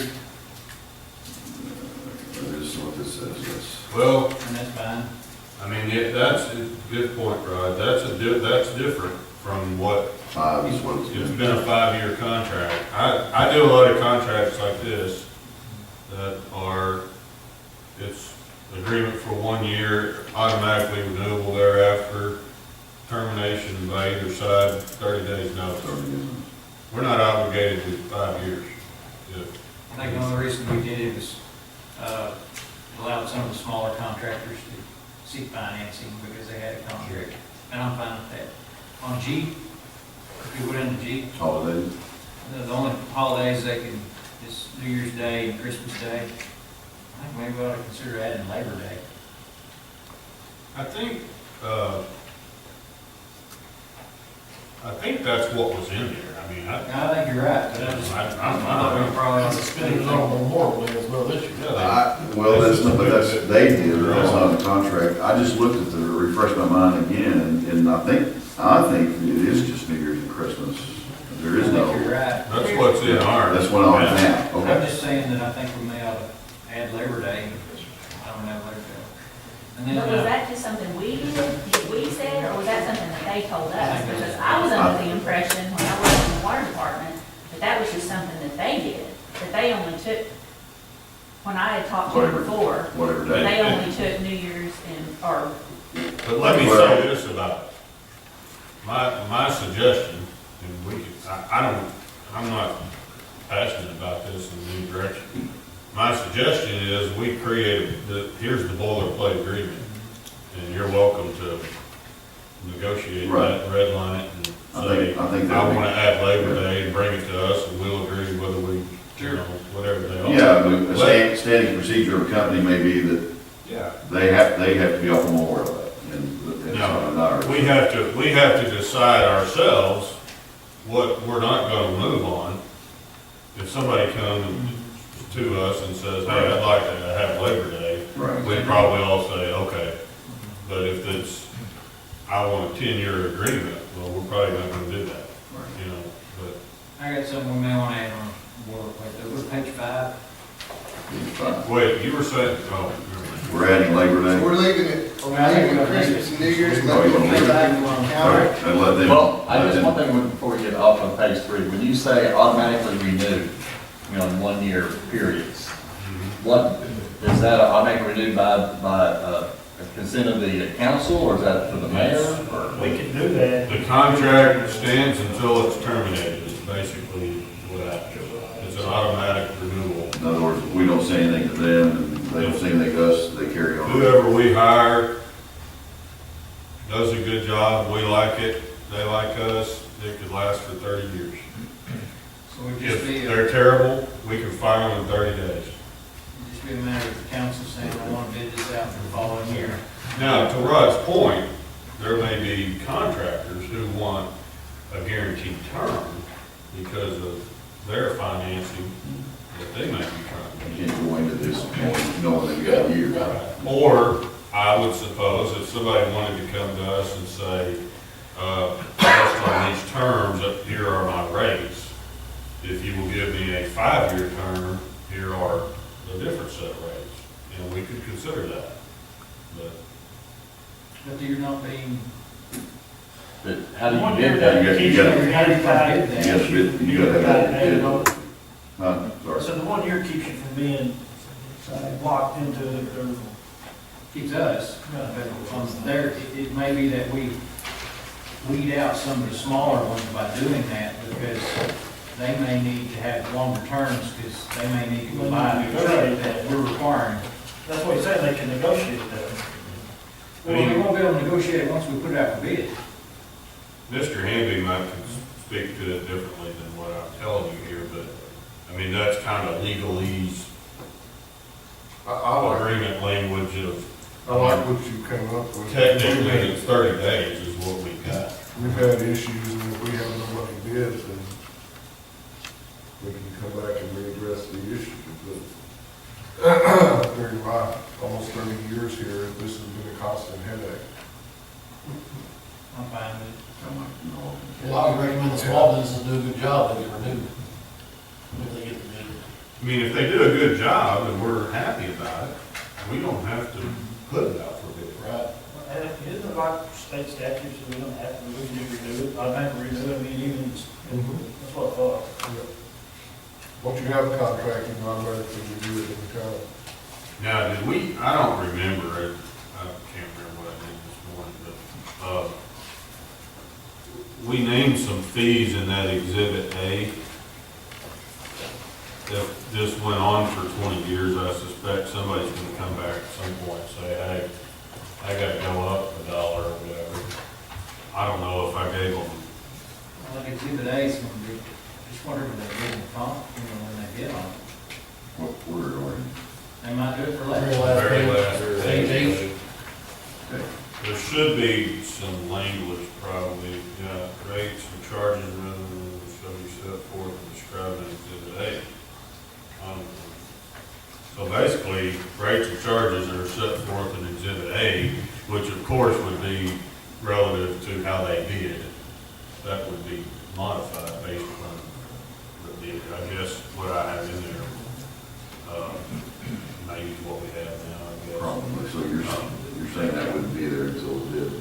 That is what this says, yes. Well, and that's fine. I mean, that's a good point, Rod. That's different from what, 5 is what it's it's been a 5-year contract. I do a lot of contracts like this that are, it's agreement for 1 year, automatically renewable thereafter, termination by either side, 30 days notice. We're not obligated to 5 years. I think the only reason we did it was allowed some of the smaller contractors to seek financing because they had a contract, and I'm fine with that. On G, if we put in the G, Holidays? the only holidays they can is New Year's Day and Christmas Day. I think maybe we ought to consider adding Labor Day. I think that's what was in there. I mean, I think you're right, but I'm probably ought to Spending it on Memorial Day as well this year. Well, that's not, but that's, they did, that's not in the contract. I just looked at the, refresh my mind again, and I think it is just New Year's and Christmas. There is I no. think you're right. That's what's in ours. That's what I'm now, I'm okay. just saying that I think we may ought to add Labor Day. I don't know, Labor Day. And then, But was that just something we said, or was that something that they told us? Because I was under the impression, when I worked in the water department, that was just something that they did, that they only took, when I had talked to them before, Whatever day. they only took New Year's or. But let me say this about it. My suggestion, and I'm not passionate about this in any direction. My suggestion is we create, here's the boilerplate agreement, and you're welcome to negotiate that, redline it, and say, I want to add Labor Day, and bring it to us, and we'll agree whether we, whatever they are. Yeah, the standing procedure of a company may be that they have to be off on Memorial Day, and it's not ours. We have to decide ourselves what we're not going to move on. If somebody comes to us and says, hey, I'd like to have Labor Day, we'd probably all say, okay. But if it's, I want a 10-year agreement, well, we're probably not going to do that, you know, but. I got something we may want to add on boilerplate, though. We're page 5. Wait, you were saying, oh, we're adding Labor Day. So we're leaving it, leaving Christmas and New Year's, let them pay back on the counter. And let them. Well, I just one thing before we get off on page 3, when you say automatically renewed, in 1 year periods, what, is that automatically renewed by consent of the council, or is that for the mayor? We can do that. The contract stands until it's terminated, is basically what happens. It's an automatic renewal. In other words, we don't say anything to them, and they don't say anything to us, they carry on. Whoever we hire does a good job, we like it, they like us, it could last for 30 years. So we just If be, they're terrible, we can fire them in 30 days. just be a matter of the council saying, I want to bid this out for the following year. Now, to Rod's point, there may be contractors who want a guaranteed term because of their financing that they may be trying. You can't go into this knowing they've got a year. Or, I would suppose, if somebody wanted to come to us and say, based on these terms, here are my rates. If you will give me a 5-year term, here are the different set of rates. And we could consider that. But you're not being. But how do you bid that? You gotta have that. So the 1 year keeps you from being locked into keeps us. But there, it may be that we weed out some of the smaller ones by doing that, because they may need to have longer terms, because they may need to go buy a new truck that we're requiring. That's what he's saying, they can negotiate that. Well, we won't be able to negotiate it once we put it out for bid. Mr. Hamby might speak to it differently than what I'm telling you here, but, I mean, that's kind of legalese I like, agreement language of, I like what you came up with. technically, it's 30 days is what we got. We've had issues, and if we have nobody bids, then we can come back and readdress the issue. But during my almost 30 years here, this has been a constant headache. I'm fine with it. Well, I would recommend the small businesses do a good job, they get renewed. If they get the bid. I mean, if they do a good job and we're happy about it, we don't have to put it out for bid. Right. And isn't it like state statutes, we don't have to, we can just renew it, automatically renew it, I mean, even, that's what I thought. Once you have a contract, you automatically review it every time. Now, did we, I don't remember it, I can't remember what I did this morning, but, we named some fees in that Exhibit A. If this went on for 20 years, I suspect somebody's gonna come back at some point and say, hey, I gotta go up $1 or whatever. I don't know if I gave them, Well, like Exhibit A is going to be, just whatever they did in the font, when they bid on it. What order are you? They might do it for less. very last Page page. Okay. There should be some language probably, rates and charges rather than shall be set forth and described in Exhibit A. So basically, rates and charges are set forth in Exhibit A, which of course would be relative to how they bid. That would be modified based on the bid. I guess what I have in there, maybe what we have now, I guess. Probably, so you're saying that wouldn't be there until the bid?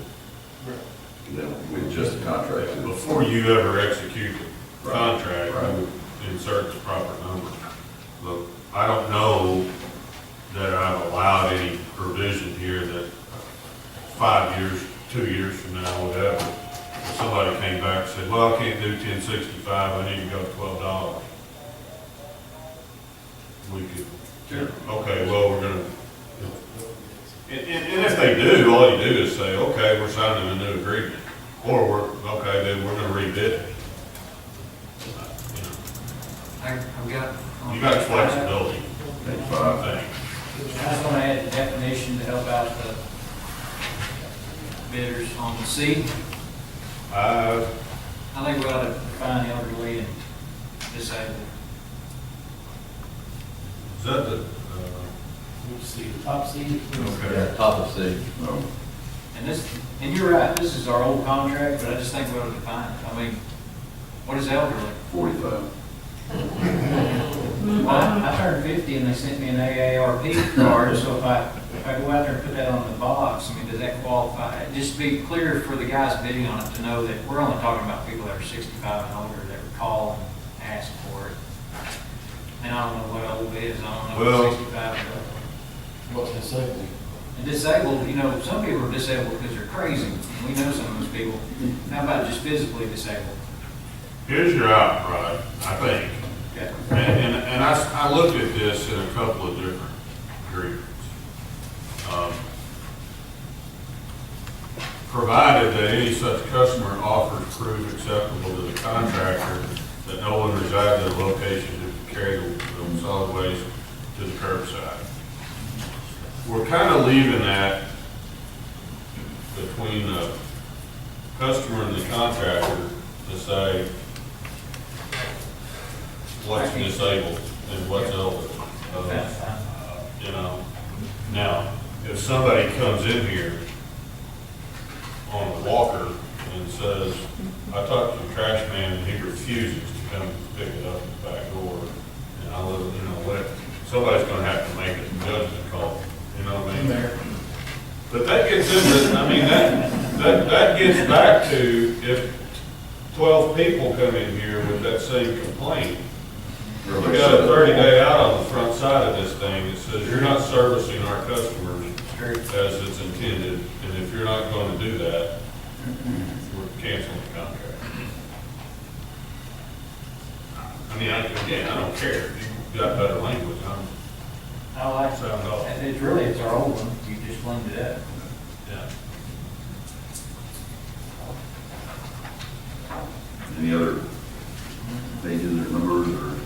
Then with just the contract? Before you ever execute the contract, Right. you would insert the proper number. But I don't know that I've allowed any provision here that 5 years, 2 years from now, whatever, if somebody came back and said, well, I can't do 1065, I need to go to $12. We could, okay, well, we're gonna, and if they do, all you do is say, okay, we're signing a new agreement. Or okay, then we're gonna rebid it. I've got. You got flexibility, I think. I just want to add the definition to help out the bidders on the C. I think we ought to define elderly and disabled. Is that the, Let's see, the top seed. okay. Top of C. No. And you're right, this is our old contract, but I just think we ought to define it. I mean, what is elderly? 45. Well, I turned 50 and they sent me an AARP card, so if I go out there and put that on the box, I mean, does that qualify? Just to be clear for the guys bidding on it to know that we're only talking about people that are 65 and older that would call and ask for it. And I don't know what old is, I don't know Well- what 65 is. What's disabled? And disabled, you know, some people are disabled because they're crazy. We know some of those people. How about just physically disabled? Here's your outcry, I think. Okay. And I looked at this in a couple of different agreements. Provided that any such customer offers proof acceptable to the contractor that no one resides at a location to carry the solid waste to the curbside. We're kind of leaving that between the customer and the contractor to say what's disabled and what's elderly. You know, now, if somebody comes in here on a walker and says, I talked to the trash man and he refuses to come pick it up at the back door, and I live, you know, what, somebody's gonna have to make a judgment call, you know what I mean? But that gets into, I mean, that gets back to if 12 people come in here with that same complaint, we got a 30-day out on the front side of this thing that says you're not servicing our customers as it's intended, and if you're not going to do that, we're canceling the contract. I mean, again, I don't care, if you got better language, I like sound off. And it's our old one, you just cleaned it up. Yeah. Any other pages or numbers or?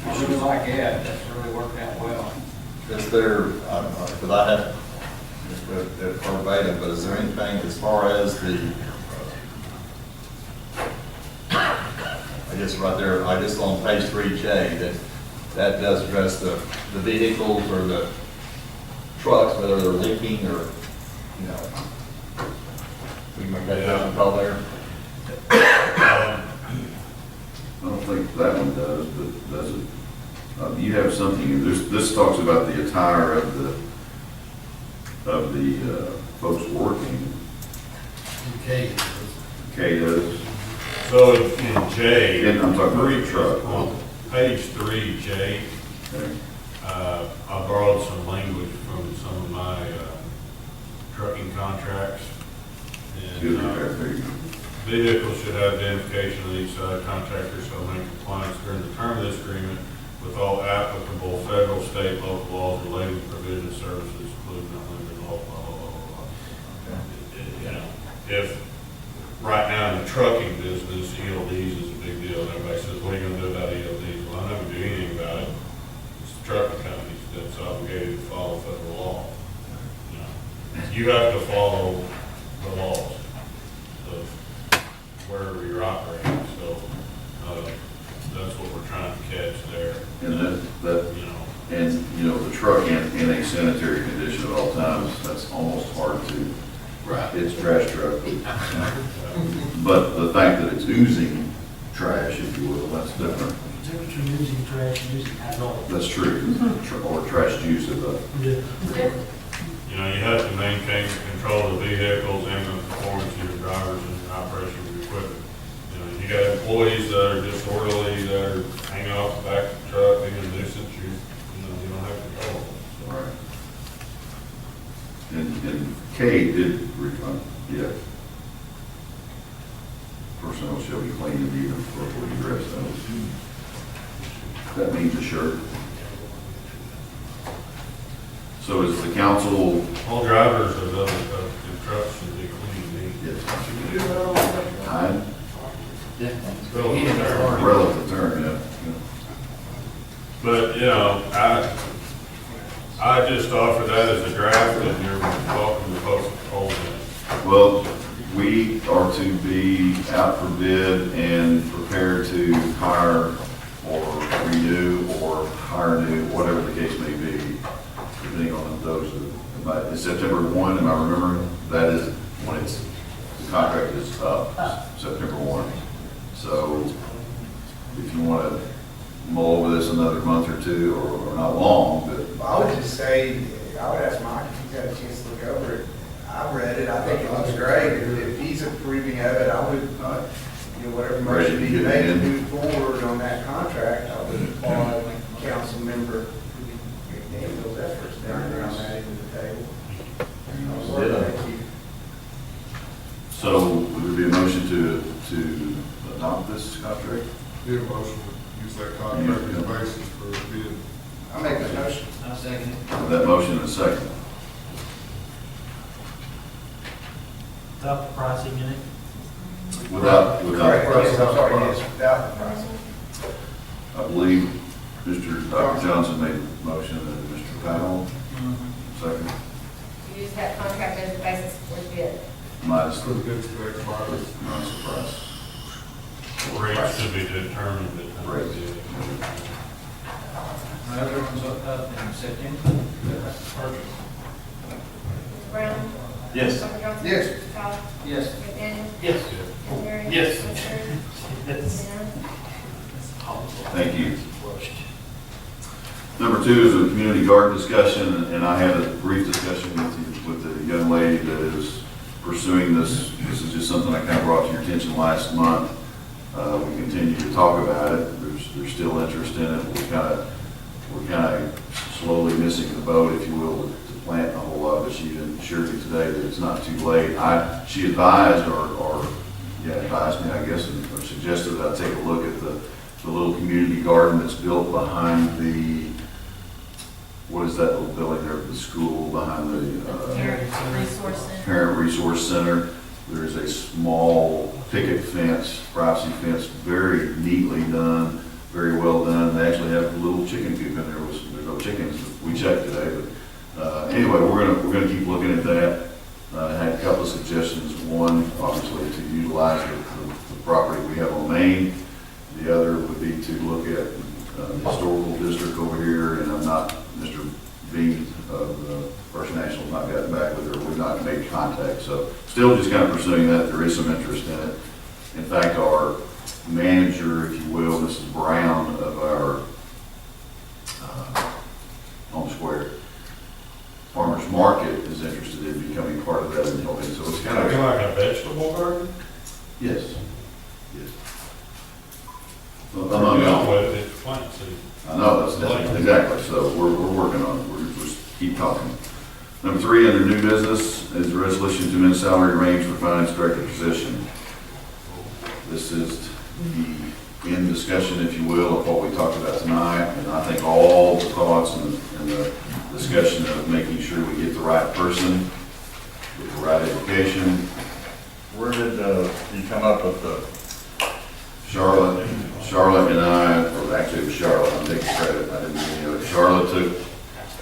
I really like that, that's really worked out well. Is there, because I have, just verbatim, but is there anything as far as the, I guess right there, I guess on page 3J, that does address the vehicles or the trucks, whether they're leaking or, you know, we can make that judgment call there. I don't think that one does, but does it? You have something, this talks about the attire of the folks working. Okay. K does. So in J, And I'm talking about the truck. on page 3J, Okay. I borrowed some language from some of my trucking contracts. Good, And there you go. vehicles should have identification on each side. Contractors shall maintain compliance during the term of this agreement with all applicable federal, state, local laws relating to provision of services, including not limited to blah, blah, blah, blah, blah. You know, if right now in the trucking business, ELDs is a big deal, and everybody says, what are you gonna do about ELDs? Well, I'm not gonna do anything about it. It's the trucking companies that's obligated to follow federal law. You know, you have to follow the laws of wherever you're operating, so, that's what we're trying to catch there. And that, You know, and, you know, the truck in a sanitary condition at all times, that's almost hard to, Right. it's trash truck. But the fact that it's oozing trash, if you will, that's different. Temperature using trash, using alcohol. That's true. Or trash juice of the, you know, you have to maintain control of the vehicles and the performance of your drivers and the operation of your equipment. You know, you got employees that are disorderly, that are hanging off the back of the truck, being a nuisance, you don't have control. all right. And K did refund, yeah. Personnel shall be clean and even appropriately dressed. That means a shirt. So is the council? All drivers of those trucks should be clean, neat. Yes. Time? Relative. Relative term, yeah. But, you know, I just offer that as a draft, and you're talking to folks that hold it. Well, we are to be out for bid and prepared to hire or renew or hire new, whatever the case may be, depending on those. It's September 1, am I remembering? That is when the contract is up, September 1. So if you want to mull over this another month or two, or not long, but. I would just say, I would ask Mike if he's got a chance to look over it. I read it, I think it looks great. If he's approving of it, I would, whatever motion he made to move forward on that contract, I would applaud council member McDaniel's efforts down there on that end of the table. Thank you. So would there be a motion to adopt this contract? Need a motion to use that contract as a basis for the bid. I make that motion. I'll second it. That motion in a second. Without the pricing in it. Without Correct, yes, I'm sorry, price. yes, without the pricing. I believe Dr. Johnson made a motion and Mr. Powell, second. You use that contract as a basis for the bid. Minus For the bid to expire. the price. Rates to be determined at the time of Right. bid. My other one's up in September. Mr. Brown? Yes. Dr. Johnson? Yes. Mr. Powell? Yes. McDaniel? Yes. Ms. Terry? Yes. Ms. Terry? Yes. Thank you. Number 2 is a community garden discussion, and I had a brief discussion with the young lady that is pursuing this. This is just something I kind of brought to your attention last month. We continue to talk about it. There's still interest in it. We're kind of slowly missing the boat, if you will, to planting a whole lot, but she assured me today that it's not too late. She advised advised me, I guess, or suggested that I take a look at the little community garden that's built behind what is that little building there at the school behind the Parent Resource Center. There's a small picket fence, privacy fence, very neatly done, very well done. They actually have a little chicken coop in there. There's no chickens. We checked today, but anyway, we're gonna keep looking at that. I had a couple of suggestions. One, obviously, to utilize the property we have on Main. The other would be to look at the historical district over here, and I'm not, Mr. Bean of First National has not gotten back with her. We've not made contact, so still just kind of pursuing that. There is some interest in it. In fact, our manager, if you will, Mrs. Brown of our Home Square Farmers Market is interested in becoming part of that and helping. So it's kind of like a vegetable garden? Yes. Yes. It's plant seed. I know, that's exactly. So we're working on it. We're just keep talking. Number 3, under new business, is a resolution to amend salary range for finance director position. This is the end discussion, if you will, of what we talked about tonight. And I think all the thoughts and the discussion of making sure we get the right person with the right education. Where did you come up with the? Charlotte and I, or actually it was Charlotte, I'm taking credit, I didn't do any of it. Charlotte took,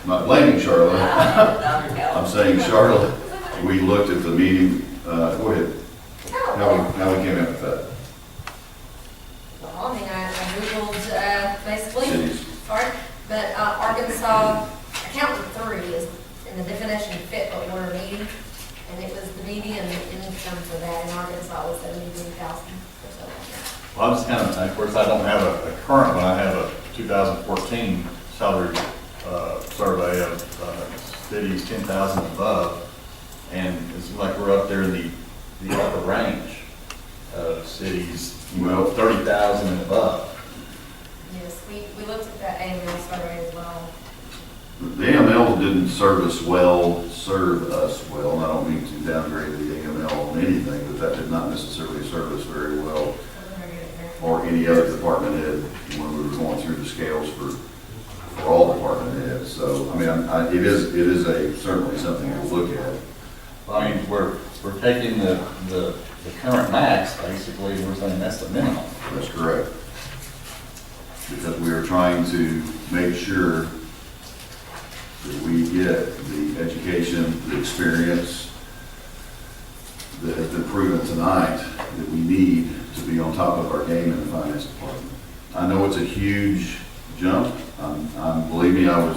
I'm not blaming Charlotte. I'm saying Charlotte, we looked at the meeting, go ahead. How we came up with that? Well, I mean, I Googled, basically, Cities. but Arkansas, accountant 3 is in the definition fit but water median, and it was the median income for that in Arkansas was $73,000 or so. Well, I'm just kind of course, I don't have a current one. I have a 2014 salary survey of cities 10,000 and above, and it's like we're up there in the upper range of cities, 30,000 and above. Yes, we looked at that AML survey as well. The AML didn't serve us well, and I don't mean to downgrade the AML on anything, but that did not necessarily serve us very well, or any other department head when we were going through the scales for all department heads. So, I mean, it is certainly something to look at. I mean, we're taking the current max, basically, and we're saying that's the minimum. That's correct. Because we are trying to make sure that we get the education, the experience that has been proven tonight that we need to be on top of our game in the finance department. I know it's a huge jump. Believe me, I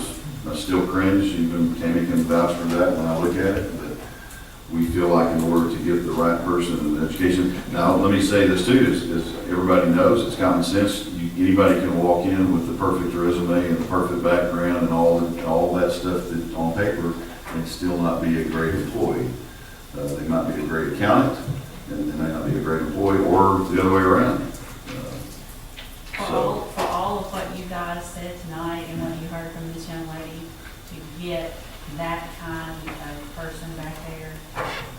still cringe, even Tammy can vouch for that when I look at it, but we feel like in order to get the right person in education. Now, let me say this too, as everybody knows, it's common sense. Anybody can walk in with the perfect resume and the perfect background and all that stuff that on paper and still not be a great employee. They might be a great accountant, and they may not be a great employee, or the other way around. For all of what you guys said tonight and what you heard from this young lady, to get that kind of person back there,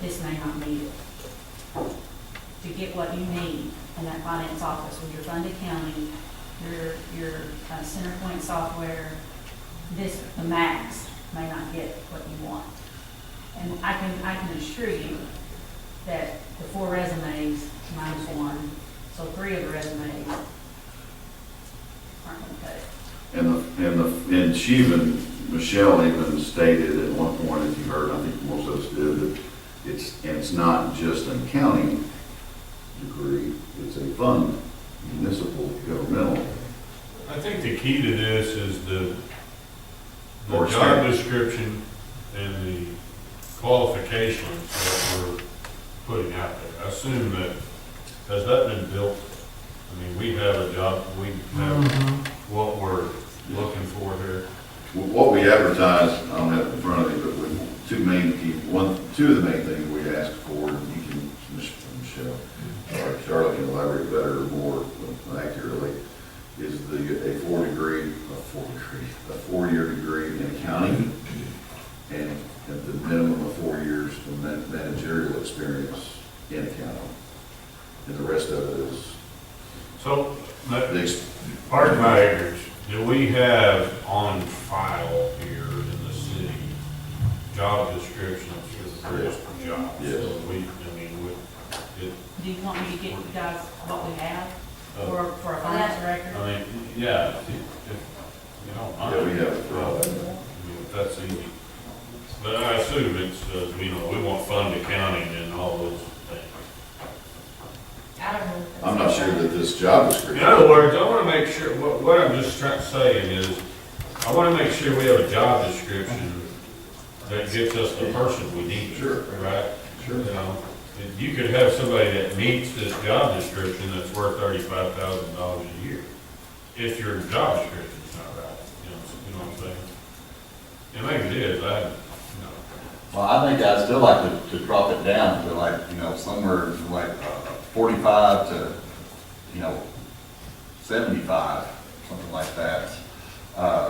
this may not be it. To get what you need in that finance office with your fund accounting, your CenterPoint software, the max may not get what you want. And I can assure you that the 4 resumes minus 1, so 3 of the resumes aren't going to cut it. And she Michelle even stated at one point, if you heard, I think most of us did, that it's not just an accounting degree, it's a fund, municipal, governmental. I think the key to this is the Or job description and the qualifications that we're putting out there. I assume that, has that been built? I mean, we have a job, we have what we're looking for here. What we advertise, I don't have it in front of me, but with two of the main things we ask for, and you can, Michelle, or Charlotte can elaborate better or more accurately, is a 4-year degree in accounting and at the minimum of 4 years of managerial experience in accounting. And the rest of it is, So, the pardon my ignorance, do we have on file here in the city job descriptions for the various jobs? Yes. So we, I mean, it, Do you want me to get you guys what we have for a Yeah. finance director? I mean, yeah, if you don't mind. Yeah, we have, I mean, if that's easy. But I assume it's, you know, we want fund accounting and all those things. I don't know. I'm not sure that this job description. In other words, I want to make sure, what I'm just trying to say is, I want to make sure we have a job description that gets us the person we need. Sure. Right? Sure. You know, you could have somebody that meets this job description that's worth $35,000 a year, if your job description's not right, you know what I'm saying? And maybe it is, you know. Well, I think I'd still like to drop it down to like, somewhere like 45 to, 75, something like that,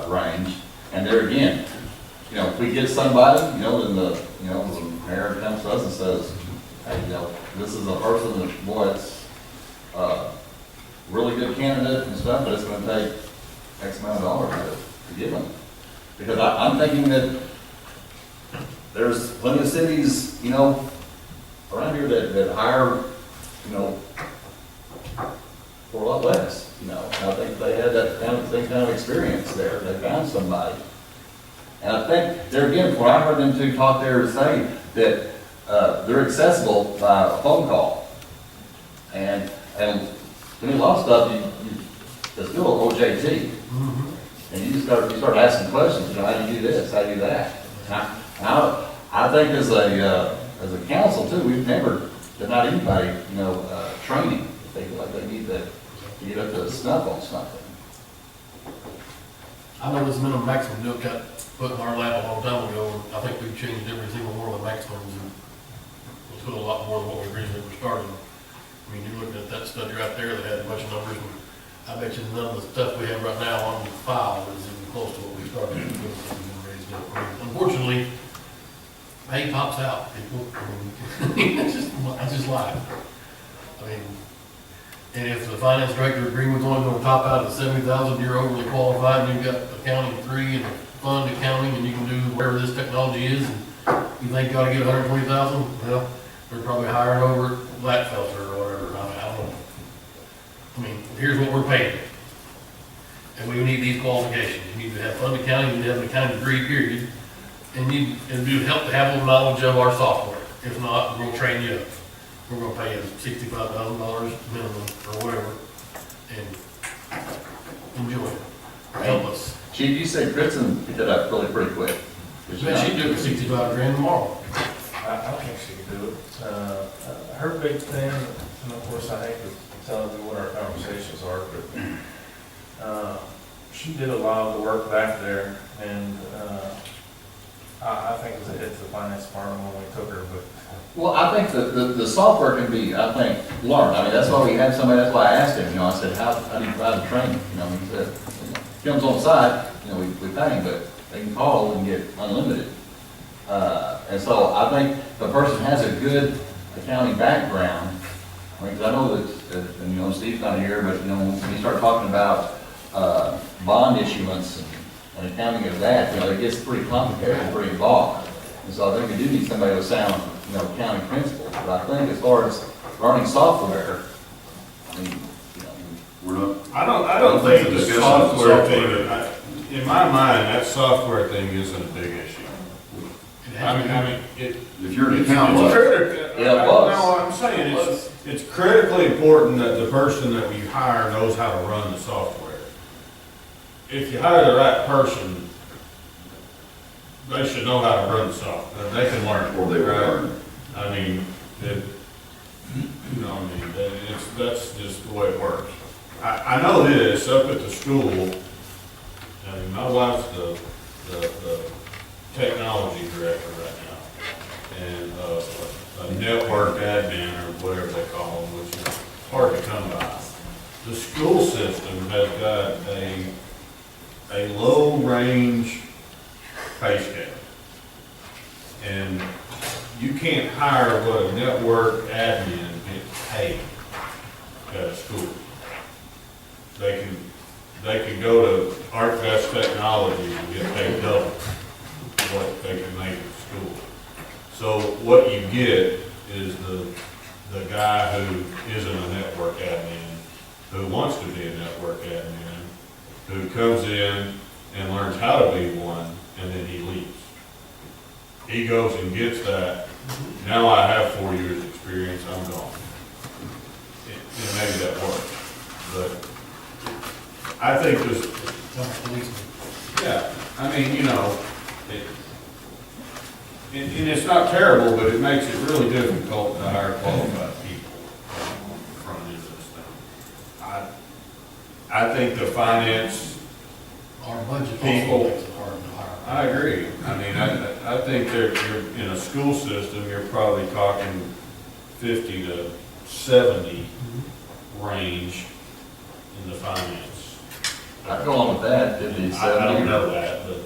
range. And there again, if we get somebody, then the mayor comes to us and says, hey, this is a person that, boy, it's really good candidate and stuff, but it's gonna take X amount of dollars to give them. Because I'm thinking that there's plenty of cities, around here that hire, for a lot less, And I think they had that same kind of experience there. They found somebody. And I think, there again, when I heard them two talk there, say that they're accessible by a phone call. And to me, a lot of stuff, it's still OJT. And you start asking questions, how do you do this, how do you do that? And I think as a council too, we've never denied anybody, training. If they feel like they need to get up to snuff on something. I know this minimum maximum deal got put in our lap a long time ago, and I think we've changed every single one of the maximums and we'll put a lot more than what we originally were starting. I mean, you're looking at that study right there that had a bunch of numbers, and I bet you none of the stuff we have right now on the file is even close to what we started with. Unfortunately, pay pops out, people. I mean, that's just life. I mean, and if the finance director of Greenwood's only gonna top out at 70,000, you're overly qualified, and you've got accounting 3 and fund accounting, and you can do whatever this technology is, and you think you ought to get 120,000, well, they're probably hiring over at Blackfelter or whatever, I don't know. I mean, here's what we're paying. And we need these qualifications. You need to have fund accounting, you need to have an accounting degree, period. And it would help to have a little knowledge of our software. If not, we're gonna train you up. We're gonna pay you $65,000 minimum or whatever, and enjoy it. Help us. Chief, you said Kristen picked it up really pretty quick. Bet she'd do it for 65 grand tomorrow. I think she could do it. Her big thing, and of course I hate to tell you what our conversations are, but she did a lot of the work back there, and I think it was a hit to the finance department when we took her, but. Well, I think the software can be, learned. I mean, that's why we had somebody, that's why I asked him, I said, how do you provide the training? He said, comes on site, we pay him, but they can call and get unlimited. And so I think the person has a good accounting background. I mean, 'cause I know that, and Steve's not here, but when you start talking about bond issuance and accounting of that, it gets pretty complicated and pretty involved. And so I think we do need somebody with sound, accounting principles. But I think as far as learning software, I mean, We're not. I don't think the software thing, in my mind, that software thing isn't a big issue. I mean, If you're an accountant. It's critical. Yeah, it was. No, I'm saying it's critically important that the person that we hire knows how to run the software. If you hire the right person, they should know how to run the software. They can learn. Or they will learn. I mean, that's just the way it works. I know this, up at the school, I mean, my wife's the technology director right now, and a network admin, or whatever they call them, which is hard to come by. The school system has got a low-range pay scale. And you can't hire what a network admin gets paid at a school. They can go to ArcVest Technology and get paid double what they can make at school. So what you get is the guy who isn't a network admin, who wants to be a network admin, who comes in and learns how to be one, and then he leaves. He goes and gets that. Now I have 4 years experience, I'm gone. And maybe that works, but I think this, yeah, I mean, you know, and it's not terrible, but it makes it really difficult to hire qualified people in front of this thing. I think the finance Our budget people, also makes it hard to hire. I agree. I mean, I think you're in a school system, you're probably talking 50 to 70 range in the finance. I'd go on with that, 50 to 70. I don't know that, but.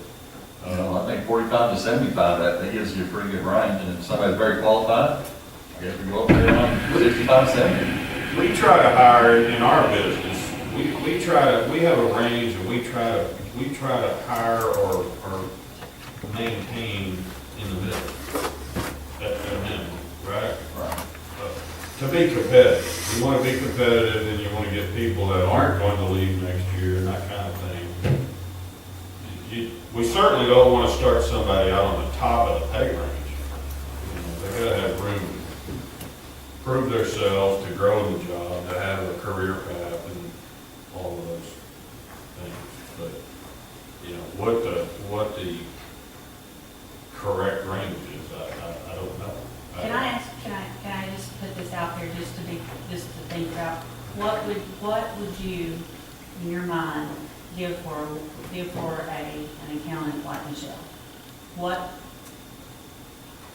You know, I think 45 to 75, that gives you a pretty good range, and if somebody's very qualified, I guess we go up there on 55, 70. We try to hire in our business, we have a range, and we try to hire or maintain in the middle, at a minimum, right? Right. To be competitive, you want to be competitive, and you want to get people that aren't going to leave next year, and that kind of thing. We certainly don't want to start somebody out on the top of the pay range. You know, they gotta have room to prove themselves, to grow in the job, to have a career path and all of those things. But, you know, what the correct range is, I don't know. Can I just put this out there just to think about, what would you, in your mind, give for an accountant like Michelle? What,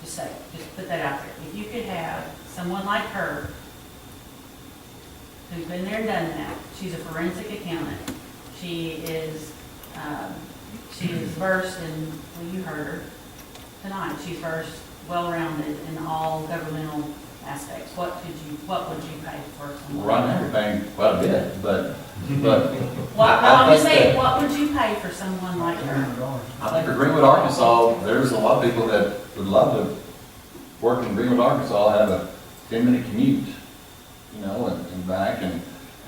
just put that out there. If you could have someone like her, who's been there and done that, she's a forensic accountant, she is versed in, well, you heard her tonight, she's versed, well-rounded in all governmental aspects. What would you pay for someone? Right now, we're paying quite a bit, but. I'm just saying, what would you pay for someone like her? I think for Greenwood, Arkansas, there's a lot of people that would love to work in Greenwood, Arkansas, have a 10-minute commute, you know, and back, and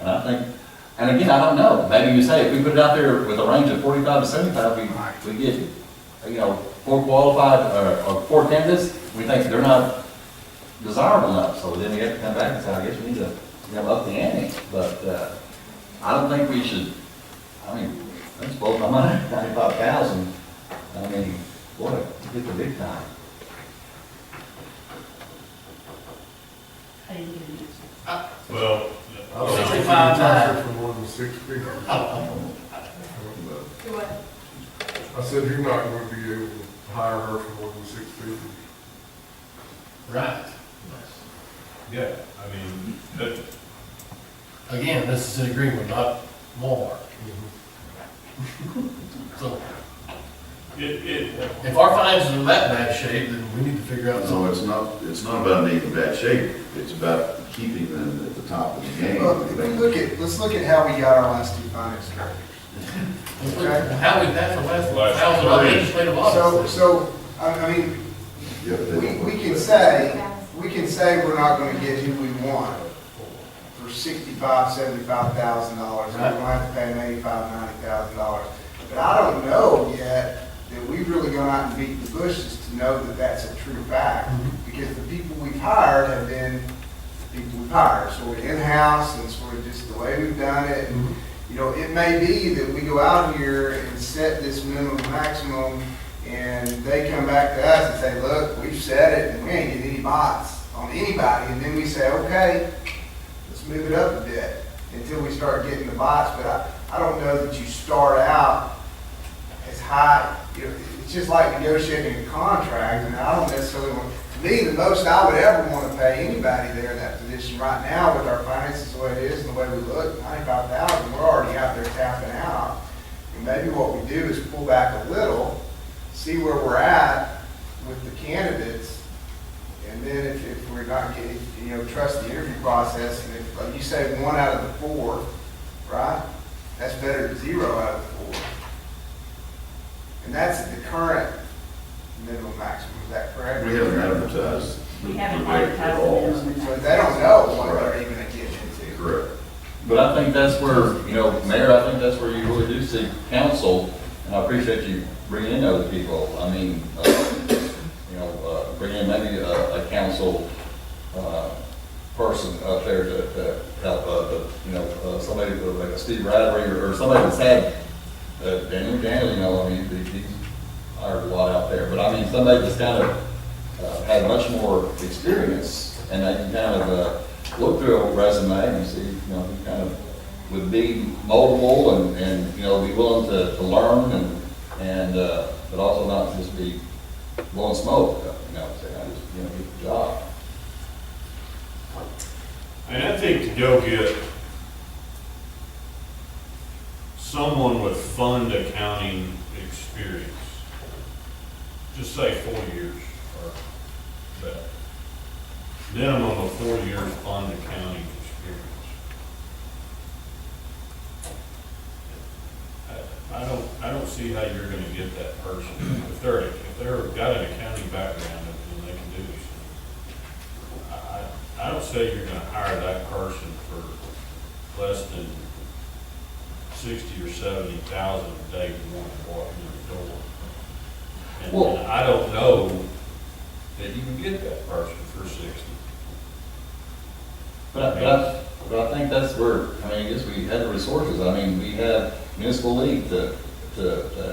I think, and again, I don't know, maybe you say, if we put it out there with a range of 45 to 75, we get, you know, 4 qualified, or 4 candidates, we think they're not desirable enough, so then we have to come back and say, I guess we need to, you know, up the ante, but, I don't think we should, I mean, that's blows my mind, 95,000. I mean, boy, get the big time. I didn't get an answer. Well, I don't think 65 you can hire for more than 6 people. Do what? I said you're not going to be able to hire her for more than 6 people. Right. yeah, I mean, that, Again, this is in Greenwood, not Walmart. So, if our finances are in that bad shape, then we need to figure out So something. it's not about being in bad shape, it's about keeping them at the top of the game. Well, let's look at how we got our last 2 finance directors. How we passed the last 1,000 legislative offices. So, I mean, Yeah, but they don't we work. can say we're not gonna get who we want for $65,000, $75,000. We're gonna have to pay them $85,000, $90,000. But I don't know yet that we've really gone out and beat the bushes to know that that's a true fact. Because the people we've hired have been people we've hired, sort of in-house and sort of just the way we've done it. And, you know, it may be that we go out here and set this minimum maximum and they come back to us and say, look, we've set it and we ain't getting any bots on anybody. And then we say, okay, let's move it up a bit until we start getting the bots. But I don't know that you start out as high. You know, it's just like negotiating a contract, and I don't necessarily want, to me, the most I would ever want to pay anybody there in that position right now with our finances the way it is and the way we look, $95,000, we're already out there tapping out. And maybe what we do is pull back a little, see where we're at with the candidates, and then if we're not getting, trust the interview process, and if, like you say, 1 out of the 4, right? That's better than 0 out of the 4. And that's the current minimum maximum, is that correct? We haven't advertised. We haven't the rate advertised at the all. minimum. So they don't know what they're even gonna get into. Correct. But I think that's where, Mayor, I think that's where you really do see council, and I appreciate you bringing in other people. I mean, bring in maybe a council person up there to help, somebody like a Steve Radley or somebody that's had, Daniel McDaniel, I mean, he's hired a lot out there. But I mean, somebody that's kind of had much more experience, and they can kind of look through a resume and see, he kind of would be moldable and be willing to learn and but also not just be blowing smoke, say, I just, get the job. And I think to go get someone with fund accounting experience, just say 4 years or better. Minimum of 4 years fund accounting experience. I don't see how you're gonna get that person. If they're got an accounting background and they can do these things. I don't say you're gonna hire that person for less than 60 or 70,000 a day walking in the door. And I don't know that you can get that person for 60. But I think that's where, I guess we have the resources. We have municipal league to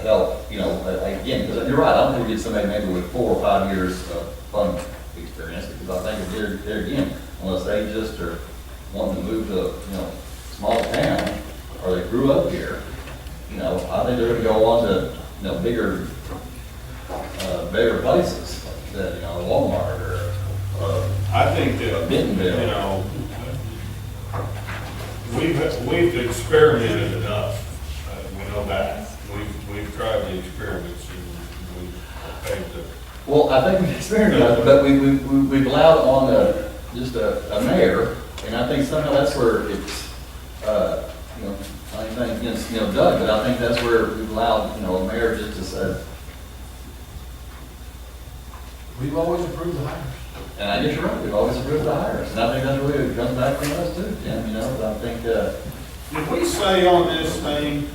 help, again, because you're right, I don't think we get somebody maybe with 4 or 5 years of fund experience, because I think if they're again, unless they just are wanting to move to, small town, or they grew up here, I think they're gonna go on to, bigger places, that, Walmart or, I think that, Bentonville. we've experimented enough. We know that. We've tried the experiments and we've paid the. Well, I think we've experimented, but we've allowed on just a mayor, and I think somehow that's where it's, anything against, Doug, but I think that's where we've allowed, a mayor just to say. We've always approved the hires. And I guess you're right, we've always approved the hires, and I think that's really, it comes back from us too, Jim, but I think, If we say on this thing,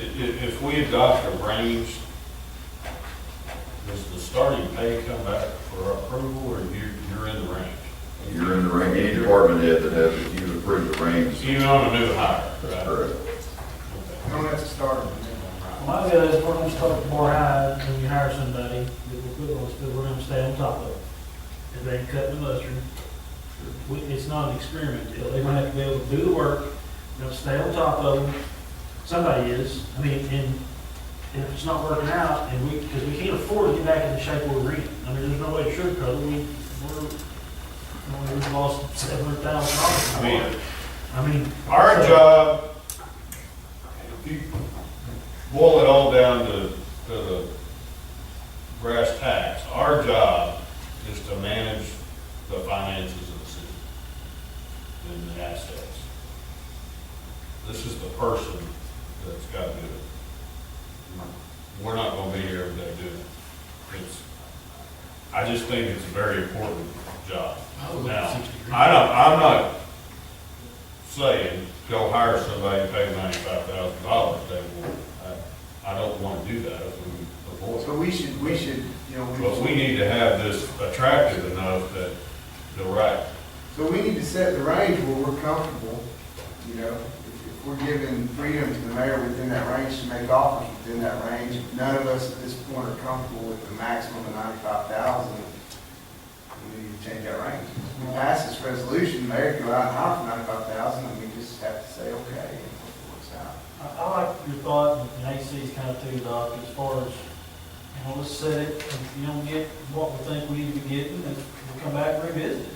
if we adopt a range, does the starting pay come back for approval, or you're in the range? You're in the range, any department head that has, if you approve the range. Even on a new hire, That's right? correct. You don't have to start them. My deal is we're gonna start more high when you hire somebody, we're gonna stay on top of it. If they ain't cutting the mustard, it's not an experiment deal. They're gonna have to be able to do the work, they're gonna stay on top of them. Somebody is, and if it's not working out, because we can't afford to get back in the shape we were in. There's no way to sugarcoat it. We've lost $700,000. Our job, if you boil it all down to the brass tacks, our job is to manage the finances of the city and the assets. This is the person that's got to do it. We're not going to be here every day doing it. I just think it's a very important job. Now, I'm not saying go hire somebody and pay $95,000. I don't want to do that if we avoid it. So we should, But we need to have this attractive enough that the right. So we need to set the range where we're comfortable, if we're giving freedom to the mayor within that range to make offers within that range. None of us at this point are comfortable with the maximum of 95,000. We need to change our range. If we pass this resolution, the mayor can go out and hire for 95,000, and we just have to say, okay, and hope it works out. I like your thought, and AC is kind of too, Doc, as far as, let's set it, if you don't get what we think we need to be getting, then we'll come back and revisit it.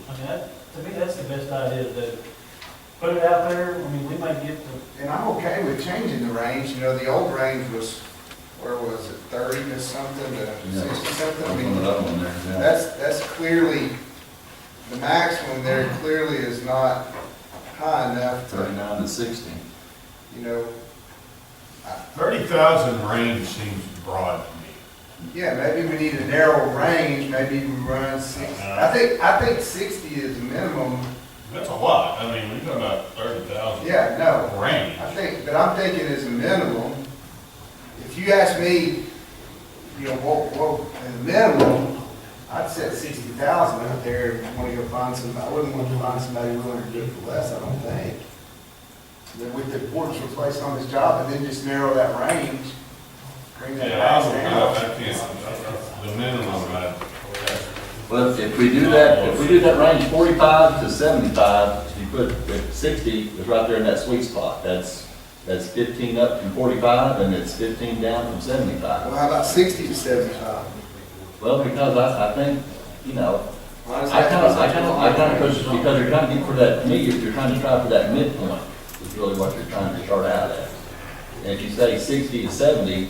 To me, that's the best idea, that put it out there, we might get to. And I'm okay with changing the range, the old range was, where was it, 30 to something to Yeah. 60 something. I I'll mean, put it up on there, yeah. that's clearly, the maximum there clearly is not high enough to, 39 to 60. you know, 30,000 range seems broad to me. yeah, maybe we need a narrow range, maybe we run 60. I think 60 is minimum. That's a lot. I mean, we're talking about 30,000. Yeah, no. Range. But I'm thinking as a minimum, if you ask me, you know, what, as a minimum, I'd set 60,000 out there if you want to go find somebody. I wouldn't want to find somebody willing to do it for less, I don't think. Then with the importance we're placing on this job, and then just narrow that range, bring that Yeah, price down. I can't, the minimum, Well, if we do that range 45 to 75, you put at 60, it's right there in that sweet spot. That's 15 up from 45, and it's 15 down from 75. Well, how about 60 to 75? Well, because I think, you know, I kind of push it because you're trying to get for that, to me, you're trying to try for that midpoint, is really what you're trying to start out at. And if you say 60 to 70,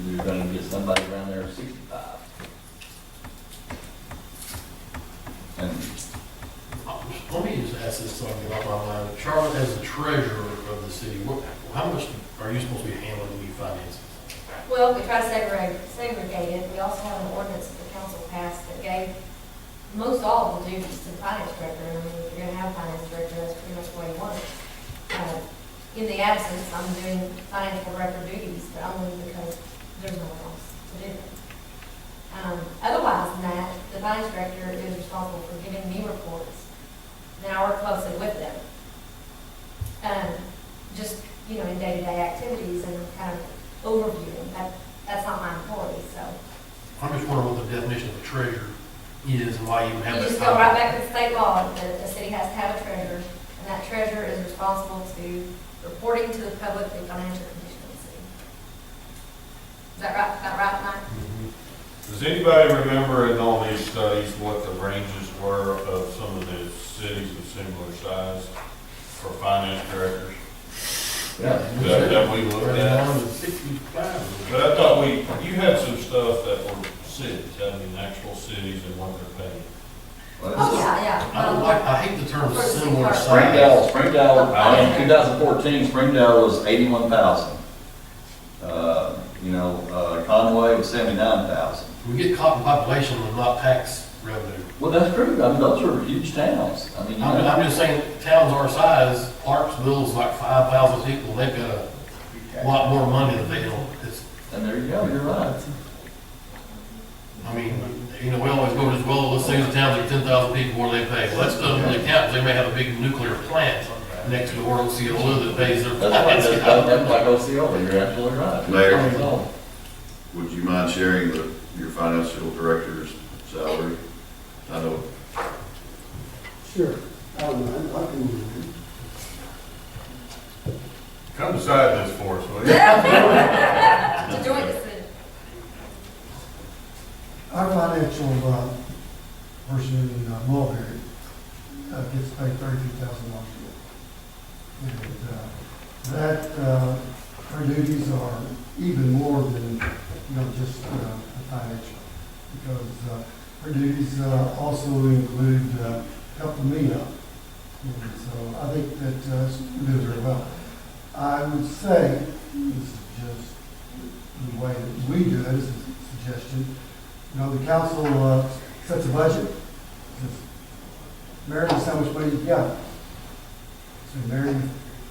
you're going to get somebody around there 65. And Let me just ask this something about my mind. Charlotte, as the treasurer of the city, how much are you supposed to be handling your finances? Well, we try to segregate it. We also have an ordinance that the council passed that gave most all of the duties to the finance director. I mean, if you're gonna have a finance director, that's pretty much what he wants. In the absence, I'm doing financial record duties, but only because there's no one else to do them. Otherwise than that, the finance director is responsible for giving me reports. Then I work closely with them. Just, you know, in day-to-day activities and kind of overviewing. That's not my employee, so. I'm just wondering what the definition of a treasurer is and why you have You that. just go right back to the state law, that the city has to have a treasurer, and that treasurer is responsible to reporting to the public the financial condition of the city. Is that right, Mike? Does anybody remember in all these studies what the ranges were of some of the cities of similar size for finance directors? yeah, That we looked at? But I thought you had some stuff that were cities, I mean, actual cities and what they're paying. Oh, yeah. I hate the term similar size. Springdale, in 2014, Springdale was 81,000. Conway was 79,000. We get caught in population with not tax revenue. Well, that's true. I mean, those are huge towns. I mean, I'm just saying, towns our size, Clarksville's like 5,000 people, they've got a lot more money than they don't. And there you go, you're right. I mean, you know, we always go to, well, let's say the towns are 10,000 people, what do they pay? Well, that doesn't really count, 'cause they may have a big nuclear plant next to the World Osceola that pays their. That's like Osceola, you're absolutely right. Mayor, would you mind sharing your financial director's salary? I know. Sure, I don't mind, I can. Come decide this for us, will you? It's a joint decision. Our financial person in Mulberry gets paid $32,000 a year. And that, her duties are even more than, just the financial. Because her duties also include helping me out. And so I think that she does very well. I would say, this is just the way that we do it, as a suggestion, the council sets a budget, says, Mary, this is how much money you got. So Mary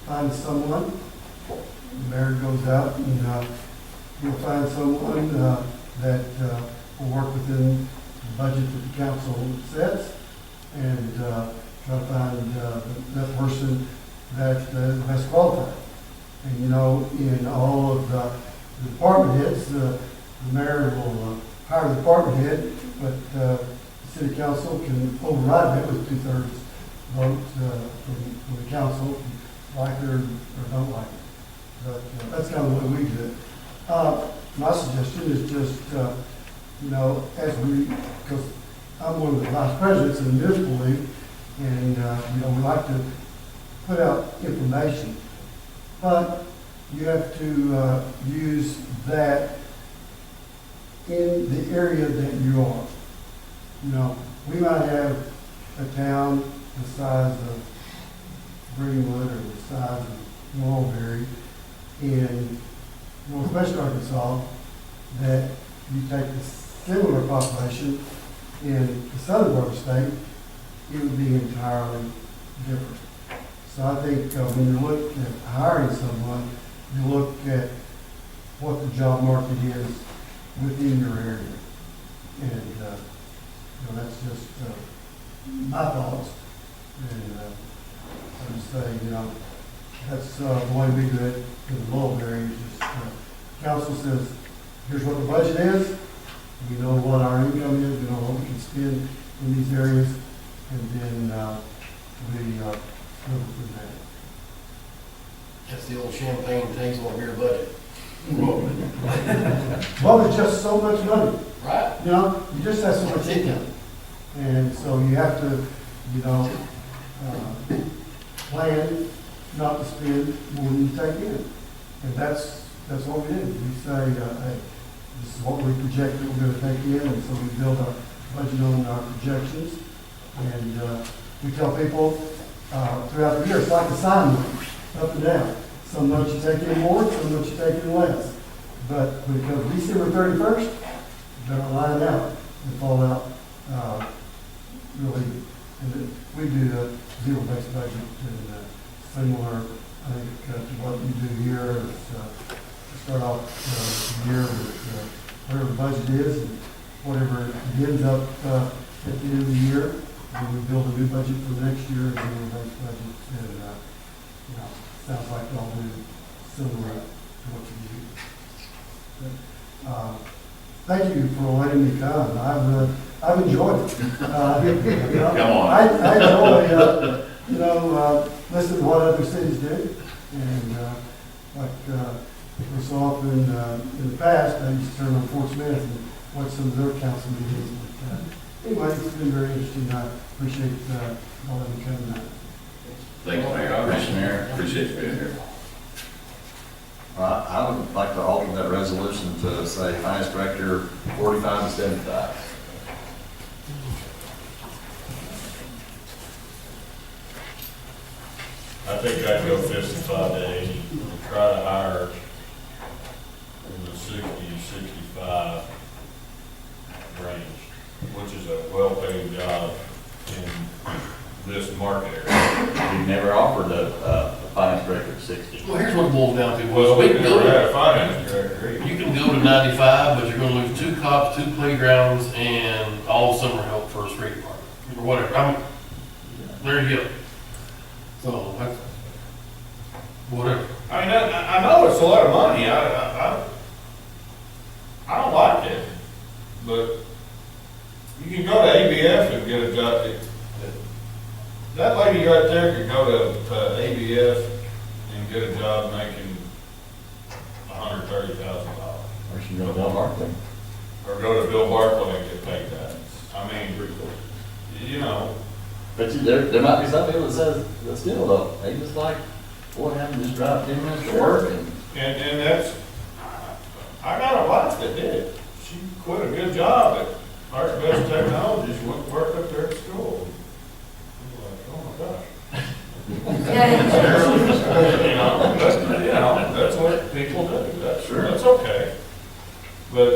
finds someone, Mary goes out and he'll find someone that will work within the budget that the council sets and try to find that person that is best qualified. And in all of the department heads, the mayor will hire the department head, but the city council can override that with 2/3 vote from the council, like it or don't like it. But that's kind of the way we do it. My suggestion is just, because I'm one of the vice presidents of the municipal league, and, we like to put out information. But you have to use that in the area that you are. You know, we might have a town the size of Greenwood or the size of Mulberry in northwest Arkansas, that you take a similar population in the southern part of the state, it would be entirely different. So I think when you look at hiring someone, you look at what the job market is within your area. And, that's just my thoughts. And I would say, that's the way we do it in the Mulberry. Just council says, here's what the budget is. We know what our income is. We know what we can spend in these areas. And then we move from there. That's the old champagne takes on your budget. Well, there's just so much money. Right. You just have so much income. And so you have to, plan not to spend more than you take in. And that's what we do. We say, hey, this is what we project that we're going to take in, and so we build our budget on our projections. And we tell people throughout the year, it's like a sine wave, up and down. Some months you take in more, some months you take in less. But when it comes to December 31st, you better line out and fall out really. And we do a zero-based budget, and similar, I think, to what you do here is start off the year with whatever the budget is, and whatever it ends up at the end of the year. And we build a new budget for the next year, a zero-based budget, and sounds like y'all do similar to what you do. But, thank you for letting me come. I've enjoyed it. Come on. I enjoy, listening to what other cities do. And so often in the past, I used to turn on Fort Smith and watch some of their council meetings. But anyway, it's been very interesting. I appreciate all of you coming out. Thank you, Mayor. Commissioner, appreciate you being here. I would like to alter that resolution to say finance director 45 to 75. I think I'd go 55 to 80 and try to hire in the 60, 65 range, which is a well-paid job in this market area. We never offered a finance director 60. Well, here's what it boils down to. Well, we can can go never had to, a finance director either. you can go to 95, but you're gonna lose 2 cops, 2 playgrounds, and all summer help for a street department, or whatever. There you go. So, that's, whatever. I mean, I know it's a lot of money. I don't like it, but you can go to ABF and get a job. That lady right there could go to ABF and get a job making $130,000. Or she go to Bill Barkley. Or go to Bill Barkley and get paid that. I mean, But there might be some people that says, that still though, they just like, boy, having to just drive 10 minutes to work. And that's, I got a wife that did it. She quit a good job at Art Best Technologies, went to work up there at school. I'm like, oh my gosh. That's what people do. That's okay. But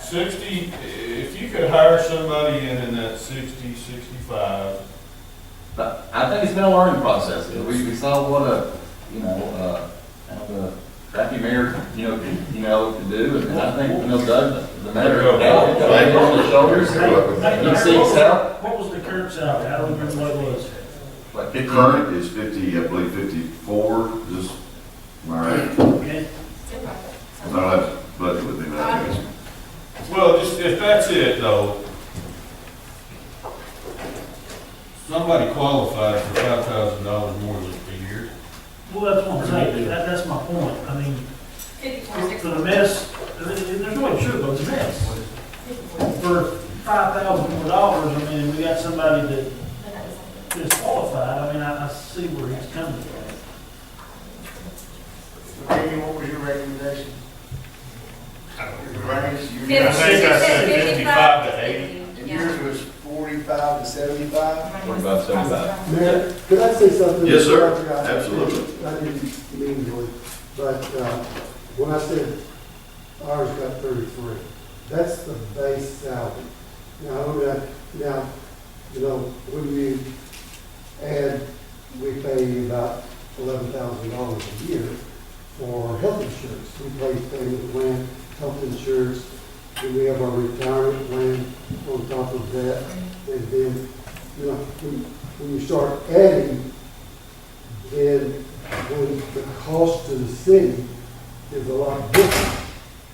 60, if you could hire somebody in that 60, 65. But I think it's been a learning process. We saw what kind of a crappy mayor, could do. And I think, Doug, the matter of on the shoulders, he seeks help. What was the current salary? I don't remember what it was. Like current is 50, I believe 54, is this, am I right? Okay. No, that's budget with me, I think it's. Well, just, if that's it though, somebody qualified for $5,000 more than a year. Well, that's what I'm saying. That's my point. I mean, for the mess, there's no way to sugarcoat the mess. For $5,000 more, I mean, we got somebody that is qualified. I mean, I see where he's coming from. Randy, what was your recommendation? Mayor, could I say something? Yes, sir. I forgot. Absolutely. I didn't mean to, but when I said ours got 33, that's the base salary. Now, you know, when you add, we pay about $11,000 a year for health insurance. We pay payment plan, health insurance, and we have our retirement plan on top of that. And then, you know, when you start adding, then when the cost to the city is a lot different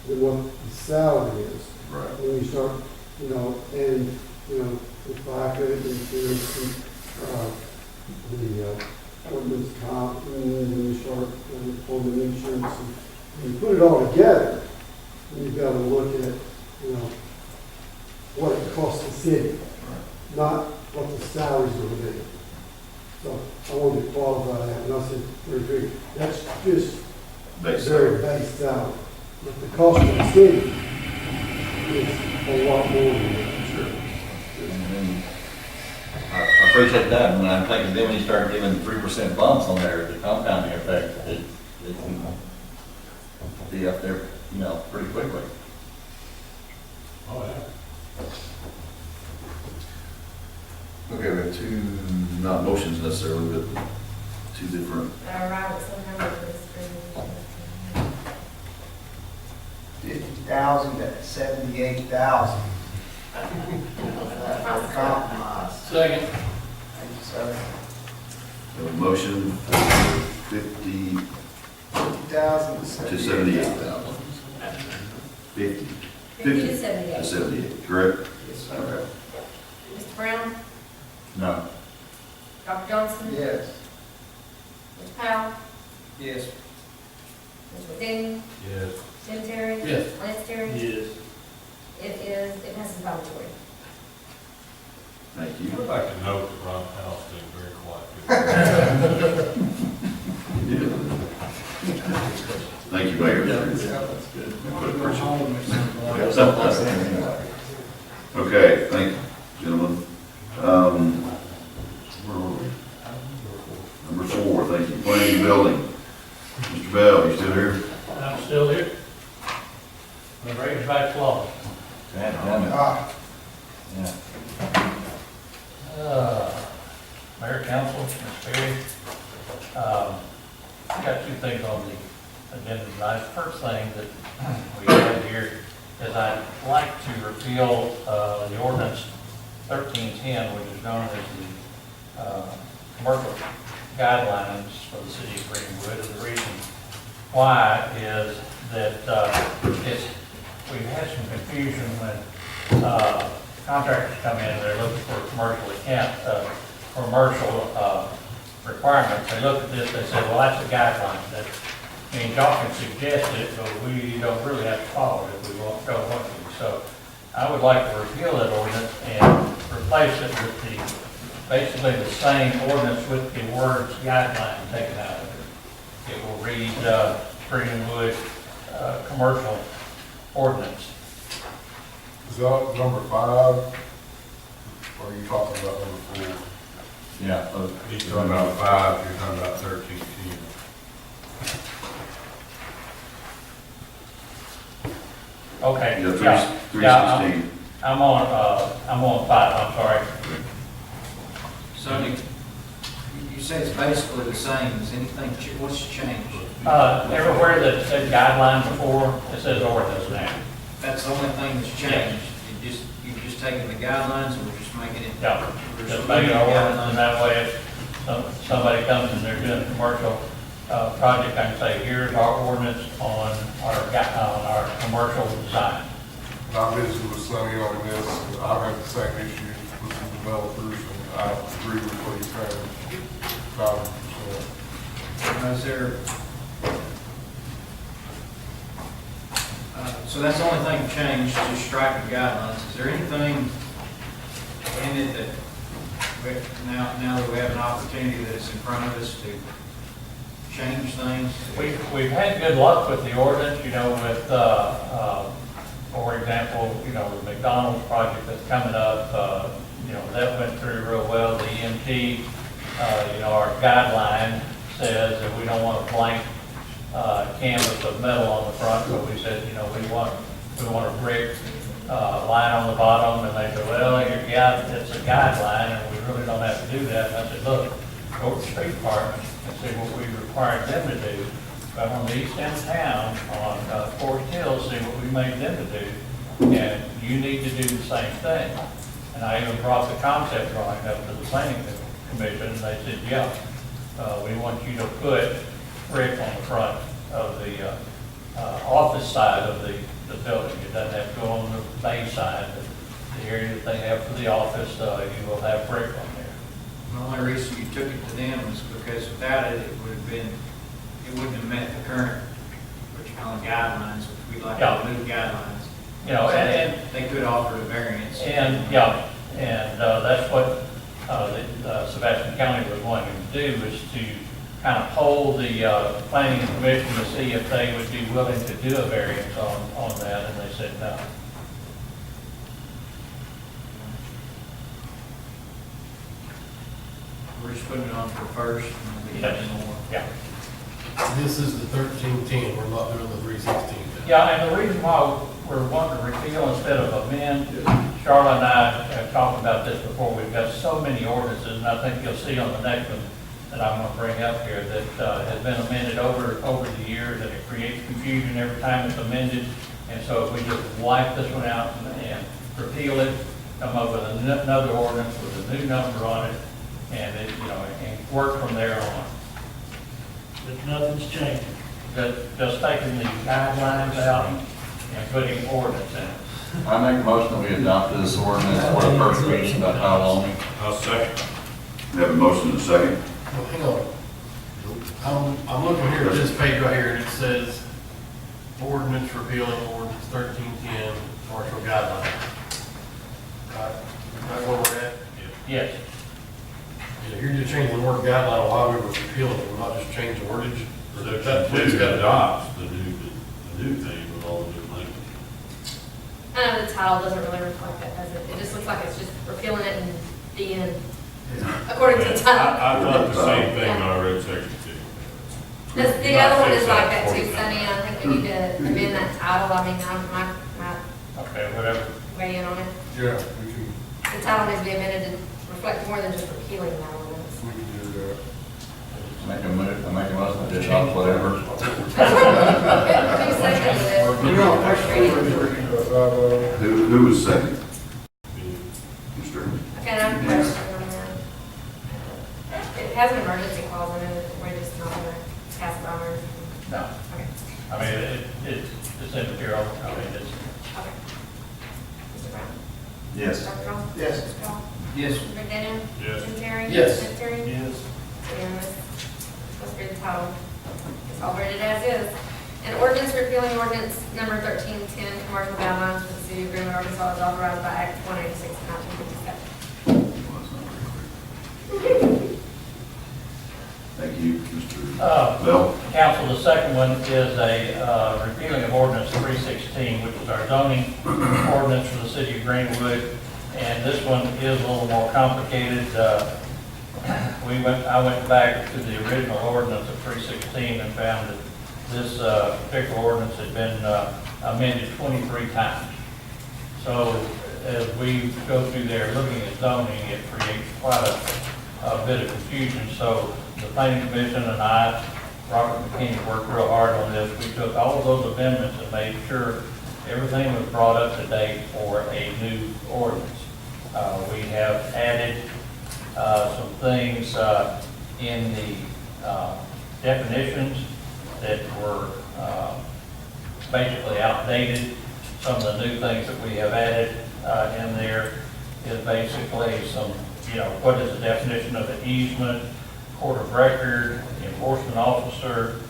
than what the salary is. Right. When you start, you know, and, you know, the fire credit insurance, the workman's comp, and then you start employment insurance, and you put it all together, and you've got to look at, you know, what it costs the city, not what the salaries are going to be. So I wanted to qualify that, and I said 33. That's just Base very base salary. But the cost of the city is a lot more than that. And I appreciate that, and I'm thinking then when you start giving 3% bumps on there, the compounding effect, it can be up there, you know, pretty quickly. Oh, yeah. Okay, we have two, not motions necessarily, but two different. Robert's number for this agreement. 50,000 to 78,000. For compromise. Second. Thank you, sir. So a motion for 50 50,000 to to 78,000. 50. 50 to 78. To 78, correct? Yes, sir. Okay. Mr. Brown? No. Dr. Johnson? Yes. Mr. Powell? Yes. Mr. McDaniel? Yes. Tim Terry? Yes. Lance Terry? Yes. It passes by majority. Thank you. I would like to note that Ron Powell's been very quiet. Thank you, Mayor. That's good. Okay, thank you, gentlemen. Where were we? Number 4, thank you. Planning and building. Mr. Bell, you still here? I'm still here. I'm ready to back law. Damn it. Yeah. Mayor, council, Ms. Perry, I got two things on the agenda tonight. First thing that we have here is I'd like to repeal the ordinance 1310, which is known as the commercial guidelines for the city of Greenwood. And the reason why is that we've had some confusion when contractors come in, they're looking for commercial requirements. They look at this, they say, well, that's a guideline. That means y'all can suggest it, but we don't really have to follow it if we don't want to. So I would like to repeal that ordinance and replace it with basically the same ordinance with the words guideline taken out of it. It will read Greenwood commercial ordinance. Is that number 5? Or are you talking about number 4? Yeah. He's talking about 5, you're talking about 13. Okay. Yeah, 316. I'm on 5, I'm sorry. Sonny, you say it's basically the same. Is anything, what's changed? Everywhere that said guideline before, it says ordinance now. That's the only thing that's changed. You've just taken the guidelines and we're just making it. Yeah, we're just just make it leaving the ordinance, guidelines. and that way if somebody comes and they're doing a commercial project, I can say, here's our ordinance on our commercial design. And I visited with Sonny on this, I've had the same issues with some developers, and I agree with what he's saying, 1,000%. Is there, so that's the only thing changed, just striking guidelines. Is there anything in it that, now that we have an opportunity that's in front of us to change things? We've had good luck with the ordinance, with, for example, the McDonald's project that's coming up, that went through real well. The EMT our guideline says that we don't want a blank canvas of metal on the front, but we said, we want a brick line on the bottom, and they said, well, it's a guideline, and we really don't have to do that. And I said, look, go to the street department and see what we required them to do. But on the east end of town, on Forest Hill, see what we made them to do, and you need to do the same thing. And I even brought the concept drawing up to the planning commission, and they said, yeah, we want you to put brick on the front of the office side of the building. It doesn't have to go on the bay side. The area that they have for the office, you will have brick on there. The only reason you took it to them was because without it, it wouldn't have met the current, what you call guidelines, which we'd like to move guidelines. And they could offer a variance. And that's what Sebastian County was wanting to do, is to kind of poll the planning commission to see if they would be willing to do a variance on that, and they said no. We're just putting it on for first, and we'll be more. Yeah. This is the 1310, we're not doing the 316. Yeah, and the reason why we're wanting to repeal instead of amend, Charlotte and I have talked about this before, we've got so many ordinances, and I think you'll see on the next one that I'm going to bring up here that has been amended over the years, and it creates confusion every time it's amended. And so if we just wipe this one out and repeal it, come up with another ordinance with a new number on it, and and work from there on. But nothing's changed. Just taking the guidelines out and putting ordinance in it. I make a motion that we adopt this ordinance for the first reading by title only. I'll second. We have a motion and a second. Well, hang on. I'm looking here at this page right here, and it says ordinance repealing ordinance 1310, partial guideline. Right, right where we're at? Yes. Yeah, you're just changing the word guideline while we were repealing it, we're not just changing the wordage. Section 2 adopts the new thing with all the new language. The title doesn't really reflect that, does it? It just looks like it's just repealing it and the end, according to the title. I thought the same thing when I read section 2. The other one is like that too, Sunny. I think we need to amend that title. I mean, my Okay, whatever. weigh in on it. Yeah, we can, The title needs to be amended to reflect more than just repealing that ordinance. we can do that. I make a motion to adopt whatever. Who seconded it? Who was second? Mr. Okay, I have a question on that. It has an emergency clause in it, we're just not gonna pass it on or anything. No. Okay, I mean, it's immaterial. I mean, it's, okay. Mr. Brown? Yes. Dr. Johnson? Yes. Mr. Powell? Yes. Mr. McDaniel? Yes. Jim Terry? Yes. Ms. Terry? Yes. Unanimous. Let's read the title. It's all read it as is. An ordinance repealing ordinance number 1310, commercial guidelines for the city of Greenwood, Arkansas, is authorized by Act 186 of 1957. Thank you, Mr. Bell. Council, the second one is a repealing of ordinance 316, which is our zoning ordinance for the city of Greenwood. And this one is a little more complicated. I went back to the original ordinance of 316 and found that this particular ordinance had been amended 23 times. So as we go through there looking at zoning, it creates quite a bit of confusion. So the planning commission and I, Robert McKinney, worked real hard on this. We took all of those amendments and made sure everything was brought up to date for a new ordinance. We have added some things in the definitions that were basically outdated. Some of the new things that we have added in there is basically some, what is the definition of an easement, court of record, enforcement officer,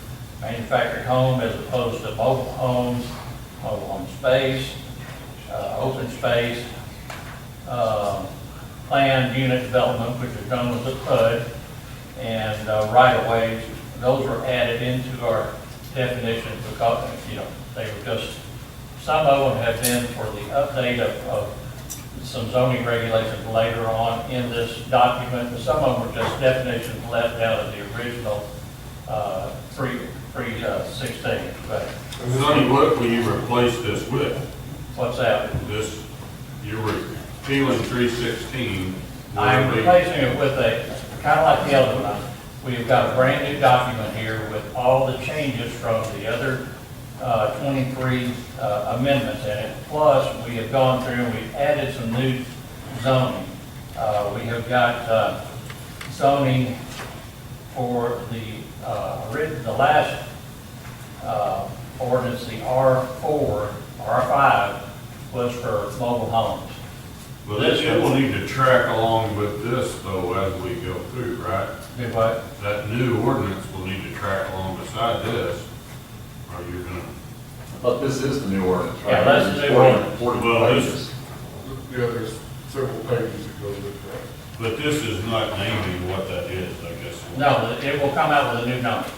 manufactured home as opposed to mobile homes, mobile home space, open space, planned unit development, which is known as a PUD, and right-of-ways. Those were added into our definitions because, they were just, some of them have been for the update of some zoning regulations later on in this document, but some of them were just definitions left out of the original, pre-16, but Sonny, what will you replace this with? what's that? This, you're repealing 316. I'm replacing it with a, kind of like the other one. We've got a brand new document here with all the changes from the other 23 amendments in it. Plus, we have gone through and we've added some new zoning. We have got zoning for the last ordinance, the R4, R5, was for mobile homes. Well, it will need to track along with this though as we go through, right? Do what? That new ordinance will need to track along beside this. Are you gonna? But this is the new ordinance, right? Yeah, that's the new ordinance. 40 Well, pages. Yeah, there's several pages that go with that. But this is not naming what that is, I guess. No, it will come out with a new number.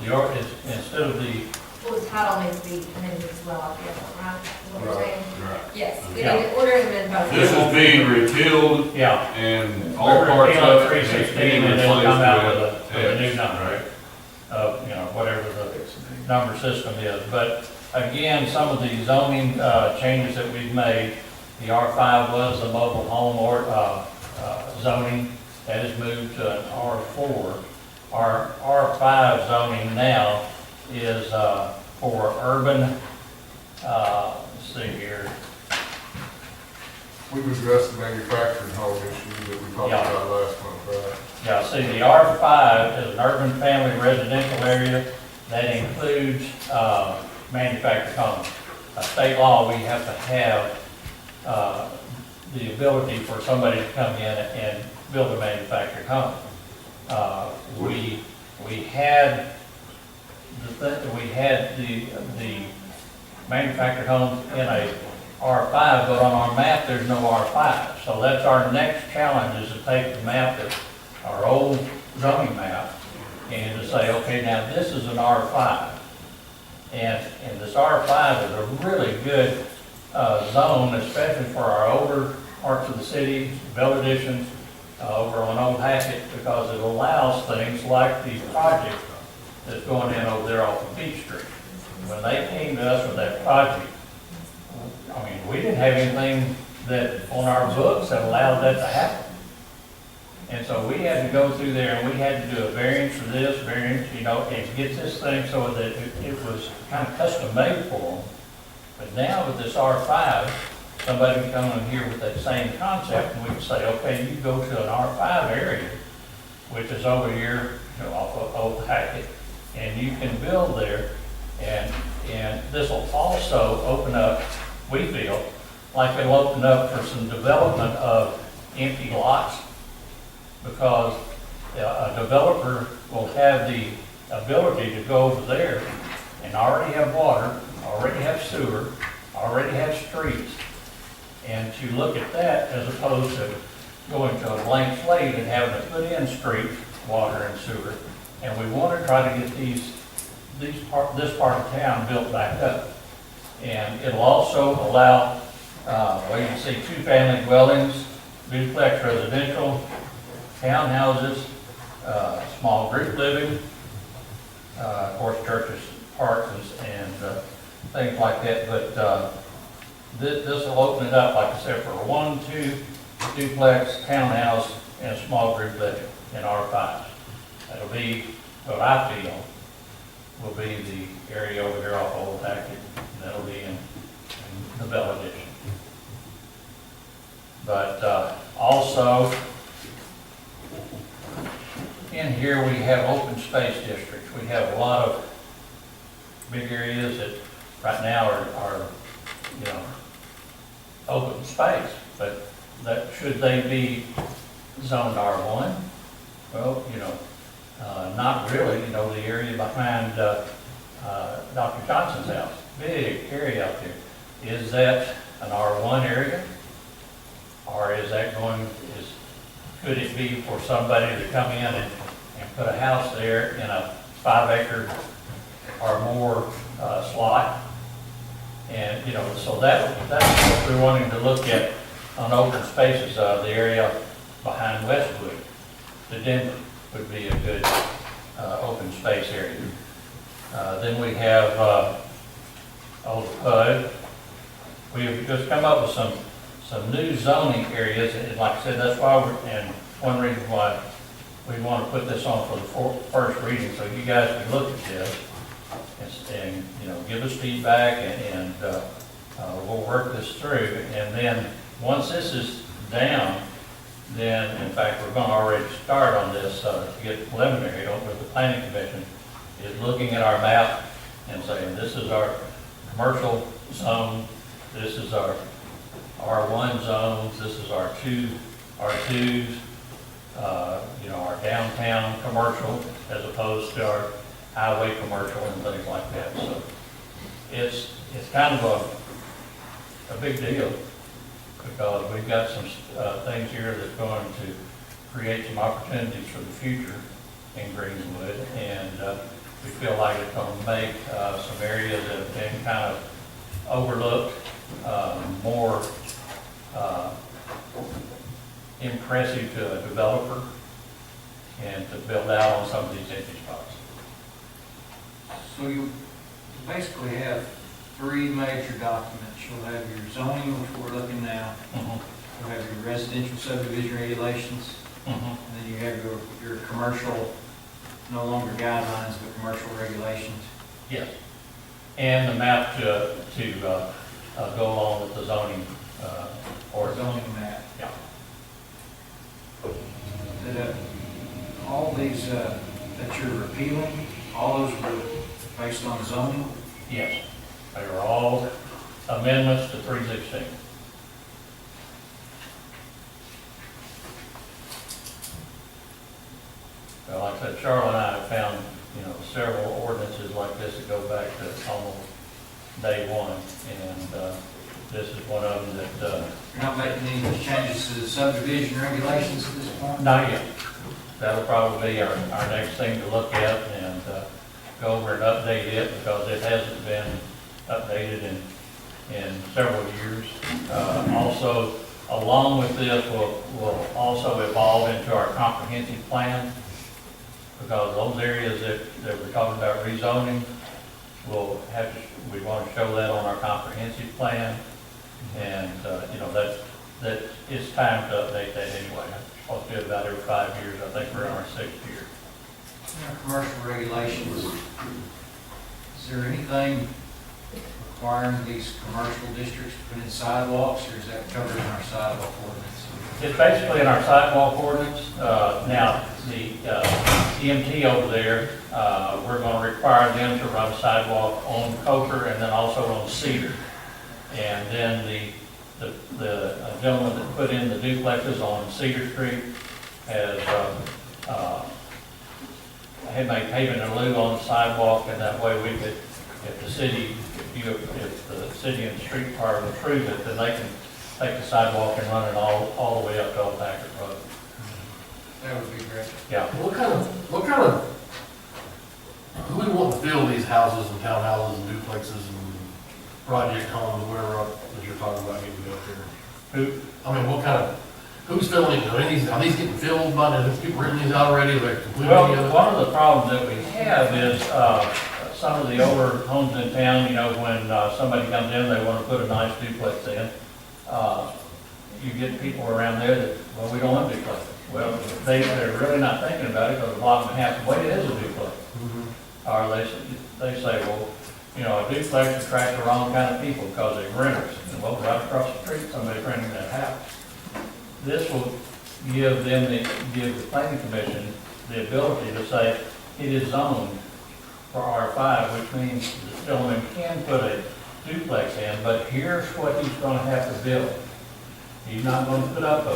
Instead of the, Well, the title needs to be amended as well, I guess, right? Is what you're saying? Right. Yes, we Yeah. need to order and amend both. This is being repealed yeah, and all we're parts repealing of it. 316 and it'll come out with a new X, number. right? Whatever the number system is. But again, some of the zoning changes that we've made, the R5 was the mobile home or zoning, that has moved to an R4. Our R5 zoning now is for urban, let's see here, We've addressed the manufacturing home issue that we talked Yeah. about last month, right? yeah, see, the R5 is an urban family residential area that includes manufactured homes. By state law, we have to have the ability for somebody to come in and build a manufactured home. We had the manufactured homes in a R5, but on our map, there's no R5. So that's our next challenge, is to take the map, our old zoning map, and to say, okay, now this is an R5. And this R5 is a really good zone, especially for our older parts of the city, Bell Additions, over on Old Hackett, because it allows things like the project that's going in over there off of Beach Street. When they came to us with that project, I mean, we didn't have anything that on our books that allowed that to happen. And so we had to go through there and we had to do a variance for this, variance, and get this thing so that it was kind of custom made for them. But now with this R5, somebody can come in here with that same concept and we can say, okay, you go to an R5 area, which is over here, off of Old Hackett, and you can build there. And this will also open up, we feel, like it'll open up for some development of empty lots, because a developer will have the ability to go over there and already have water, already have sewer, already have streets, and to look at that as opposed to going to a blank slate and having to put in streets, water, and sewer. And we want to try to get this part of town built back up. And it'll also allow, well, you can see 2-family dwellings, duplex residential, townhouses, small group living, of course, churches, parks, and things like that. But this will open it up, like I said, for a 1-2 duplex, townhouse, and a small group living in R5. That'll be what I feel will be the area over here off Old Hackett. That'll be in the Bell Addition. But also, in here we have open space districts. We have a lot of big areas that right now are open space, but should they be zoned R1? Well, not really. The area behind Dr. Johnson's house, big area out there. Is that an R1 area? Or is that could it be for somebody to come in and put a house there in a 5-acre or more slot And, you know, so that's what we're wanting to look at on open spaces, the area behind Westwood. The Denver would be a good open space area. Then we have Old PUD. We've just come up with some new zoning areas, and like I said, that's why and one reason why we want to put this on for the first reading, so you guys can look at this and you know, give us feedback, and we'll work this through. And then once this is down, then in fact we're going to already start on this to get preliminary with the planning commission, is looking at our map and saying this is our commercial zone, this is our R1 zones, this is our R2s, you know, our downtown commercial as opposed to our highway commercial and things like that. So it's kind of a big deal, because we've got some things here that's going to create some opportunities for the future in Greenwood, and we feel like it's going to make some areas that have been kind of overlooked more impressive to a developer and to build out on some of these empty spots. So you basically have three major documents. You'll have your zoning, which we're looking now. You'll have your residential subdivision regulations. And then you have your commercial, no longer guidelines, but commercial regulations. Yes. And the map to go along with the zoning Or zoning map. Yeah. That, all these that you're repealing, all those were based on zoning? Yes. They were all amendments to 316. Well, like I said, Charlotte and I have found, you know, several ordinances like this that go back to almost day one, and this is one of them that... You're not making any changes to the subdivision regulations at this point? Not yet. That'll probably be our next thing to look at, and go over and update it, because it hasn't been updated in several years. Also, along with this, will also evolve into our comprehensive plan, because those areas that we're talking about rezoning, we want to show that on our comprehensive plan, and you know, that it's time to update that anyway. It's supposed to be about every 5 years. I think we're in our 6th year. In our commercial regulations, is there anything requiring these commercial districts to put in sidewalks, or is that covered in our sidewalk ordinance? It's basically in our sidewalk ordinance. Now, the EMT over there, we're going to require them to run sidewalk on Coker and then also on Cedar. And then the gentleman that put in the duplexes on Cedar Street has had made pavement in lieu on the sidewalk, and that way we could, if the city and the street department approve it, then they can take the sidewalk and run it all the way up to Old Packard Road. That would be great. Yeah. What kind of, who we want to fill these houses and townhouses and duplexes and project homes, wherever that you're talking about getting built here? Who's filling it? Are these getting filled by the people renting these out already? Are they completely together? One of the problems that we have is some of the older homes in town, you know, when somebody comes in, they want to put a nice duplex in. You get people around there that, well, we don't want duplexes. Well, they're really not thinking about it, because a lot of them have to wait, it is a duplex. Or they say, well, you know, a duplex attracts the wrong kind of people because they're renters. And well, right across the street, somebody's renting that house. This will give the planning commission the ability to say it is zoned for R5, which means the gentleman can put a duplex in, but here's what he's going to have to build. He's not going to put up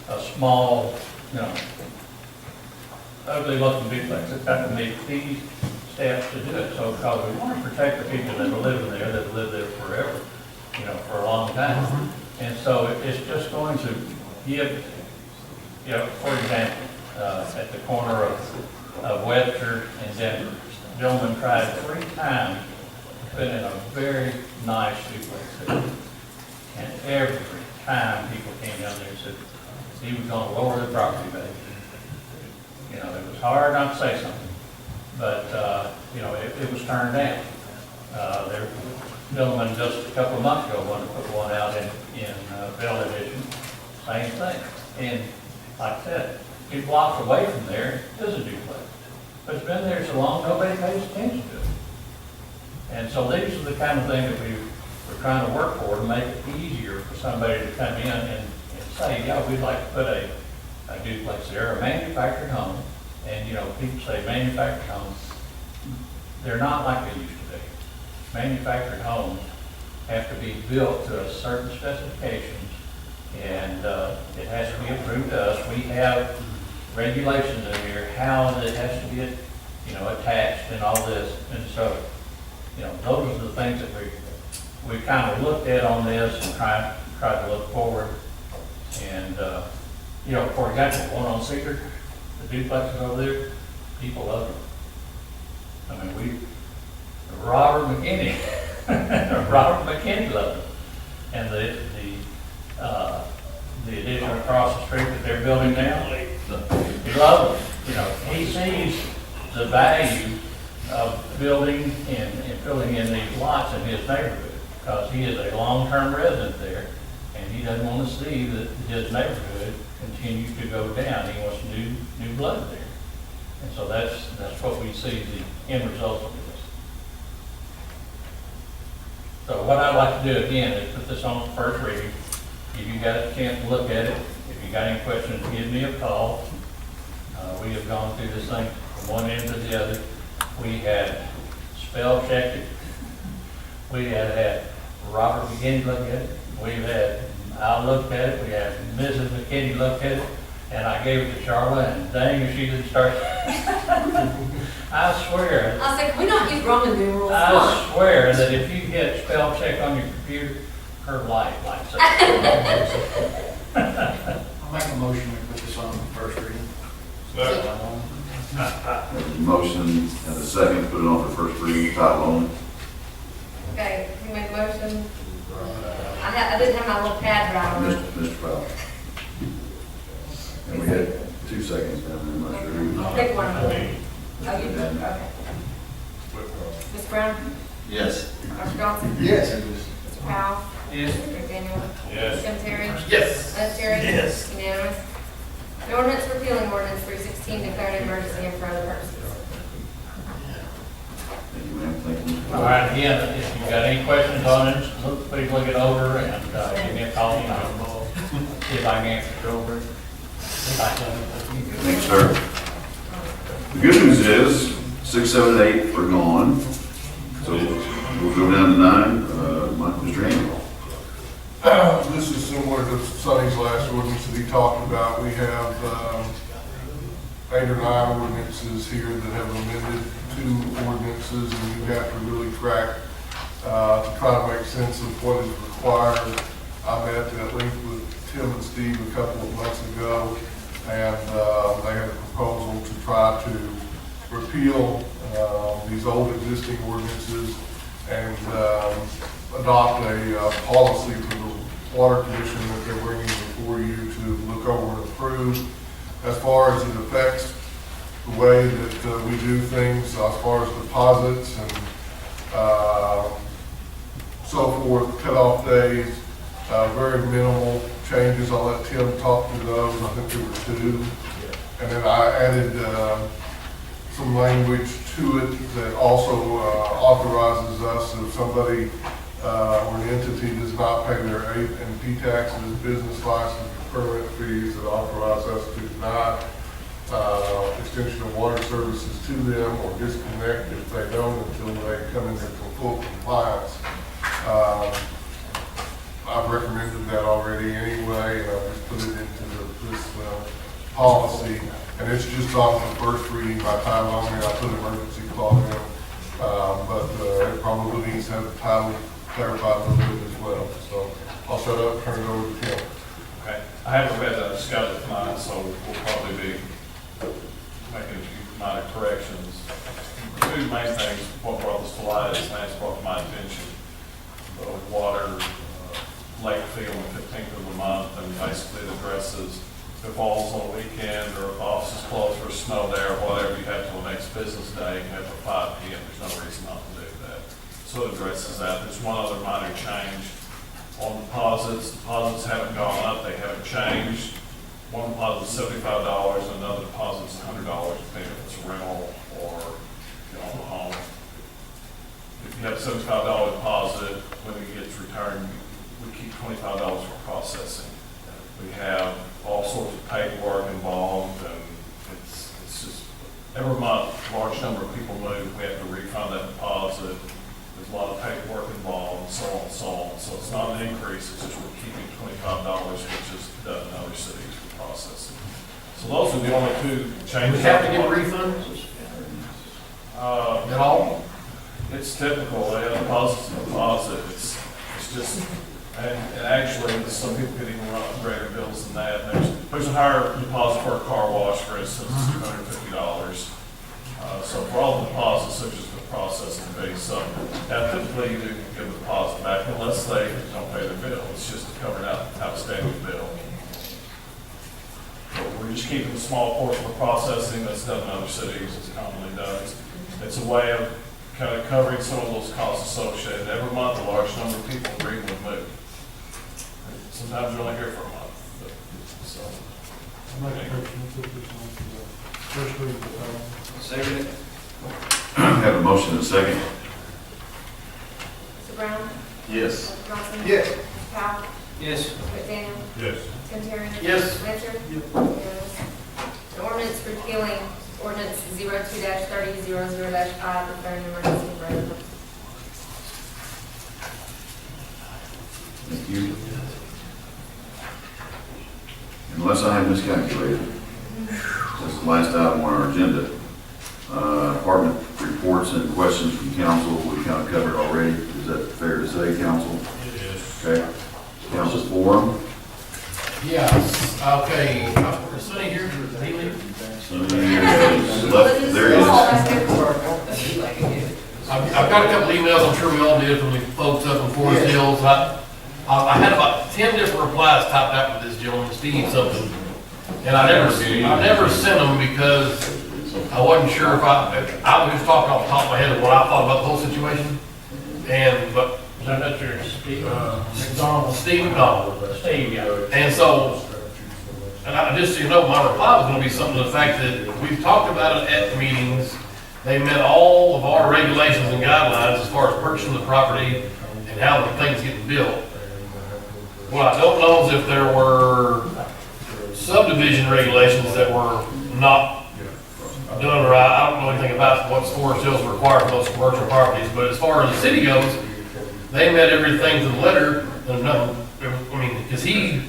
a small, you know, ugly looking duplex. It's got to meet these steps to do it. So because we want to protect the people that are living there, that live there forever, you know, for a long time. And so it's just going to give, you know, for example, at the corner of Webster and Denver, the gentleman tried 3 times been in a very nice duplex. And every time people came down there and said, he was gonna lower the property value. You know, it was hard not to say something, but, you know, it was turned down. There, gentleman just a couple of months ago wanted to put one out in Bell Division, same thing. And like I said, 2 blocks away from there is a duplex. But it's been there so long, nobody pays attention to it. And so these are the kind of things that we're trying to work for, to make it easier for somebody to come in and say, yeah, we'd like to put a duplex there, a manufactured home. And, you know, people say manufactured homes, they're not like they used to be. Manufactured homes have to be built to a certain specifications, and it has to be approved to us. We have regulations in here, how it has to be, you know, attached and all this. And so, you know, those are the things that we kind of looked at on this and tried to look forward. And, you know, for example, one on Cedar, the duplexes over there, people love them. I mean, Robert McKinney loved them. And the addition across the street that they're building now, he loves them. You know, he sees the value of building and filling in these lots in his neighborhood, because he is a long-term resident there, and he doesn't want to see that his neighborhood continue to go down. He wants new blood there. And so that's what we see the end result of this. So what I'd like to do again is put this on first reading. If you got a chance to look at it, if you got any questions, give me a call. We have gone through this thing from one end to the other. We had spell checked it. We had Robert McKinney look at it. I looked at it. We had Mrs. McKinney look at it. And I gave it to Charlotte, and dang if she didn't start. I swear. I said, can we not use Roman numerals? I swear that if you hit spell check on your computer, her light lights up. I'll make a motion to put this on first reading. Motion and a second, put it on for first reading, title only. Okay, you made a motion. I didn't have my little pad right on it. Mr. Powell. And we had 2 seconds, I'm not sure who. Pick one of them. Oh, you did, okay. Ms. Brown? Yes. Dr. Johnson? Yes. Mr. Powell? Yes. Mr. Daniel? Yes. Tim Terry? Yes. Ms. Terry? Yes. Unanimous. An ordinance repealing ordinance 316 declaring an emergency and for other purposes. Thank you, ma'am, thank you. All right, again, if you've got any questions on it, please look it over and give me a call, and I'll see if I can answer it over. Thanks, sir. The good news is 6, 7, and 8 are gone. So we'll go down to 9. Mr. Daniel. This is similar to Sonny's last ordinance that he talked about. We have 8 or 9 ordinances here that have amended 2 ordinances, and you have to really track to try to make sense of what is required. I met at length with Tim and Steve a couple of months ago, and they had a proposal to try to repeal these old existing ordinances and adopt a policy for the Water Commission that they're bringing before you to look over and approve. As far as it affects the way that we do things, as far as deposits and so forth, cutoff days, very minimal changes. I'll let Tim talk to those. I think there were 2. And then I added some language to it that also authorizes us if somebody or an entity does not pay their A&P taxes, business license, permit fees, that authorize us to deny extension of water services to them or disconnect if they don't until they come into full compliance. I've recommended that already anyway, and I just put it into this policy, and it's just on for first reading by title only. I put emergency clause in, but it probably needs to have the title clarified a little bit as well. So I'll shut up, turn it over to Tim. Okay, I haven't read that schedule tonight, so we'll probably be making a few minor corrections. two main things, what brought this to light is Lance brought to my attention, the water, lake fee on the 15th of the month, and basically it addresses if it falls on a weekend or if the office is closed for snow day or whatever, you have till the next business day, you have till 5 p.m. There's no reason not to do that. So it addresses that. There's one other minor change on deposits. Deposits haven't gone up, they haven't changed. One deposit is $75, and another deposit is $100, depending if it's a rental or you own a home. If you have a $75 deposit, when it gets returned, we keep $25 for processing. We have all sorts of paperwork involved, and it's just, every month, a large number of people move, we have to refund that deposit. There's a lot of paperwork involved, and so on and so on. So it's not an increase, it's just we're keeping $25, which is done in other cities for processing. So those are the only two changes. We have to get refunds? At all? It's typical, deposit's a deposit, it's just, and actually, some people could even run up greater bills than that. There's a higher deposit for a car wash, for instance, $250. So for all the deposits, such as the processing fee, so now typically you do give a deposit back unless they don't pay their bill. It's just a covered outstanding bill. But we're just keeping a small portion of processing that's done in other cities, it's commonly done. It's a way of kind of covering some of those costs associated. Every month, a large number of people in Greenwood move. Sometimes you're only here for a month, but, so. First reading. Second. Have a motion and a second. Mr. Brown? Yes. Mr. Johnson? Yes. Mr. Powell? Yes. Mr. McDaniel? Yes. Tim Terry? Yes. Richard? Yes. An ordinance repealing ordinance 02-3000-5, declaring emergency for residents. Thank you. Unless I have miscalculated, that's the last item on our agenda. Department reports and questions from council, we kind of covered already. Is that fair to say, council? It is. Okay. Council forum? Yes, okay. Is Sonny here? Did he leave? Left, there he is. I've got a couple emails, I'm sure we all did, from the folks up in Forest Hills. I had about 10 different replies typed out with this gentleman, Steve something. And I never sent them because I wasn't sure if I was just talking off the top of my head of what I thought about the whole situation. But Is that Mr. Steve? Steve McDonald. Steve, yeah. And so, just so you know, my reply was gonna be something to the fact that we've talked about it at the meetings. They met all of our regulations and guidelines as far as purchasing the property and how the thing's getting built. What I don't know is if there were subdivision regulations that were not done right. I don't know anything about what Forest Hills require for those commercial properties, but as far as the city goes, they met everything to the letter. There's nothing, I mean, because you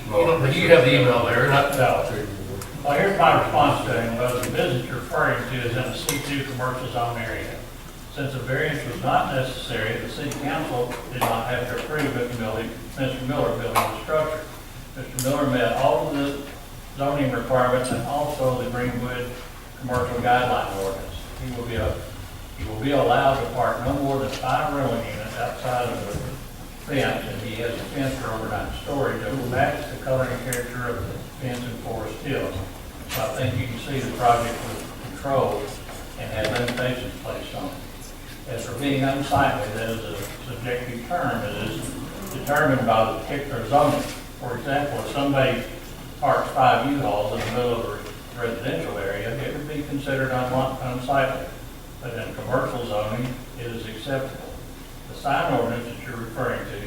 have the email there. Well, here's my response to him. The business you're referring to is in a C2 commercial zone area. Since a variance was not necessary, the city council did not have to approve Mr. Miller building the structure. Mr. Miller met all of the zoning requirements and also the Greenwood commercial guideline ordinance. He will be allowed to park no more than 5 rental units outside of the fence, and he has a fence for overnight storage that will match the color and character of the fence in Forest Hills. So I think you can see the project was controlled and had limitations placed on it. As for being unsightly, that is a subjective term. It is determined by the particular zoning. For example, if somebody parks 5 U-Hauls in the middle of a residential area, it would be considered unsightly. But in commercial zoning, it is acceptable. The sign ordinance that you're referring to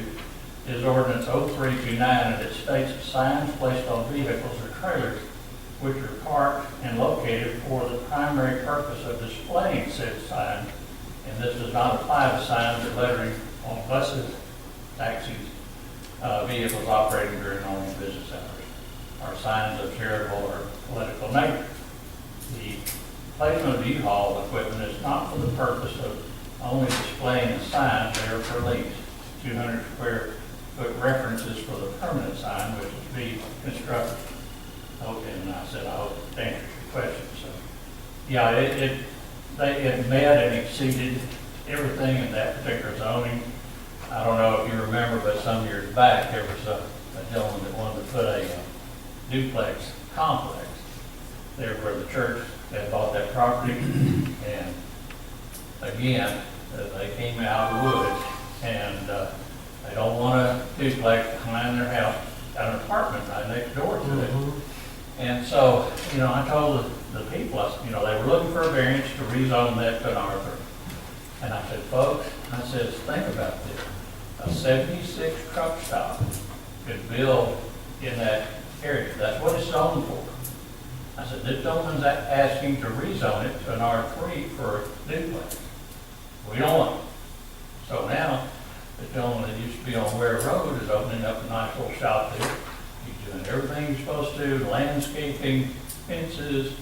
is ordinance 0329, and it states that signs placed on vehicles or trailers which are parked and located for the primary purpose of displaying said sign, and this does not apply to signs or lettering on buses, taxis, vehicles operating during normal business hours, or signs of charitable or political nature. The placement of U-Haul equipment is not for the purpose of only displaying a sign. They are for lease. 200 square foot references for the permanent sign, which is to be constructed. Okay, and I said I hope it answers your question. So, yeah, it met and exceeded everything in that particular zoning. I don't know if you remember, but some years back, there was a gentleman that wanted to put a duplex complex there where the church had bought that property. And again, they came out of the woods, and they don't want a duplex behind their house, got an apartment right next door to it. And so, I told the people, they were looking for a variance to rezone that to an R3. And I said, folks, I said, think about this. A 76 truck stop could build in that area. That's what it's zoned for. I said, this gentleman's asking to rezone it to an R3 for a duplex. We don't want it. So now, the gentleman that used to be on Ware Road is opening up a nice little shop there. He's doing everything he's supposed to, landscaping, fences,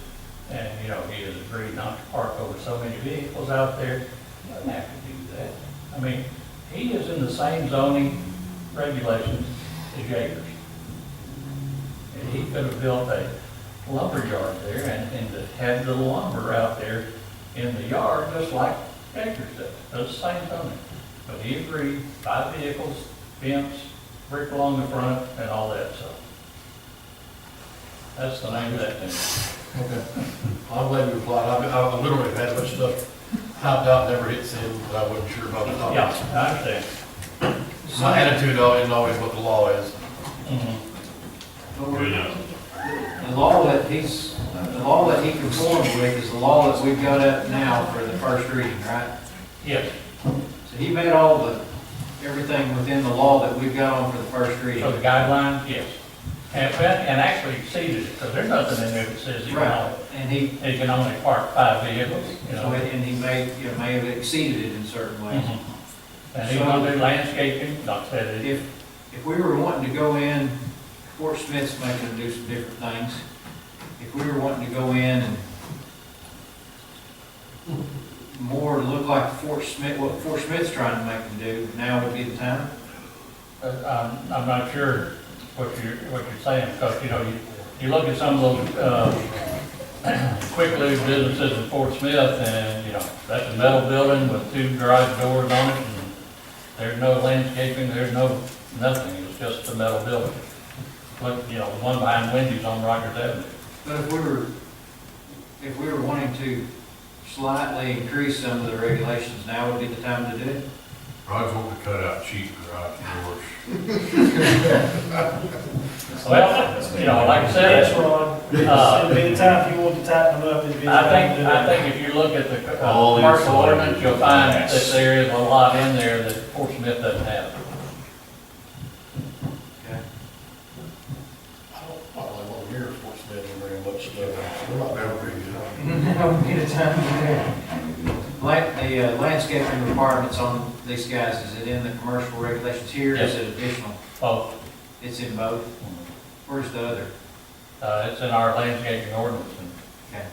and, he has agreed not to park over so many vehicles out there. He doesn't have to do that. I mean, he is in the same zoning regulations as Jaegers. And he could have built a lumber yard there and had the lumber out there in the yard just like Jaegers does. Does the same zoning. But he agreed, 5 vehicles, fence, brick along the front, and all that, so. That's the name of that thing. Okay. I'm glad you applied. I literally had a bunch of stuff typed out, never hit send, but I wasn't sure about the topic. Yeah, I understand. My attitude isn't always what the law is. The law that he conformed with is the law that we've got up now for the first reading, right? Yes. So he made everything within the law that we've got on for the first reading. So the guidelines, yes. And actually exceeded it, because there's nothing in there that says he can only park 5 vehicles, So, and he may have exceeded it in certain ways. And he's gonna do landscaping, like I said, If we were wanting to go in, Fort Smith's making them do some different things. If we were wanting to go in and more look like what Fort Smith's trying to make them do, now would be the time? I'm not sure what you're saying, because, you look at some of those, quick lube businesses in Fort Smith, and, that's a metal building with 2 garage doors on it, and there's no landscaping, there's nothing, it's just a metal building. Like, the one behind Wendy's on Rogers Avenue. But if we were wanting to slightly increase some of the regulations, now would be the time to do it? Rod's wanting to cut out cheap garage doors. Well, like I said. Yes, Rod. It'd be the time if you want to tighten them up. It'd be the time to do it. I think if you look at the commercial ordinance, you'll find that there is a lot in there that Fort Smith doesn't have. Okay. I don't really want to hear Fort Smith and very much stuff. We're not never very good. Now would be the time to do it. The landscaping requirements on these guys, is it in the commercial regulations here, or is it additional? Both. It's in both? Where's the other? It's in our landscaping ordinance and Okay.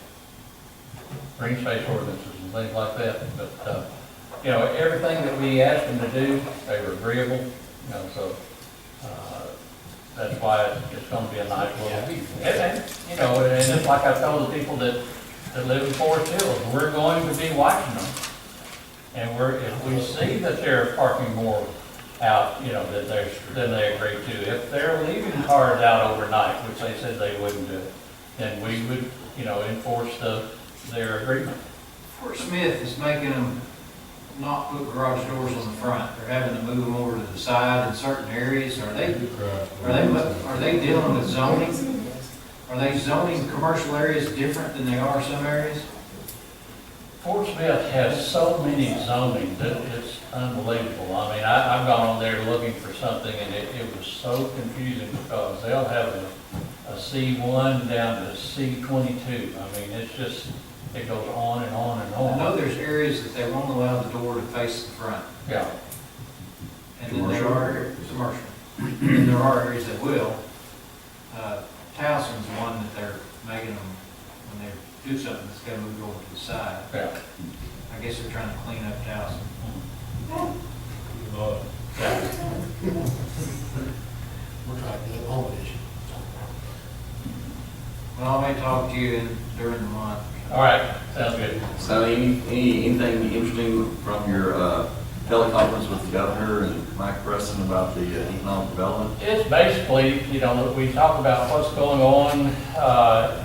green space ordinances and things like that. But, everything that we asked them to do, they were agreeable, so, that's why it's gonna be a nice little, and just like I told the people that live in Forest Hills, we're going to be watching them. And if we see that they're parking more out, than they agreed to, if they're leaving cars out overnight, which they said they wouldn't do, then we would, enforce their agreement. Fort Smith is making them not put garage doors on the front. They're having to move them over to the side in certain areas. Are they dealing with zoning? Are they zoning commercial areas different than they are some areas? Fort Smith has so many zoning that it's unbelievable. I mean, I've gone on there looking for something, and it was so confusing, because they'll have a C1 down to C22. I mean, it goes on and on and on. I know there's areas that they won't allow the door to face the front. Yeah. And then there are commercial. And there are areas that will. Towson's one that they're making them, when they do something, it's got to move over to the side. Yeah. I guess they're trying to clean up Towson. We're trying to get home edition. Well, I may talk to you during the month. All right. Sounds good. So anything interesting from your teleconference with the governor and Mike Preston about the economic development? It's basically, you know, we talk about what's going on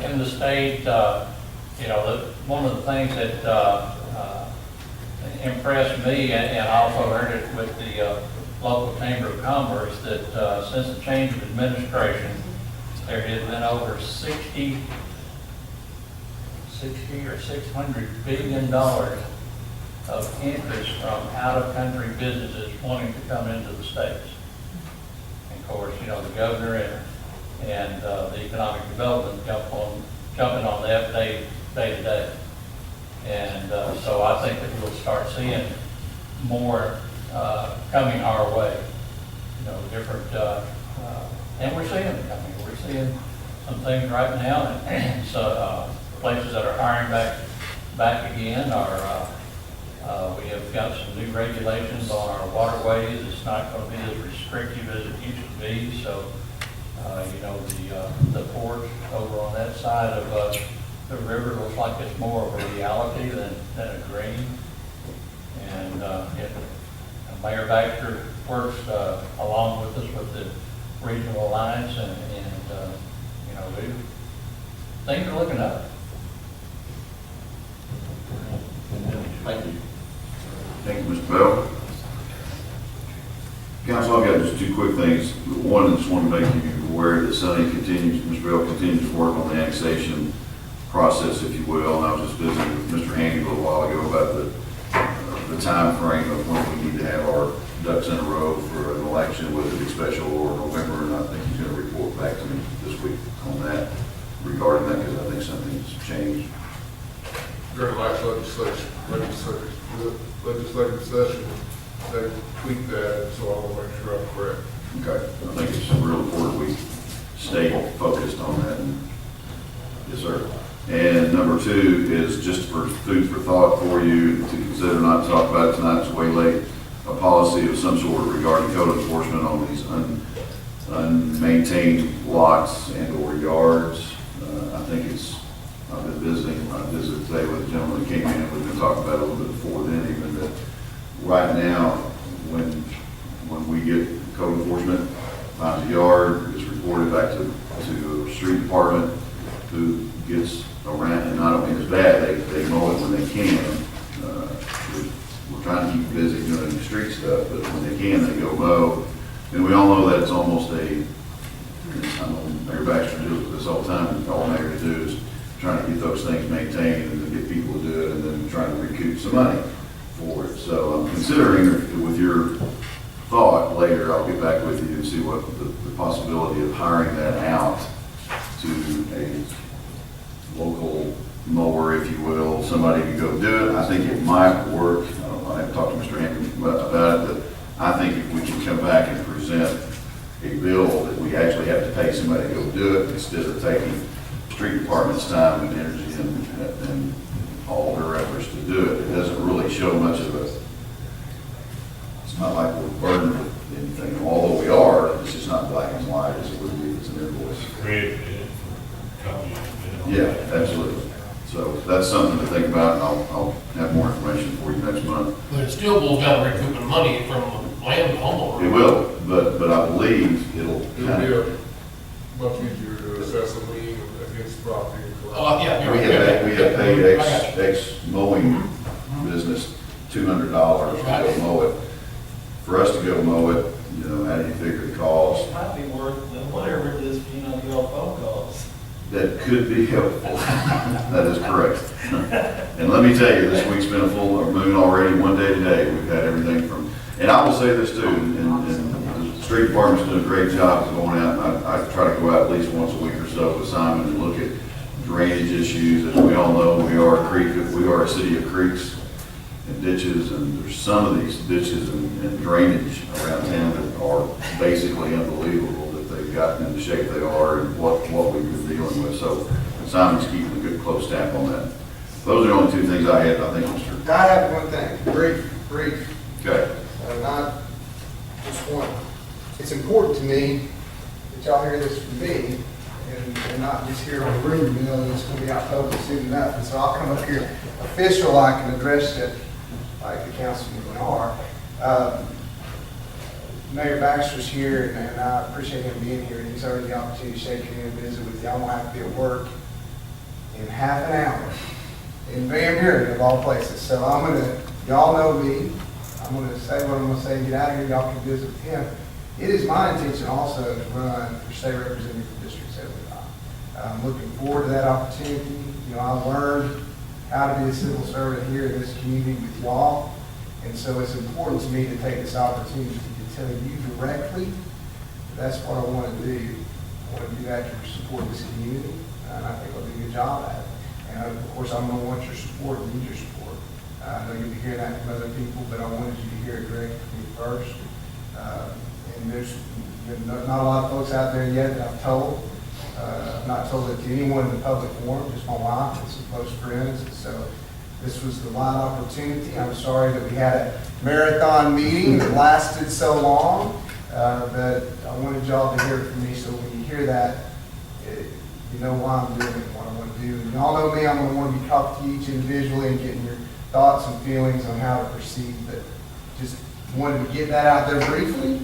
in the state. You know, one of the things that impressed me, and I also heard it with the local Chamber of Commerce, that since the change of administration, there has been over 60 or $600 billion of interest from out-of-country businesses wanting to come into the states. And of course, you know, the governor and the economic development jumping on that day to day. And so I think that we'll start seeing more coming our way. You know, different, and we're seeing them coming. We're seeing some things right now, and so places that are hiring back again are. We have got some new regulations on our waterways. It's not going to be as restrictive as it used to be. So, you know, the port over on that side of the river looks like it's more of a reality than a dream. And Mayor Baxter works along with us with the regional alliance, and you know, things are looking up. Thank you. Thank you, Mr. Bell. Council, I've got just two quick things. One, I just want to make you aware that Sonny continues, Mr. Bell continues to work on the annexation process, if you will. And I was just visiting with Mr. Handy a little while ago about the time frame of when we need to have our ducks in a row for an election, whether it be special or November. And I think he's going to report back to me this week on that, regarding that, because I think something's changed. During last legislative session, they tweaked that, so I want to make sure I'm correct. Okay, I think it's real important we stay focused on that. Yes, sir. And number two is just for food for thought for you to consider, not to talk about it tonight, it's way late, a policy of some sort regarding code enforcement on these unmaintained lots and or yards. I think I've been visiting, I visited today with a gentleman who came in, we've been talking about it a little bit before then, even that right now, when we get code enforcement, finds a yard, it's reported back to the street department, who gets around, and not only is bad, they mow it when they can. We're trying to keep busy doing the street stuff, but when they can, they go mow. And we all know that it's almost I know Mayor Baxter deals with this all the time, all Mayor do is trying to get those things maintained and then get people to do it and then trying to recoup some money for it. So I'm considering, with your thought later, I'll get back with you and see what the possibility of hiring that out to a local mower, if you will, somebody to go do it. I think it might work. I haven't talked to Mr. Hammond about it, but I think if we can come back and present a bill that we actually have to pay somebody to go do it instead of taking street department's time and energy and all their efforts to do it, it doesn't really show much of a, it's not like we're burdened with anything, although we are, it's just not black and white as it would be if it's an invoice. Yeah, absolutely. So that's something to think about, and I'll have more information for you next month. But it still boils down to recouping money from the land homeowner. It will, but I believe it'll kind It'll of. be much easier to assess a lien against property. Oh, yeah. We have paid ex mowing business $200 to go mow it. For us to go mow it, you know, how do you figure the cost? It might be worth whatever it is, you know, your phone calls. That could be helpful. That is correct. And let me tell you, this week's been a full moon already, one day today. We've had everything from, and I will say this too, and the street department's doing a great job of going out. I try to go out at least once a week or so with Simon and look at drainage issues. As we all know, we are a city of creeks and ditches, and there's some of these ditches and drainage around town that are basically unbelievable that they've gotten in the shape they are and what we've been dealing with. So Simon's keeping a good close tap on that. Those are the only two things I had, I think, Mr. I have one thing, brief. Okay. Not just one. It's important to me that y'all hear this from me, and not just here on the rumor mill, and it's gonna be out public soon enough. And so I'll come up here official like and address it like the councilmen are. Mayor Baxter's here, and I appreciate him being here, and he's already the opportunity to shake your hand and visit with you. I'm gonna have to be at work in half an hour in Van Buren of all places. So y'all know me, I'm gonna say what I'm gonna say, get out of here, y'all can visit with him. It is my intention also to run for state representative for District 75. I'm looking forward to that opportunity. You know, I learned how to be a civil servant here in this community with y'all, and so it's important to me to take this opportunity to tell you directly that's what I want to do. I want to do that to support this community, and I think I'll do a good job at it. And of course, I'm going to want your support, need your support. I know you'll be hearing that from other people, but I wanted you to hear it directly from me first. And there's not a lot of folks out there yet that I've told. I've not told it to anyone in the public forum, just my wife and some close friends. And so this was the wide opportunity. I'm sorry that we had a marathon meeting that lasted so long, but I wanted y'all to hear it from me. So when you hear that, you know why I'm doing it, what I want to do. And y'all know me, I'm going to want to be talking to each individually and getting your thoughts and feelings on how to proceed. But just wanted to get that out there briefly.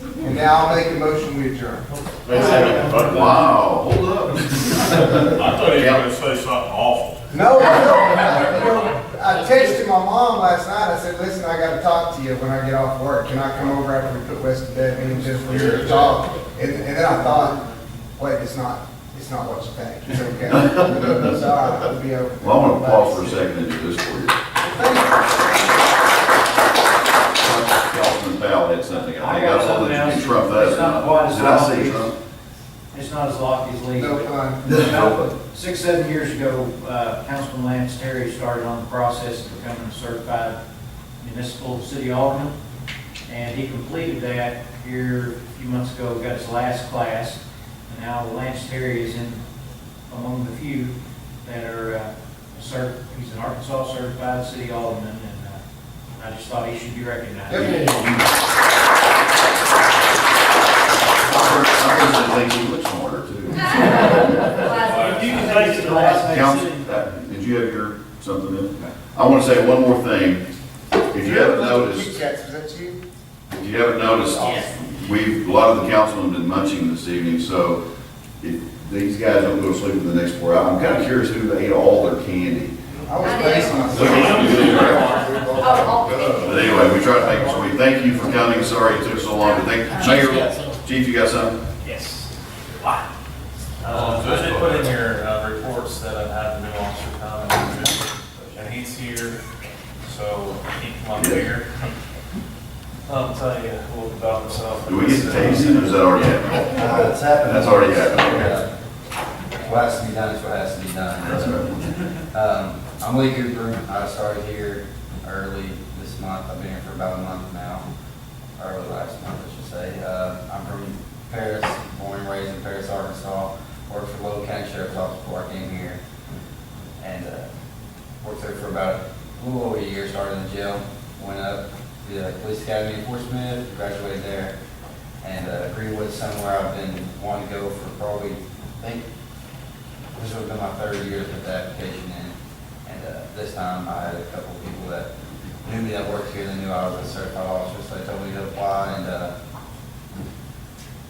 And now I'll make a motion, we adjourn. Wait a second. Wow, hold up. I thought you were gonna say something awful. No, I texted my mom last night. I said, listen, I got to talk to you when I get off work. Can I come over after we put West to bed? Me and Jennifer here to talk. And then I thought, wait, it's not what you think. It's okay. It's all right. It'll be over. Well, I'm going to pause for a second and do this for you. Councilman Powell had something. I think I saw that you trumped that. It's not quite as Did I lofty. see Trump? It's not as lofty as legal. No fun. About 6-7 years ago, Councilman Lance Terry started on the process of becoming a certified municipal city alderman. And he completed that here a few months ago, got his last class. And now Lance Terry is among the few that are, he's an Arkansas certified city alderman. And I just thought he should be recognized. I think he looks smarter too. You can take it to the last Council, did you have your something in? I want to say one more thing. If you haven't noticed, Was that you? if you haven't noticed, a lot of the councilmen have been munching this evening, so if these guys don't go to sleep in the next 4 hours, I'm kind of curious who ate all their candy. I was basing Look at you. Oh, But anyway, we try to make it sweet. Thank you for coming. Sorry it took so long. But Mayor, Chief, you got something? Yes. I did put in your reports that I've had the new officer come, and he's here, so he come up here. I'll tell you a little about himself. Do we get to taste it, or is that already happening? It's happening. That's already happening. Yeah. What has to be done is what has to be done. That's right. I'm Lee Cooper. I started here early this month. I've been here for about a month now. Early last month, I should say. I'm from Paris, born and raised in Paris, Arkansas. Worked for Logan County Sheriff's Office before I came here. And worked there for about a little over a year. Started in the jail, went up to the Police Academy in Fort Smith, graduated there. And Greenwood, somewhere I've been wanting to go for probably, I think, this would have been my third year to put the application in. And this time I had a couple of people that knew me that worked here. They knew I was a certified officer, so they told me to apply. And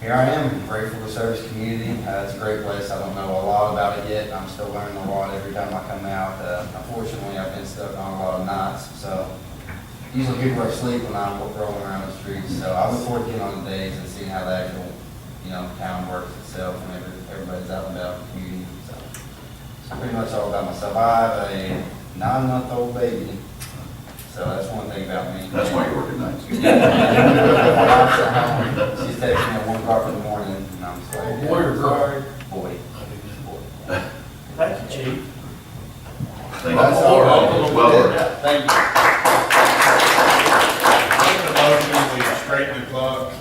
here I am, grateful to serve this community. It's a great place. I don't know a lot about it yet. I'm still learning a lot every time I come out. Unfortunately, I've been stuck on a lot of nights, so usually people are asleep when I'm rolling around the streets. So I look forward to getting on the days and seeing how the actual, town works itself and everybody's out and about in the community. So it's pretty much all about myself. I have a 9-month-old baby. So that's one thing about me. That's why you're working nights. She's texting me at 1 o'clock in the morning, and I'm just like, Boy or girl? Boy. Thank you, Chief. Thank you. That's all right. Well worked. Thank you. Make a motion, we straighten the clock.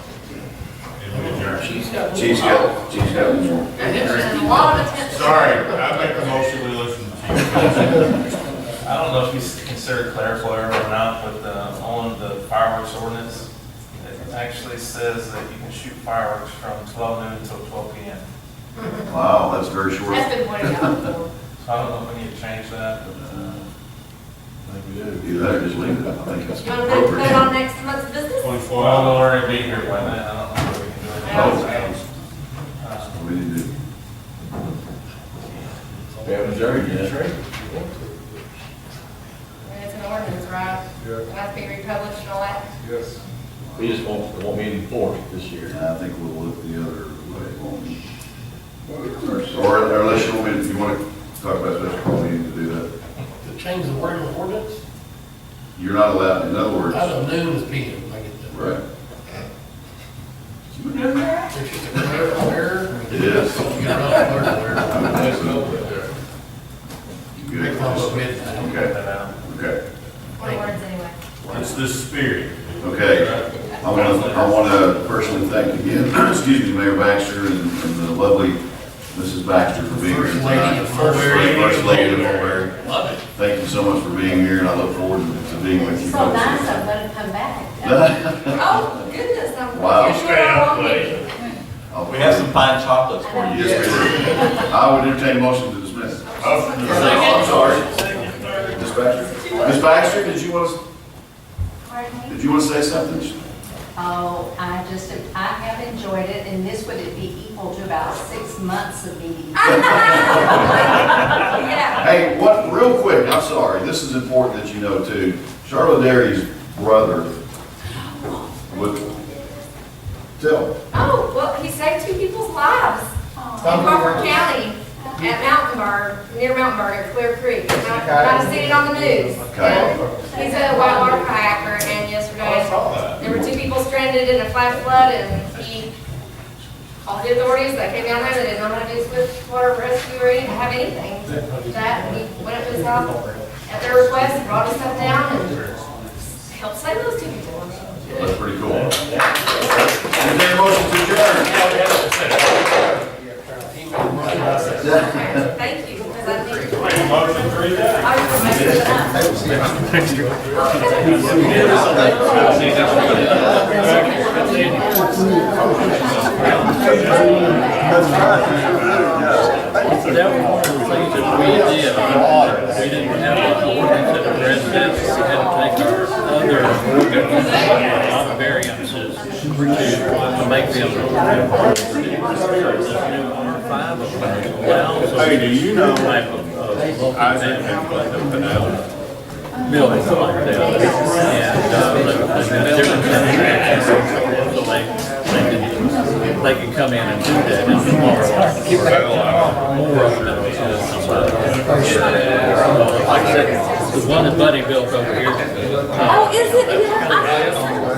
And we adjourn. Chief's got one more. a lot of attention. Sorry, I make a motion, we listen to Chief. I don't know if he's considered clarifier or not, but on the fireworks ordinance, it actually says that you can shoot fireworks from 12 noon until 12 p.m. Wow, that's very short. That's been pointed out before. So I don't know if we need to change that, but, I think we do. Either that or just leave it. I think it's You want to put it on next month's business? 24 well, we'll hours. already be here by then, I don't know if we can do it. What we need to do. We haven't adjourned yet. It's an ordinance, right? Yeah. It has to be republished and all that. Yes. We just won't be enforced this year. I think we'll look the other way, won't we? Or unless you want me, if you want to talk about special call meeting to do that. To change the word of ordinance, You're not allowed, in other words. I don't noon is PM, I get that. Right. It's just a clerical error. It is. You're not a clerical error. Good. Make my vote midnight. Okay. Okay. 20 words anyway. It's the spirit. Okay. I want to personally thank again, excuse me, Mayor Baxter and the lovely Mrs. Baxter for being here First lady tonight. of Mulberry. First lady of Mulberry. Love it. Thank you so much for being here, and I look forward to being with you. So folks. nice, I'm gonna come back. Oh, goodness, I'm. Wow. Straight up, please. We have some fine chocolates for you. Yes, we do. I would entertain a motion to dismiss. Oh, I'm sorry. Ms. Baxter? Ms. Baxter, did you want to say something? Oh, I have enjoyed it, and this would be equal to about 6 months of meetings. Yeah. Hey, real quick, I'm sorry, this is important that you know too. Charlotte Derry's brother tell. Oh, well, he saved 2 people's lives in Crawford County at Mountainburg, near Mountainburg at Clear Creek. Might have seen it on the news. Okay. He's a whitewater kayaker, and yesterday, there were 2 people stranded in a flash flood, and he called the authorities. They came down there, they didn't know how to do swift-water rescue or anything, have anything. That, and he went up to his house at their request, brought his stuff down, and helped save those 2 people. That's pretty cool. Is there a motion to adjourn? Thank you, because I think. Motion for adjournment. I was messing it We didn't have an ordinance that addressed this, we had to take our other variances to make them R5 of them. Now, Hey, do you know, type of buildings like that. And they can come in and do that in the more of them. Like I said, the one that Buddy built over here. Oh, is it? Yeah.